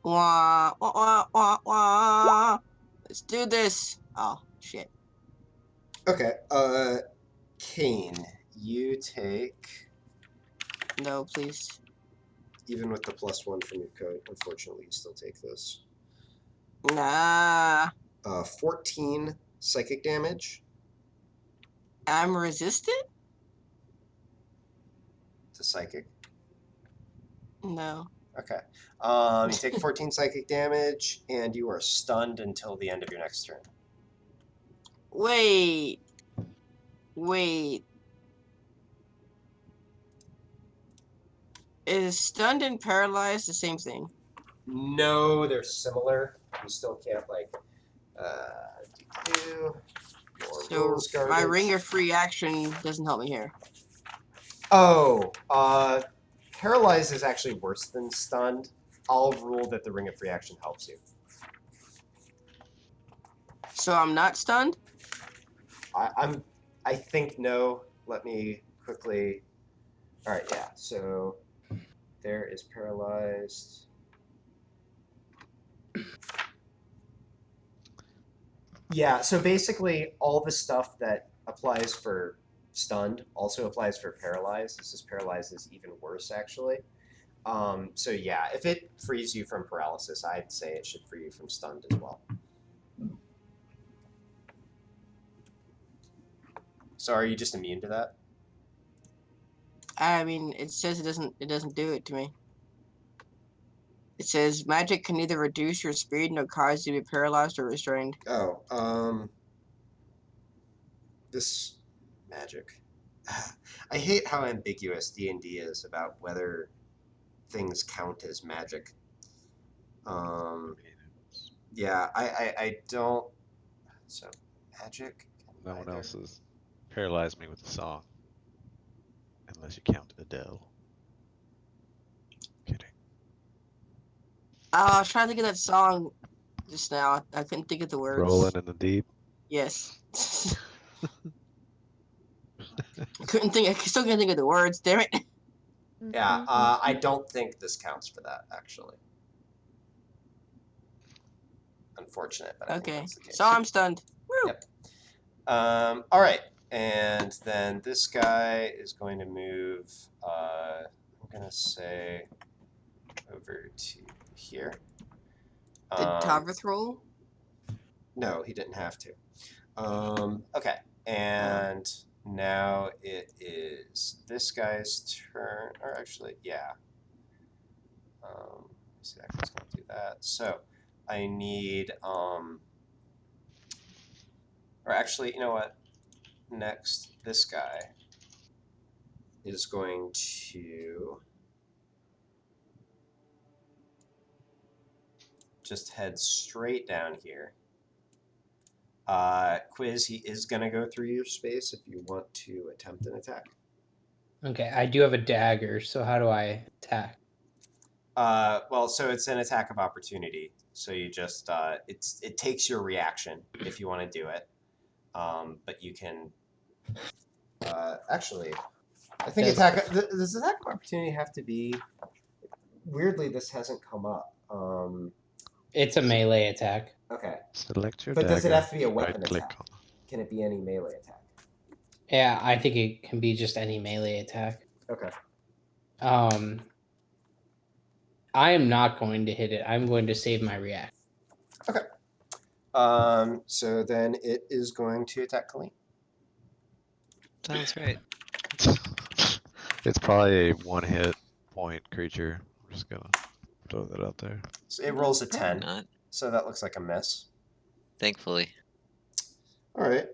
[SPEAKER 5] Wah, wah, wah, wah, wah. Let's do this. Oh, shit.
[SPEAKER 1] Okay. Kane, you take,
[SPEAKER 5] No, please.
[SPEAKER 1] even with the +1 from your code, unfortunately, you still take this.
[SPEAKER 5] Nah.
[SPEAKER 1] 14 psychic damage
[SPEAKER 5] I'm resistant?
[SPEAKER 1] to psychic.
[SPEAKER 5] No.
[SPEAKER 1] Okay. You take 14 psychic damage, and you are stunned until the end of your next turn.
[SPEAKER 5] Wait. Is stunned and paralyzed the same thing?
[SPEAKER 1] No, they're similar. You still can't, like, do more
[SPEAKER 5] So
[SPEAKER 1] rules
[SPEAKER 5] my
[SPEAKER 1] garbage.
[SPEAKER 5] ring of free action doesn't help me here.
[SPEAKER 1] Oh, paralyzed is actually worse than stunned. I'll rule that the ring of free action helps you.
[SPEAKER 5] So I'm not stunned?
[SPEAKER 1] I think no. Let me quickly. All right, yeah. So there is paralyzed. Yeah. So basically, all the stuff that applies for stunned also applies for paralyzed. This is paralyzed is even worse, actually. So yeah, if it frees you from paralysis, I'd say it should free you from stunned as well. So are you just immune to that?
[SPEAKER 5] I mean, it says it doesn't do it to me. It says magic can neither reduce your speed nor cause you to be paralyzed or restrained.
[SPEAKER 1] Oh, this magic. I hate how ambiguous D&D is about whether things count as magic. Yeah, I don't. So magic.
[SPEAKER 6] No one else has paralyzed me with a song. Unless you count Adele. Kidding.
[SPEAKER 5] I was trying to think of that song just now. I couldn't think of the words.
[SPEAKER 6] Rolling in the deep.
[SPEAKER 5] Yes. I still can't think of the words. Damn it.
[SPEAKER 1] Yeah, I don't think this counts for that actually. Unfortunate, but I think
[SPEAKER 5] Okay.
[SPEAKER 1] that's the case.
[SPEAKER 5] So I'm stunned. Woo.
[SPEAKER 1] Yep. All right, and then this guy is going to move. I'm gonna say over to here.
[SPEAKER 5] Did Tavrith roll?
[SPEAKER 1] No, he didn't have to. Okay, and now it is this guy's turn, or actually, yeah. See, I was gonna do that. So I need, or actually, you know what? Next, this guy is going to just head straight down here. Quiz, he is going to go through your space if you want to attempt an attack.
[SPEAKER 3] Okay, I do have a dagger, so how do I attack?
[SPEAKER 1] Well, so it's an attack of opportunity. So you just it takes your reaction if you want to do it. But you can actually. I think does attack of opportunity have to be? Weirdly, this hasn't come up.
[SPEAKER 3] It's a melee attack.
[SPEAKER 1] Okay,
[SPEAKER 6] Select your
[SPEAKER 1] but
[SPEAKER 6] dagger.
[SPEAKER 1] does it have to be a weapon
[SPEAKER 6] right-click
[SPEAKER 1] attack?
[SPEAKER 6] on
[SPEAKER 1] Can it be any melee attack?
[SPEAKER 3] Yeah, I think it can be just any melee attack.
[SPEAKER 1] Okay.
[SPEAKER 3] I am not going to hit it. I'm going to save my reaction.
[SPEAKER 1] Okay. So then it is going to attack Colleen.
[SPEAKER 2] Sounds right.
[SPEAKER 6] It's probably a one-hit point creature. I'm just gonna throw that out there.
[SPEAKER 1] So it rolls a
[SPEAKER 2] Probably
[SPEAKER 1] 10.
[SPEAKER 2] not.
[SPEAKER 1] So that looks like a miss.
[SPEAKER 2] Thankfully.
[SPEAKER 1] All right.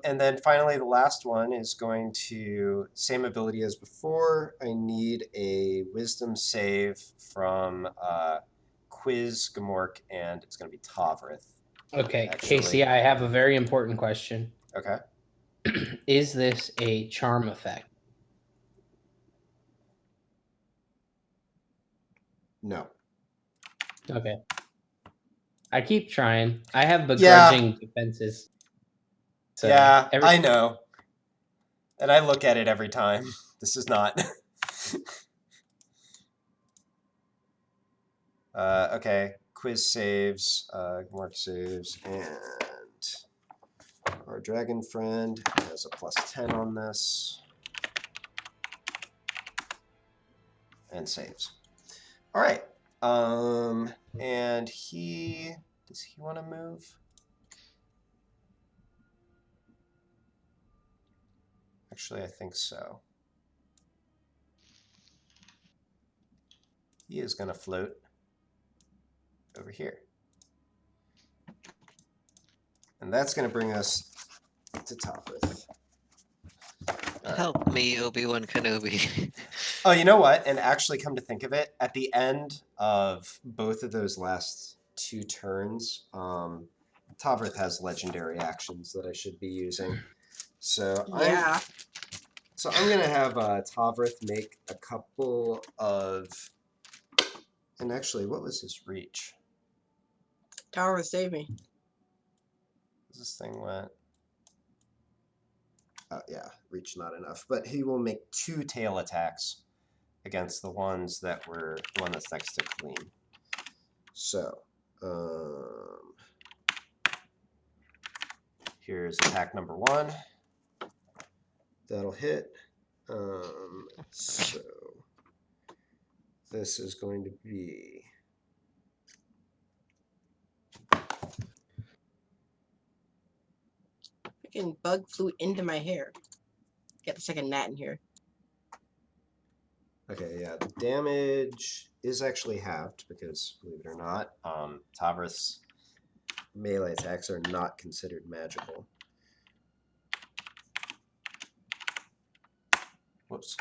[SPEAKER 1] And then finally, the last one is going to same ability as before. I need a Wisdom save from Quiz, Gamork, and it's going to be Tavrith.
[SPEAKER 3] Okay,
[SPEAKER 1] Actually.
[SPEAKER 3] Casey, I have a very important question.
[SPEAKER 1] Okay.
[SPEAKER 3] Is this a charm effect?
[SPEAKER 1] No.
[SPEAKER 3] Okay. I keep trying. I have begrudging defenses. So
[SPEAKER 1] yeah, I know. And I look at it every time. This is not. Okay. Quiz saves, Gamork saves, and our dragon friend has a +10 on this. And saves. All right. And does he want to move? Actually, I think so. He is going to float over here. And that's going to bring us to Toprith.
[SPEAKER 2] Help me, Obi-Wan Kenobi.
[SPEAKER 1] Oh, you know what? And actually, come to think of it, at the end of both of those last 2 turns, Tovrith has legendary actions that I should be using. So
[SPEAKER 5] Yeah.
[SPEAKER 1] I'm going to have Tovrith make a couple of... And actually, what was his reach?
[SPEAKER 5] Tower save me.
[SPEAKER 1] This thing went... yeah, reach not enough. But he will make 2 tail attacks against the ones that were... The one that's next to Colleen. So, here's attack number 1. That'll hit. So this is going to be
[SPEAKER 5] Freaking bug flew into my hair. Get the second gnat in here.
[SPEAKER 1] okay. Yeah, the damage is actually halved because, believe it or not, Tavrith's melee attacks are not considered magical. Whoops.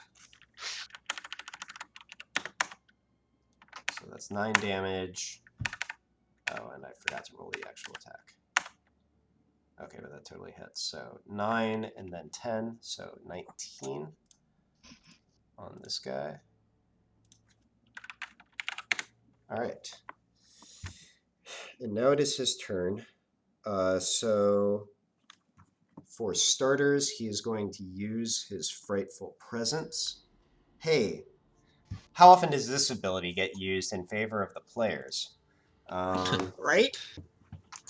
[SPEAKER 1] So that's 9 damage. Oh, and I forgot to roll the actual attack. Okay, but that totally hits. So 9 and then 10, so 19 on this guy. All right. And now it is his turn. So for starters, he is going to use his Frightful Presence. Hey, how often does this ability get used in favor of the players?
[SPEAKER 5] Right?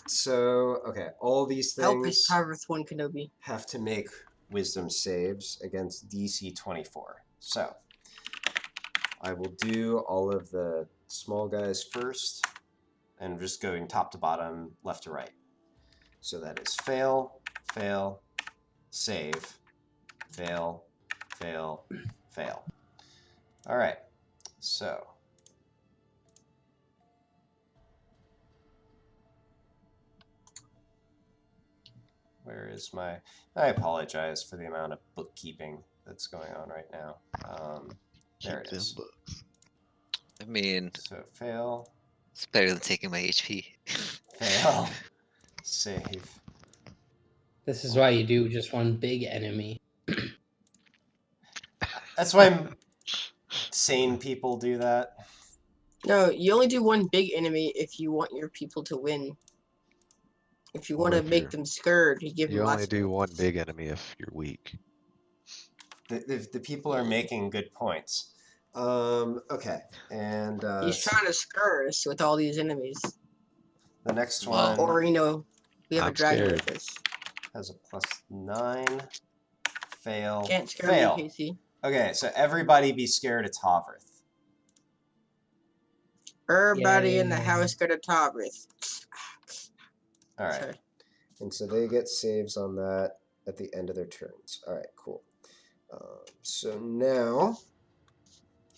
[SPEAKER 1] So, okay, all these
[SPEAKER 5] Help
[SPEAKER 1] things
[SPEAKER 5] is Tower's one Kenobi.
[SPEAKER 1] have to make wisdom saves against DC 24. So, I will do all of the small guys first, and just going top to bottom, left to right. So that is fail, fail, save, fail, fail, fail. All right, so where is my... I apologize for the amount of bookkeeping that's going on right now. There it is.
[SPEAKER 6] Books.
[SPEAKER 2] I mean,
[SPEAKER 1] So fail,
[SPEAKER 2] it's better than taking my HP.
[SPEAKER 1] fail, save.
[SPEAKER 3] This is why you do just one big enemy.
[SPEAKER 1] That's why sane people do that.
[SPEAKER 5] No, you only do one big enemy if you want your people to win. If you
[SPEAKER 6] Well,
[SPEAKER 5] want to
[SPEAKER 6] if
[SPEAKER 5] make
[SPEAKER 6] you're-
[SPEAKER 5] them scared, you give
[SPEAKER 6] You
[SPEAKER 5] them
[SPEAKER 6] only
[SPEAKER 5] lots of
[SPEAKER 6] do one
[SPEAKER 5] enemies.
[SPEAKER 6] big enemy if you're weak.
[SPEAKER 1] The people are making good points. Okay, and
[SPEAKER 5] He's trying to scare us with all these enemies.
[SPEAKER 1] the next
[SPEAKER 2] Well,
[SPEAKER 1] one
[SPEAKER 5] Or, we have a
[SPEAKER 6] I'm
[SPEAKER 5] dragon
[SPEAKER 6] scared.
[SPEAKER 5] with us.
[SPEAKER 1] has a +9. Fail.
[SPEAKER 5] Can't scare
[SPEAKER 1] Fail.
[SPEAKER 5] me, Casey.
[SPEAKER 1] Okay, so everybody be scared of Tovrith.
[SPEAKER 5] Everybody in the
[SPEAKER 3] Yay.
[SPEAKER 5] house got a Tovrith.
[SPEAKER 1] All right.
[SPEAKER 5] Sorry.
[SPEAKER 1] And so they get saves on that at the end of their turns. All right, cool. So now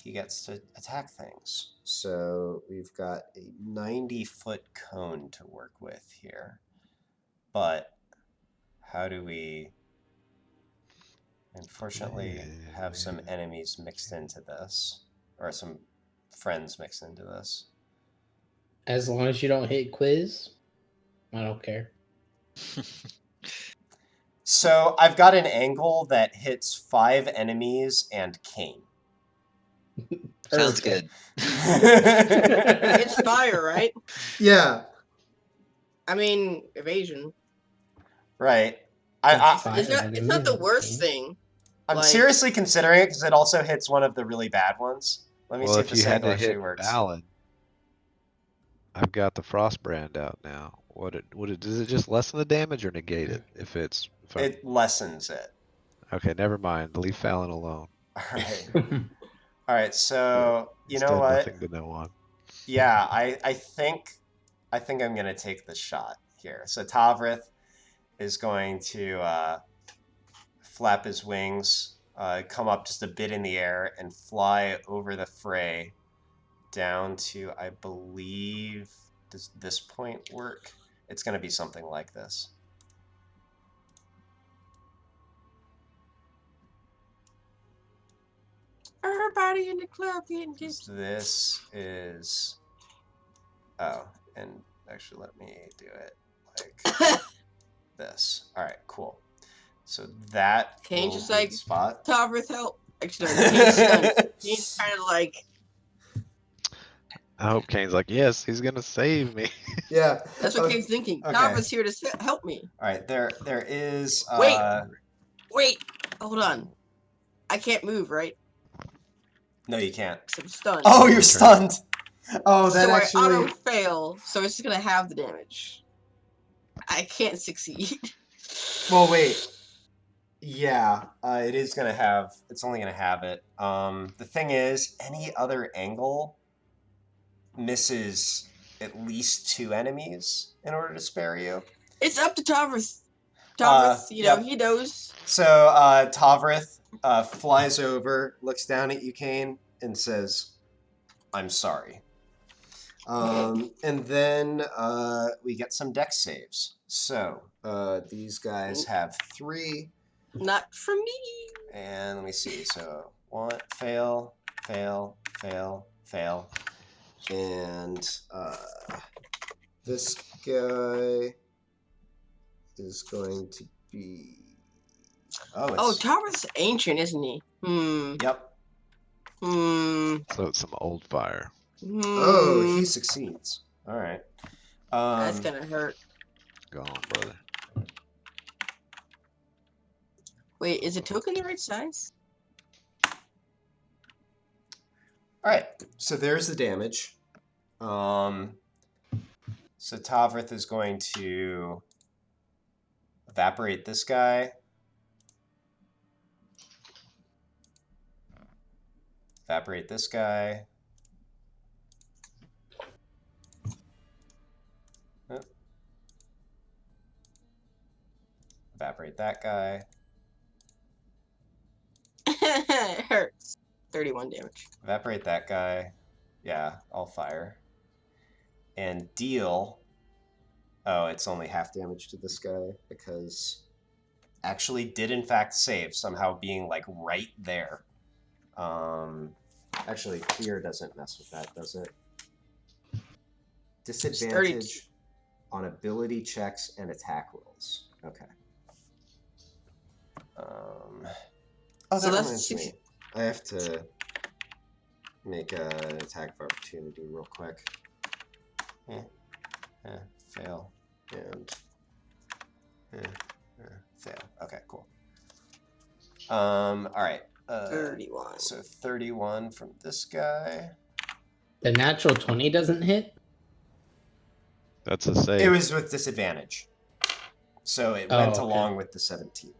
[SPEAKER 1] he gets to attack things. So we've got a 90-foot cone to work with here. But how do we, unfortunately, have some enemies mixed into this? Or some friends mixed into this?
[SPEAKER 3] As long as you don't hit quiz, I don't care.
[SPEAKER 1] So I've got an angle that hits 5 enemies and Kane.
[SPEAKER 2] sounds
[SPEAKER 3] Perfect.
[SPEAKER 2] good.
[SPEAKER 5] It's fire, right?
[SPEAKER 1] Yeah.
[SPEAKER 5] I mean, evasion.
[SPEAKER 1] Right.
[SPEAKER 3] It's
[SPEAKER 5] It's not
[SPEAKER 3] enemies
[SPEAKER 5] the
[SPEAKER 3] and
[SPEAKER 5] worst
[SPEAKER 3] Kane.
[SPEAKER 5] thing.
[SPEAKER 1] I'm
[SPEAKER 5] Like-
[SPEAKER 1] seriously considering it because it also hits one of the really bad ones. Let me
[SPEAKER 6] Well,
[SPEAKER 1] see
[SPEAKER 6] if
[SPEAKER 1] if
[SPEAKER 6] you
[SPEAKER 1] this
[SPEAKER 6] had
[SPEAKER 1] angle
[SPEAKER 6] to
[SPEAKER 1] actually
[SPEAKER 6] hit
[SPEAKER 1] works.
[SPEAKER 6] Balin, I've got the Frost brand out now. Does it just lessen the damage or negate it? If I'm-
[SPEAKER 1] It lessens it.
[SPEAKER 6] okay, never mind. Leave Fallon alone.
[SPEAKER 1] All right. All right. So you know
[SPEAKER 6] Instead,
[SPEAKER 1] what?
[SPEAKER 6] nothing to know on.
[SPEAKER 1] Yeah, I think I'm gonna take the shot here. So Tovrith is going to flap his wings, come up just a bit in the air, and fly over the fray down to, I believe, does this point work? It's going to be something like this.
[SPEAKER 5] Everybody in the club getting tips.
[SPEAKER 1] This is... Oh, and actually let me do it like this. All right, cool. So that
[SPEAKER 5] Kane's
[SPEAKER 1] will
[SPEAKER 5] just
[SPEAKER 1] be
[SPEAKER 5] like,
[SPEAKER 1] the spot.
[SPEAKER 5] Tovrith, help. Actually, no, Kane's stunned. Kane's kind of like,
[SPEAKER 6] I hope Kane's like, yes, he's gonna save me.
[SPEAKER 1] Yeah.
[SPEAKER 5] that's what Kane's thinking.
[SPEAKER 1] okay.
[SPEAKER 5] Tovrith's here to help me.
[SPEAKER 1] All right, there is...
[SPEAKER 5] Wait, hold on. I can't move, right?
[SPEAKER 1] No, you can't.
[SPEAKER 5] 'Cause I'm stunned.
[SPEAKER 1] Oh, you're stunned! Oh, that
[SPEAKER 5] so
[SPEAKER 1] actually...
[SPEAKER 5] I auto-fail, so it's just going to have the damage. I can't succeed.
[SPEAKER 1] Well, wait. Yeah, it is going to have... It's only going to have it. The thing is, any other angle misses at least 2 enemies in order to spare you.
[SPEAKER 5] It's up to Tovrith. Tovrith,
[SPEAKER 1] Yep.
[SPEAKER 5] he knows.
[SPEAKER 1] So, Tovrith flies over, looks down at you, Kane, and says, I'm sorry. And then we get some dex saves. So, these guys have 3.
[SPEAKER 5] Not for me.
[SPEAKER 1] And let me see. So, 1, fail, fail, fail, fail. And this guy is going to be...
[SPEAKER 5] Oh, Tovrith's ancient, isn't he?
[SPEAKER 1] Yep.
[SPEAKER 6] So it's some old fire.
[SPEAKER 1] Oh, he succeeds. All right.
[SPEAKER 5] That's gonna hurt.
[SPEAKER 6] Go on, brother.
[SPEAKER 5] Wait, is a token the right size?
[SPEAKER 1] All right. So there's the damage. So Tovrith is going to evaporate this guy. Evaporate this guy. Evaporate that guy.
[SPEAKER 5] It hurts. 31 damage.
[SPEAKER 1] Evaporate that guy. Yeah, I'll fire. And deal... Oh, it's only half damage to this guy because... Actually did in fact save, somehow being like right there. Actually, fear doesn't mess with that, does it? Disadvantage on ability checks and attack rolls. Okay. Oh,
[SPEAKER 5] So
[SPEAKER 1] that
[SPEAKER 5] that's
[SPEAKER 1] reminds
[SPEAKER 5] 60.
[SPEAKER 1] me. I have to make an attack of opportunity real quick. Fail. And fail. Okay, cool. All right.
[SPEAKER 5] 31.
[SPEAKER 1] So 31 from this guy.
[SPEAKER 3] The natural 20 doesn't hit?
[SPEAKER 6] That's a
[SPEAKER 1] It
[SPEAKER 6] save.
[SPEAKER 1] was with disadvantage. So it
[SPEAKER 3] Oh,
[SPEAKER 1] went
[SPEAKER 3] okay.
[SPEAKER 1] along with the 17.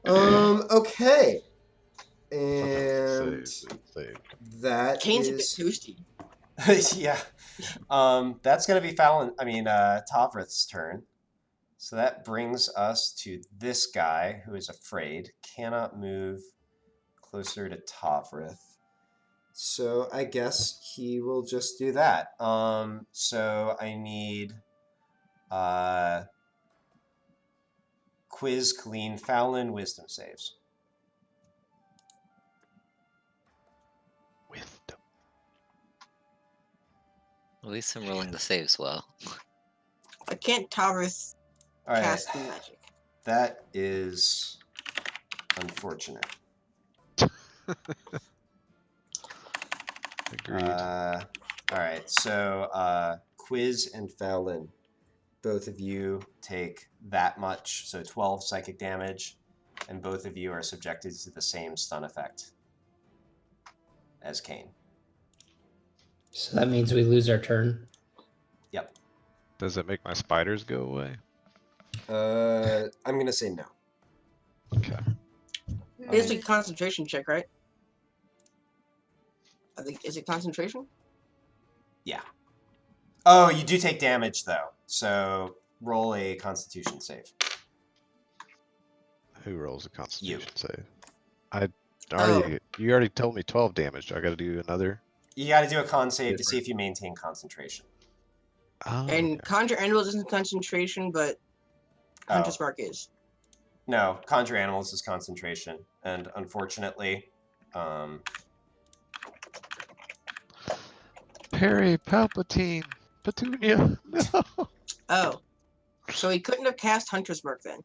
[SPEAKER 1] Okay. And
[SPEAKER 6] Save.
[SPEAKER 1] that
[SPEAKER 5] Kane's
[SPEAKER 1] is
[SPEAKER 5] a bit toasty.
[SPEAKER 1] yeah. That's gonna be Tavrith's turn. So that brings us to this guy who is afraid, cannot move closer to Tavrith. So I guess he will just do that. So I need Quiz, Clean, Fallon, Wisdom saves.
[SPEAKER 6] Wisdom.
[SPEAKER 2] At least I'm rolling the saves well.
[SPEAKER 5] I can't Taurus
[SPEAKER 1] All right,
[SPEAKER 5] cast magic.
[SPEAKER 1] that is unfortunate.
[SPEAKER 6] Agreed.
[SPEAKER 1] All right, so Quiz and Fallon, both of you take that much, so 12 psychic damage, and both of you are subjected to the same stun effect as Kane.
[SPEAKER 3] So that means we lose our turn.
[SPEAKER 1] Yep.
[SPEAKER 6] Does it make my spiders go away?
[SPEAKER 1] I'm gonna say no.
[SPEAKER 6] Okay.
[SPEAKER 5] It's a concentration check, right? I think is it concentration?
[SPEAKER 1] Yeah. Oh, you do take damage though, so roll a Constitution save.
[SPEAKER 6] Who rolls a Constitution save?
[SPEAKER 5] Oh.
[SPEAKER 6] You already told me 12 damage. Do I got to do another?
[SPEAKER 1] You got to do a con save to see if you maintain concentration.
[SPEAKER 6] Oh,
[SPEAKER 5] And
[SPEAKER 6] okay.
[SPEAKER 5] Conjure Animals isn't concentration, but Hunter's Mark is.
[SPEAKER 1] No, Conjure Animals is concentration, and unfortunately,
[SPEAKER 6] Perry Palpatine, Petunia. No.
[SPEAKER 5] Oh. So he couldn't have cast Hunter's Mark then.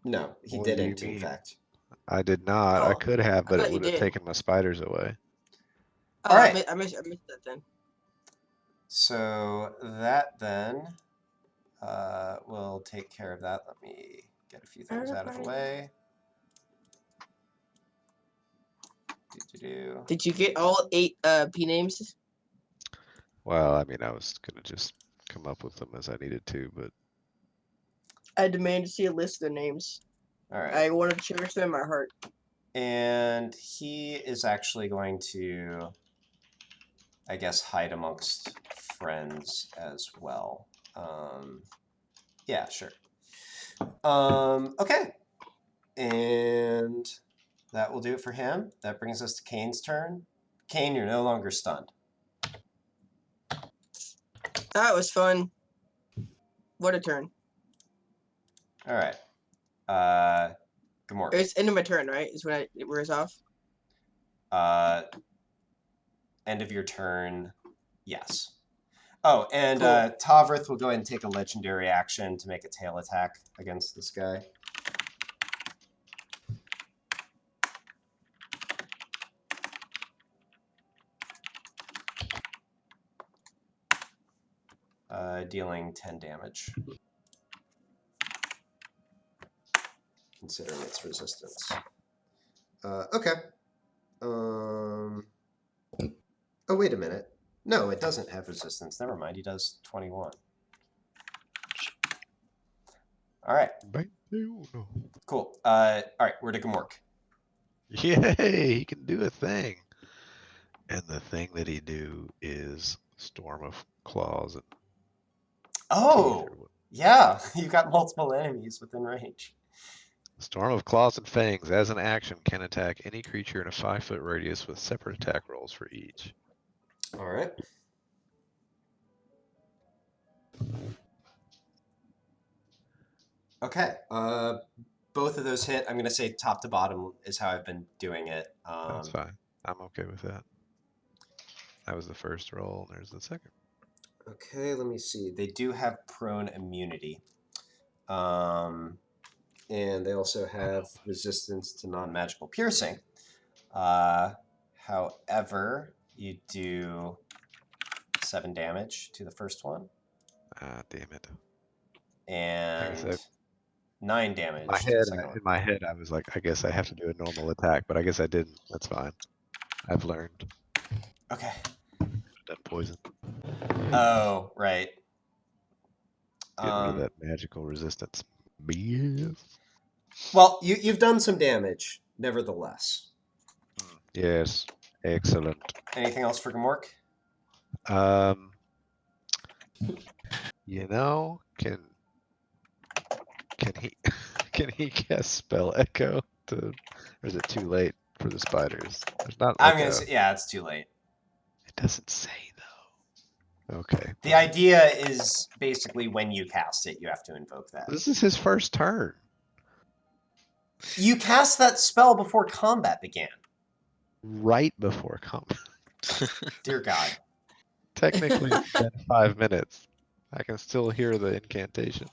[SPEAKER 1] no, he
[SPEAKER 6] What do you
[SPEAKER 1] didn't. In
[SPEAKER 6] mean?
[SPEAKER 1] fact.
[SPEAKER 6] I did not. I
[SPEAKER 5] Oh,
[SPEAKER 6] could have,
[SPEAKER 5] I
[SPEAKER 6] but
[SPEAKER 5] thought
[SPEAKER 6] it
[SPEAKER 5] you
[SPEAKER 6] would have
[SPEAKER 5] did.
[SPEAKER 6] taken my spiders away.
[SPEAKER 5] Oh,
[SPEAKER 1] All right.
[SPEAKER 5] I missed that then.
[SPEAKER 1] So that then will take care of that. Let me get a few things out of the way.
[SPEAKER 5] Did you get all 8 P names?
[SPEAKER 6] Well, I mean, I was gonna just come up with them as I needed to, but
[SPEAKER 5] I demand to see a list of the names.
[SPEAKER 1] All right.
[SPEAKER 5] I want to cherish them in my heart.
[SPEAKER 1] And he is actually going to, I guess, hide amongst friends as well. Yeah, sure. Okay. And that will do it for him. That brings us to Kane's turn. Kane, you're no longer stunned.
[SPEAKER 5] That was fun. What a turn.
[SPEAKER 1] All right. Gamork.
[SPEAKER 5] It's end of my turn, right? Is when it wears off.
[SPEAKER 1] End of your turn. Yes. Oh, and
[SPEAKER 5] Cool.
[SPEAKER 1] Tavrith will go ahead and take a legendary action to make a tail attack against this guy. Dealing 10 damage. Considering its resistance. Okay. Oh, wait a minute. No, it doesn't have resistance. Never mind. He does 21. All right. Cool. All right. We're to Gamork.
[SPEAKER 6] yay, he can do a thing. And the thing that he do is Storm of Claws and
[SPEAKER 1] Oh,
[SPEAKER 6] Teeth or
[SPEAKER 1] yeah. You've got multiple enemies within range.
[SPEAKER 6] Storm of Claws and Fangs, as an action, can attack any creature in a 5-foot radius with separate attack rolls for each.
[SPEAKER 1] All right. Okay. Both of those hit. I'm going to say top to bottom is how I've been doing it.
[SPEAKER 6] That's fine. I'm okay with that. That was the first roll. There's the second.
[SPEAKER 1] Okay, let me see. They do have prone immunity. and they also have resistance to non-magical piercing. However, you do 7 damage to the first one,
[SPEAKER 6] Ah, damn it.
[SPEAKER 1] and
[SPEAKER 6] said,
[SPEAKER 1] 9 damage
[SPEAKER 6] In my
[SPEAKER 1] to the
[SPEAKER 6] head,
[SPEAKER 1] second one.
[SPEAKER 6] in my head, I was like, I guess I have to do a normal attack, but I guess I didn't. That's fine. I've learned.
[SPEAKER 1] Okay.
[SPEAKER 6] Done poison.
[SPEAKER 1] Oh, right.
[SPEAKER 6] Get rid of that magical resistance. BS.
[SPEAKER 1] Well, you've done some damage, nevertheless.
[SPEAKER 6] Yes. Excellent.
[SPEAKER 1] Anything else for Gamork?
[SPEAKER 6] Um, can he can he cast spell echo to, or is it too late for the spiders? There's not
[SPEAKER 1] I'm
[SPEAKER 6] like
[SPEAKER 1] gonna
[SPEAKER 6] a.
[SPEAKER 1] say, yeah, it's too late.
[SPEAKER 6] It doesn't say though. Okay.
[SPEAKER 1] The
[SPEAKER 6] fine.
[SPEAKER 1] idea is basically when you cast it, you have to invoke that.
[SPEAKER 6] This is his first turn.
[SPEAKER 1] You cast that spell before combat began.
[SPEAKER 6] Right before combat.
[SPEAKER 1] Dear God.
[SPEAKER 6] Technically, it's been 5 minutes. I can still hear the incantation.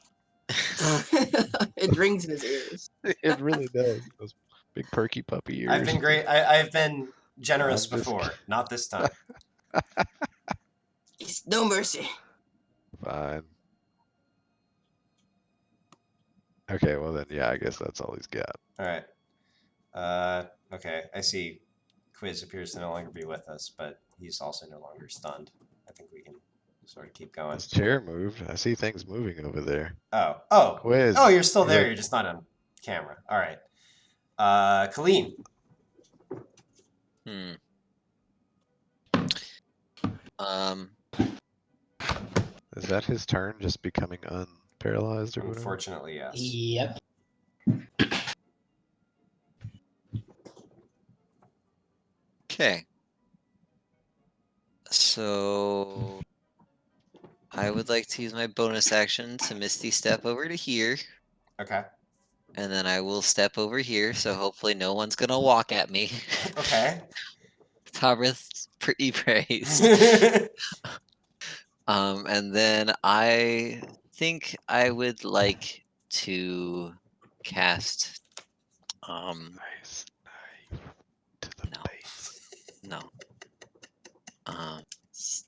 [SPEAKER 5] It rings in his ears.
[SPEAKER 6] It really does. Those big perky puppy ears.
[SPEAKER 1] I've been great. I've been generous
[SPEAKER 6] I'm just
[SPEAKER 1] before. Not this time.
[SPEAKER 5] It's no mercy.
[SPEAKER 6] Fine. Okay, well then, yeah, I guess that's all he's got.
[SPEAKER 1] All right. Okay, I see. Quiz appears to no longer be with us, but he's also no longer stunned. I think we can sort of keep going.
[SPEAKER 6] His chair moved. I see things moving over there.
[SPEAKER 1] Oh,
[SPEAKER 6] Quiz.
[SPEAKER 1] you're still there.
[SPEAKER 6] Good.
[SPEAKER 1] You're just not on camera. All right. Colleen.
[SPEAKER 6] Is that his turn, just becoming unparalyzed or whatever?
[SPEAKER 1] Unfortunately, yes.
[SPEAKER 3] Yep.
[SPEAKER 2] Okay. So I would like to use my bonus action to Misty Step over to here.
[SPEAKER 1] Okay.
[SPEAKER 2] And then I will step over here, so hopefully no one's gonna walk at me.
[SPEAKER 1] Okay.
[SPEAKER 2] Tabrith's pretty praised. And then I think I would like to cast
[SPEAKER 6] Nice knife to the
[SPEAKER 2] No.
[SPEAKER 6] face.
[SPEAKER 2] no.
[SPEAKER 5] Ice.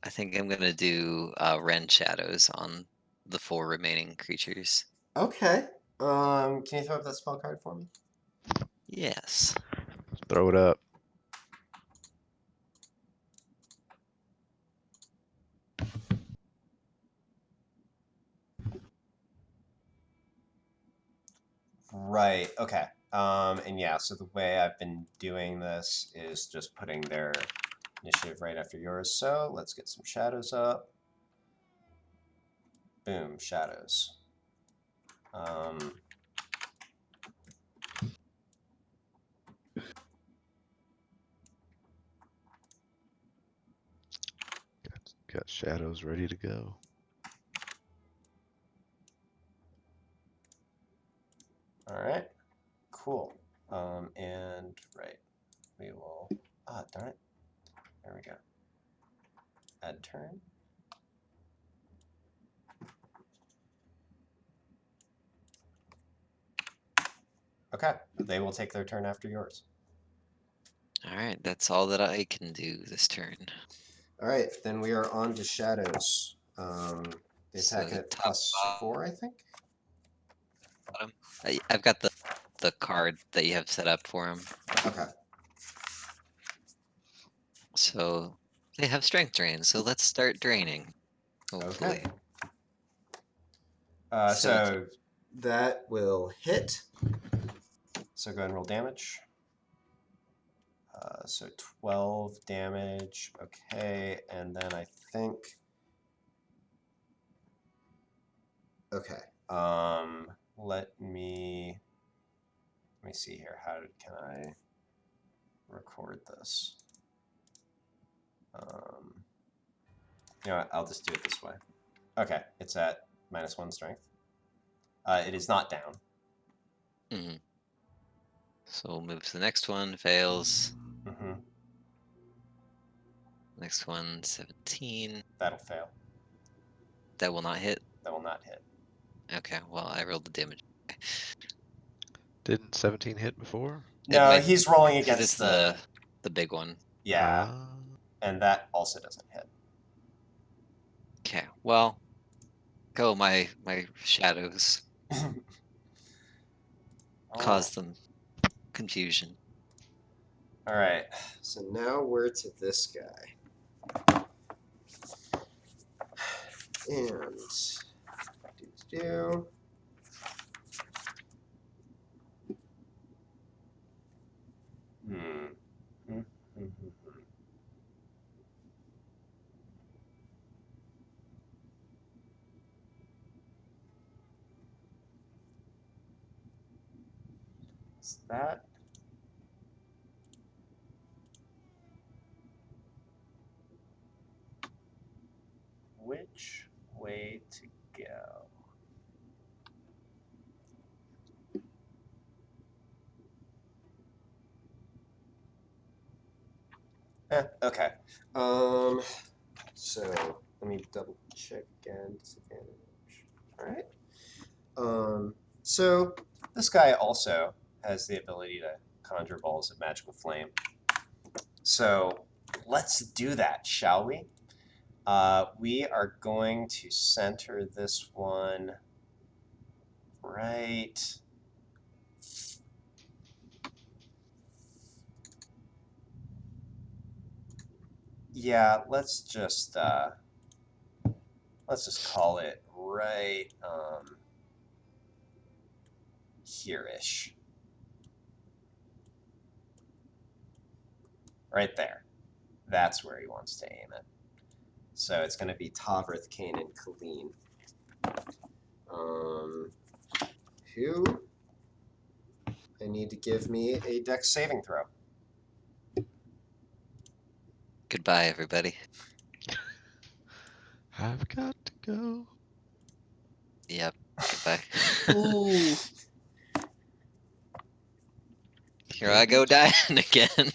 [SPEAKER 2] I think I'm gonna do Rend Shadows on the 4 remaining creatures.
[SPEAKER 1] Okay. Can you throw up that spell card for me?
[SPEAKER 2] Yes.
[SPEAKER 6] Throw it up.
[SPEAKER 1] Right. Okay. And yeah, so the way I've been doing this is just putting their initiative right after yours. So let's get some shadows up. Boom, shadows.
[SPEAKER 6] Got shadows ready to go.
[SPEAKER 1] All right. Cool. And right, we will. Ah, darn it. There we go. Add turn. Okay. They will take their turn after yours.
[SPEAKER 2] Alright, that's all that I can do this turn.
[SPEAKER 1] All right. Then we are on to shadows. They
[SPEAKER 2] So
[SPEAKER 1] attack at
[SPEAKER 2] top
[SPEAKER 1] +4, I think.
[SPEAKER 2] bottom. I've got the card that you have set up for them.
[SPEAKER 1] Okay.
[SPEAKER 2] So they have strength drain, so let's start draining. Hopefully.
[SPEAKER 1] Okay. So
[SPEAKER 2] 17.
[SPEAKER 1] that will hit. So go ahead and roll damage. So 12 damage. Okay, and then I think. Okay. Let me see here. How can I record this? You know what? I'll just do it this way. Okay, it's at -1 strength. It is not down.
[SPEAKER 2] Mm-hmm. So we'll move to the next one. Fails.
[SPEAKER 1] Mm-hmm.
[SPEAKER 2] Next one, 17.
[SPEAKER 1] That'll fail.
[SPEAKER 2] That will not hit.
[SPEAKER 1] That will not hit.
[SPEAKER 2] Okay, well, I rolled the damage.
[SPEAKER 6] Didn't 17 hit before?
[SPEAKER 1] No,
[SPEAKER 2] might-
[SPEAKER 1] he's rolling
[SPEAKER 2] Because
[SPEAKER 1] against
[SPEAKER 2] it's the big one.
[SPEAKER 1] yeah,
[SPEAKER 6] Ah.
[SPEAKER 1] and that also doesn't hit.
[SPEAKER 2] Okay, well, go my shadows. Cause them confusion.
[SPEAKER 1] All right, so now we're to this guy. And do. Hmm. Is that? Which way to go? Okay. So let me double check again. Disadvantage. All right. So this guy also has the ability to conjure balls of magical flame. So let's do that, shall we? We are going to center this one right. Yeah, let's just call it right here-ish. Right there. That's where he wants to aim it. So it's going to be Tavrith, Kane, and Colleen. Who? I need to give me a dex saving throw.
[SPEAKER 2] Goodbye, everybody.
[SPEAKER 6] I've got to go.
[SPEAKER 2] Yep. Goodbye.
[SPEAKER 5] Ooh.
[SPEAKER 2] Here I go dying again.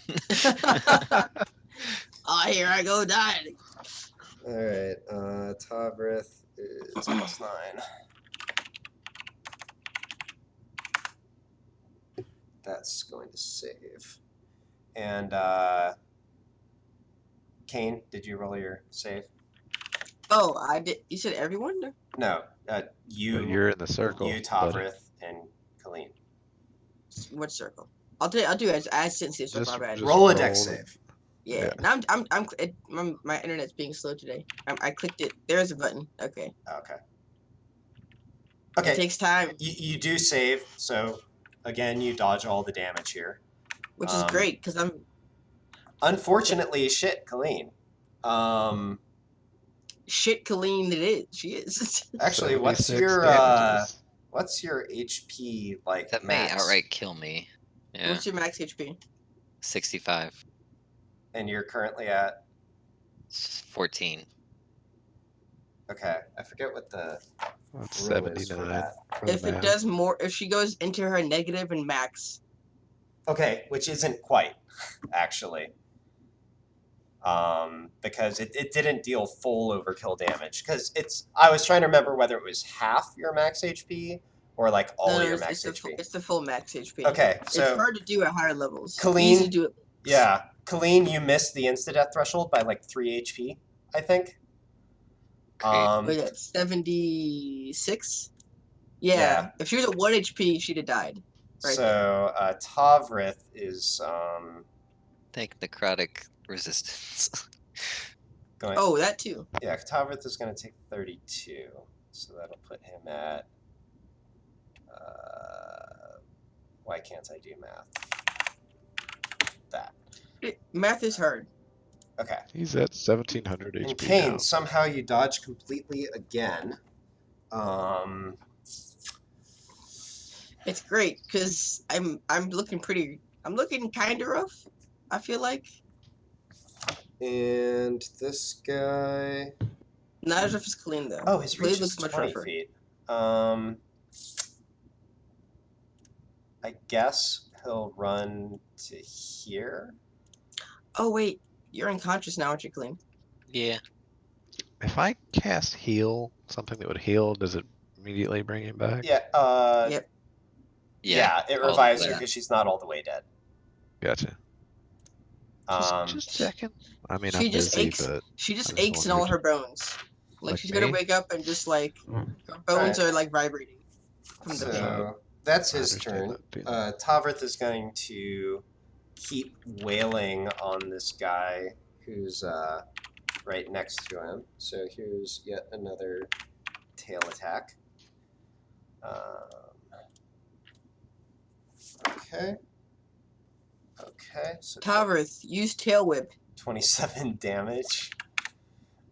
[SPEAKER 5] Oh, here I go dying.
[SPEAKER 1] All right. Tavrith is +9. That's going to save. And Kane, did you roll your save?
[SPEAKER 5] Oh, I did. You said everyone?
[SPEAKER 1] No,
[SPEAKER 6] But
[SPEAKER 1] you,
[SPEAKER 6] you're in the circle.
[SPEAKER 1] you,
[SPEAKER 6] buddy.
[SPEAKER 1] Tavrith, and Colleen.
[SPEAKER 5] What circle? I'll do it as sensitive. So
[SPEAKER 6] Just,
[SPEAKER 5] my bad.
[SPEAKER 6] just
[SPEAKER 1] Roll a dex
[SPEAKER 6] roll
[SPEAKER 1] save.
[SPEAKER 5] Yeah.
[SPEAKER 6] yeah.
[SPEAKER 5] Now my internet's being slow today. I clicked it. There's a button. Okay.
[SPEAKER 1] Okay.
[SPEAKER 5] It
[SPEAKER 1] Okay.
[SPEAKER 5] takes time,
[SPEAKER 1] You do save, so again, you dodge all the damage here.
[SPEAKER 5] which is great because I'm.
[SPEAKER 1] Unfortunately, shit, Colleen.
[SPEAKER 5] Shit, Colleen, it is. She is.
[SPEAKER 1] Actually, what's
[SPEAKER 6] 76
[SPEAKER 1] your
[SPEAKER 6] damages.
[SPEAKER 1] HP like
[SPEAKER 2] That
[SPEAKER 1] max?
[SPEAKER 2] may outright kill me. Yeah.
[SPEAKER 5] What's your max HP?
[SPEAKER 2] 65.
[SPEAKER 1] And you're currently at
[SPEAKER 2] 14.
[SPEAKER 1] okay. I forget what the
[SPEAKER 6] That's
[SPEAKER 1] rule is for
[SPEAKER 6] 79
[SPEAKER 1] that.
[SPEAKER 6] for the
[SPEAKER 5] If it
[SPEAKER 6] math.
[SPEAKER 5] does more, if she goes into her negative and max.
[SPEAKER 1] Okay, which isn't quite actually. Because it didn't deal full overkill damage. Because I was trying to remember whether it was half your max HP or like all your max HP.
[SPEAKER 5] It's the full max HP.
[SPEAKER 1] Okay,
[SPEAKER 5] It's
[SPEAKER 1] so
[SPEAKER 5] hard to do at higher levels.
[SPEAKER 1] Colleen-
[SPEAKER 5] Easy to do it.
[SPEAKER 1] yeah, Colleen, you missed the insta-death threshold by like 3 HP, I think.
[SPEAKER 2] Great.
[SPEAKER 5] Wait, that's 76? Yeah.
[SPEAKER 1] Yeah.
[SPEAKER 5] If she was at 1 HP, she'd have died. Right
[SPEAKER 1] So Tavrith is
[SPEAKER 2] Thank necrotic resistance.
[SPEAKER 1] going.
[SPEAKER 5] Oh, that too.
[SPEAKER 1] Yeah, Tavrith is going to take 32, so that'll put him at. Why can't I do math? That.
[SPEAKER 5] Math is hard.
[SPEAKER 1] Okay.
[SPEAKER 6] He's at 1700
[SPEAKER 1] And
[SPEAKER 6] HP
[SPEAKER 1] Kane,
[SPEAKER 6] now.
[SPEAKER 1] somehow you dodge completely again.
[SPEAKER 5] It's great because I'm looking pretty. I'm looking kind of rough. I feel like
[SPEAKER 1] And this guy.
[SPEAKER 5] not as rough as Colleen though.
[SPEAKER 1] Oh, his
[SPEAKER 5] Colleen
[SPEAKER 1] reach is
[SPEAKER 5] looks much
[SPEAKER 1] 20
[SPEAKER 5] rougher.
[SPEAKER 1] feet. I guess he'll run to here.
[SPEAKER 5] Oh wait, you're unconscious now, aren't you, Colleen?
[SPEAKER 2] Yeah.
[SPEAKER 6] If I cast heal, something that would heal, does it immediately bring him back?
[SPEAKER 1] Yeah.
[SPEAKER 5] Yep.
[SPEAKER 1] Yeah, it
[SPEAKER 2] all
[SPEAKER 1] revives her
[SPEAKER 5] yeah.
[SPEAKER 1] because she's not all the way dead.
[SPEAKER 6] Gotcha. Just checking. I mean,
[SPEAKER 5] She
[SPEAKER 6] I'm
[SPEAKER 5] just
[SPEAKER 6] busy,
[SPEAKER 5] aches.
[SPEAKER 6] but
[SPEAKER 5] She just
[SPEAKER 6] I just
[SPEAKER 5] aches in all
[SPEAKER 6] wondered.
[SPEAKER 5] her bones. Like
[SPEAKER 6] Like
[SPEAKER 5] she's gonna
[SPEAKER 6] me?
[SPEAKER 5] wake up and just like her bones are like vibrating from the pain.
[SPEAKER 1] So that's
[SPEAKER 6] I
[SPEAKER 1] his
[SPEAKER 6] understand
[SPEAKER 1] turn.
[SPEAKER 6] that feeling.
[SPEAKER 1] Tavrith is going to keep wailing on this guy who's right next to him. So here's yet another tail attack. Okay. Okay. So
[SPEAKER 5] Tavrith, use tail whip.
[SPEAKER 1] 27 damage.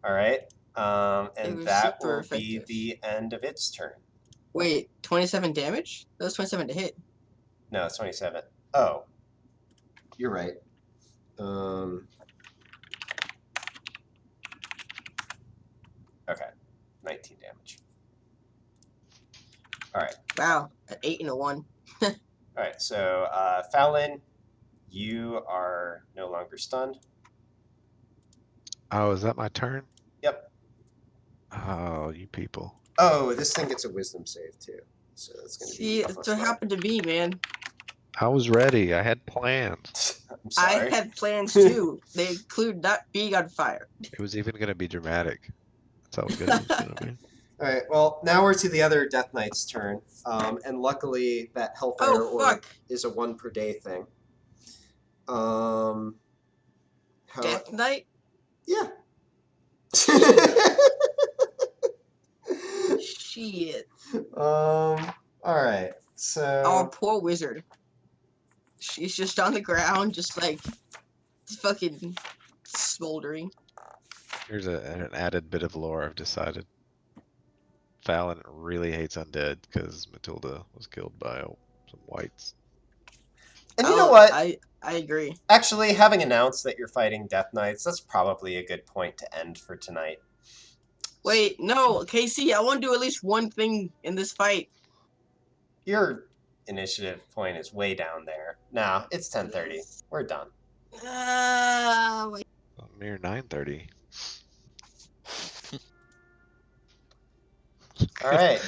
[SPEAKER 1] All right.
[SPEAKER 5] It
[SPEAKER 1] And
[SPEAKER 5] was
[SPEAKER 1] that
[SPEAKER 5] super
[SPEAKER 1] will be
[SPEAKER 5] effective.
[SPEAKER 1] the end of its turn.
[SPEAKER 5] Wait, 27 damage? That was 27 to hit.
[SPEAKER 1] No, it's 27. Oh. You're right. 19 damage. All right.
[SPEAKER 5] Wow, an 8 and a 1.
[SPEAKER 1] All right. So, Fallon, you are no longer stunned.
[SPEAKER 6] Oh, is that my turn?
[SPEAKER 1] Yep.
[SPEAKER 6] Oh, you people.
[SPEAKER 1] Oh, this thing gets a wisdom save too. So that's going to be
[SPEAKER 5] See, that's what
[SPEAKER 1] +5.
[SPEAKER 5] happened to me, man.
[SPEAKER 6] I was ready. I had plans.
[SPEAKER 1] I'm
[SPEAKER 5] I
[SPEAKER 1] sorry.
[SPEAKER 5] had plans too. They include not being on fire.
[SPEAKER 6] It was even going to be dramatic. That's how good it was going to be.
[SPEAKER 1] All right. Well, now we're to the other Death Knight's turn, and luckily that Hellfire
[SPEAKER 5] Oh,
[SPEAKER 1] Orb
[SPEAKER 5] fuck.
[SPEAKER 1] is a 1 per day thing.
[SPEAKER 5] Death Knight?
[SPEAKER 1] Yeah.
[SPEAKER 5] Shit.
[SPEAKER 1] All right. So.
[SPEAKER 5] Oh, poor wizard. She's just on the ground, just like fucking smoldering.
[SPEAKER 6] Here's an added bit of lore I've decided. Fallon really hates undead because Matilda was killed by some whites.
[SPEAKER 1] And you know what?
[SPEAKER 5] I agree.
[SPEAKER 1] Actually, having announced that you're fighting Death Knights, that's probably a good point to end for tonight.
[SPEAKER 5] Wait, no, KC, I want to do at least one thing in this fight.
[SPEAKER 1] Your initiative point is way down there. Nah, it's 10:30. We're done.
[SPEAKER 5] Wait.
[SPEAKER 6] A mere 9:30.
[SPEAKER 1] All right.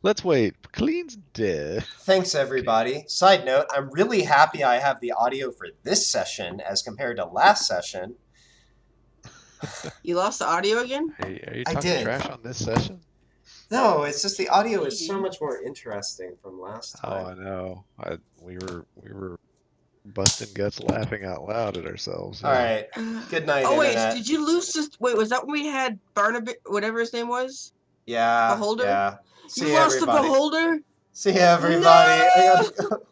[SPEAKER 6] Let's wait. Clean's dead.
[SPEAKER 1] Thanks, everybody. Side note, I'm really happy I have the audio for this session as compared to last session.
[SPEAKER 5] You lost the audio again?
[SPEAKER 6] Hey, are you
[SPEAKER 1] I
[SPEAKER 6] talking
[SPEAKER 1] did.
[SPEAKER 6] trash on this session?
[SPEAKER 1] No, it's just the audio is so much more interesting from last
[SPEAKER 6] Oh,
[SPEAKER 1] time.
[SPEAKER 6] I know. We were busting guts laughing out loud at ourselves.
[SPEAKER 1] All right. Good night,
[SPEAKER 5] Oh, wait,
[SPEAKER 1] Internet.
[SPEAKER 5] did you lose this? Wait, was that when we had Barnaby, whatever his name was?
[SPEAKER 1] Yeah.
[SPEAKER 5] Beholder?
[SPEAKER 1] Yeah. See
[SPEAKER 5] You lost
[SPEAKER 1] everybody.
[SPEAKER 5] the Beholder?
[SPEAKER 1] See everybody.
[SPEAKER 5] No!
[SPEAKER 1] I gotta go.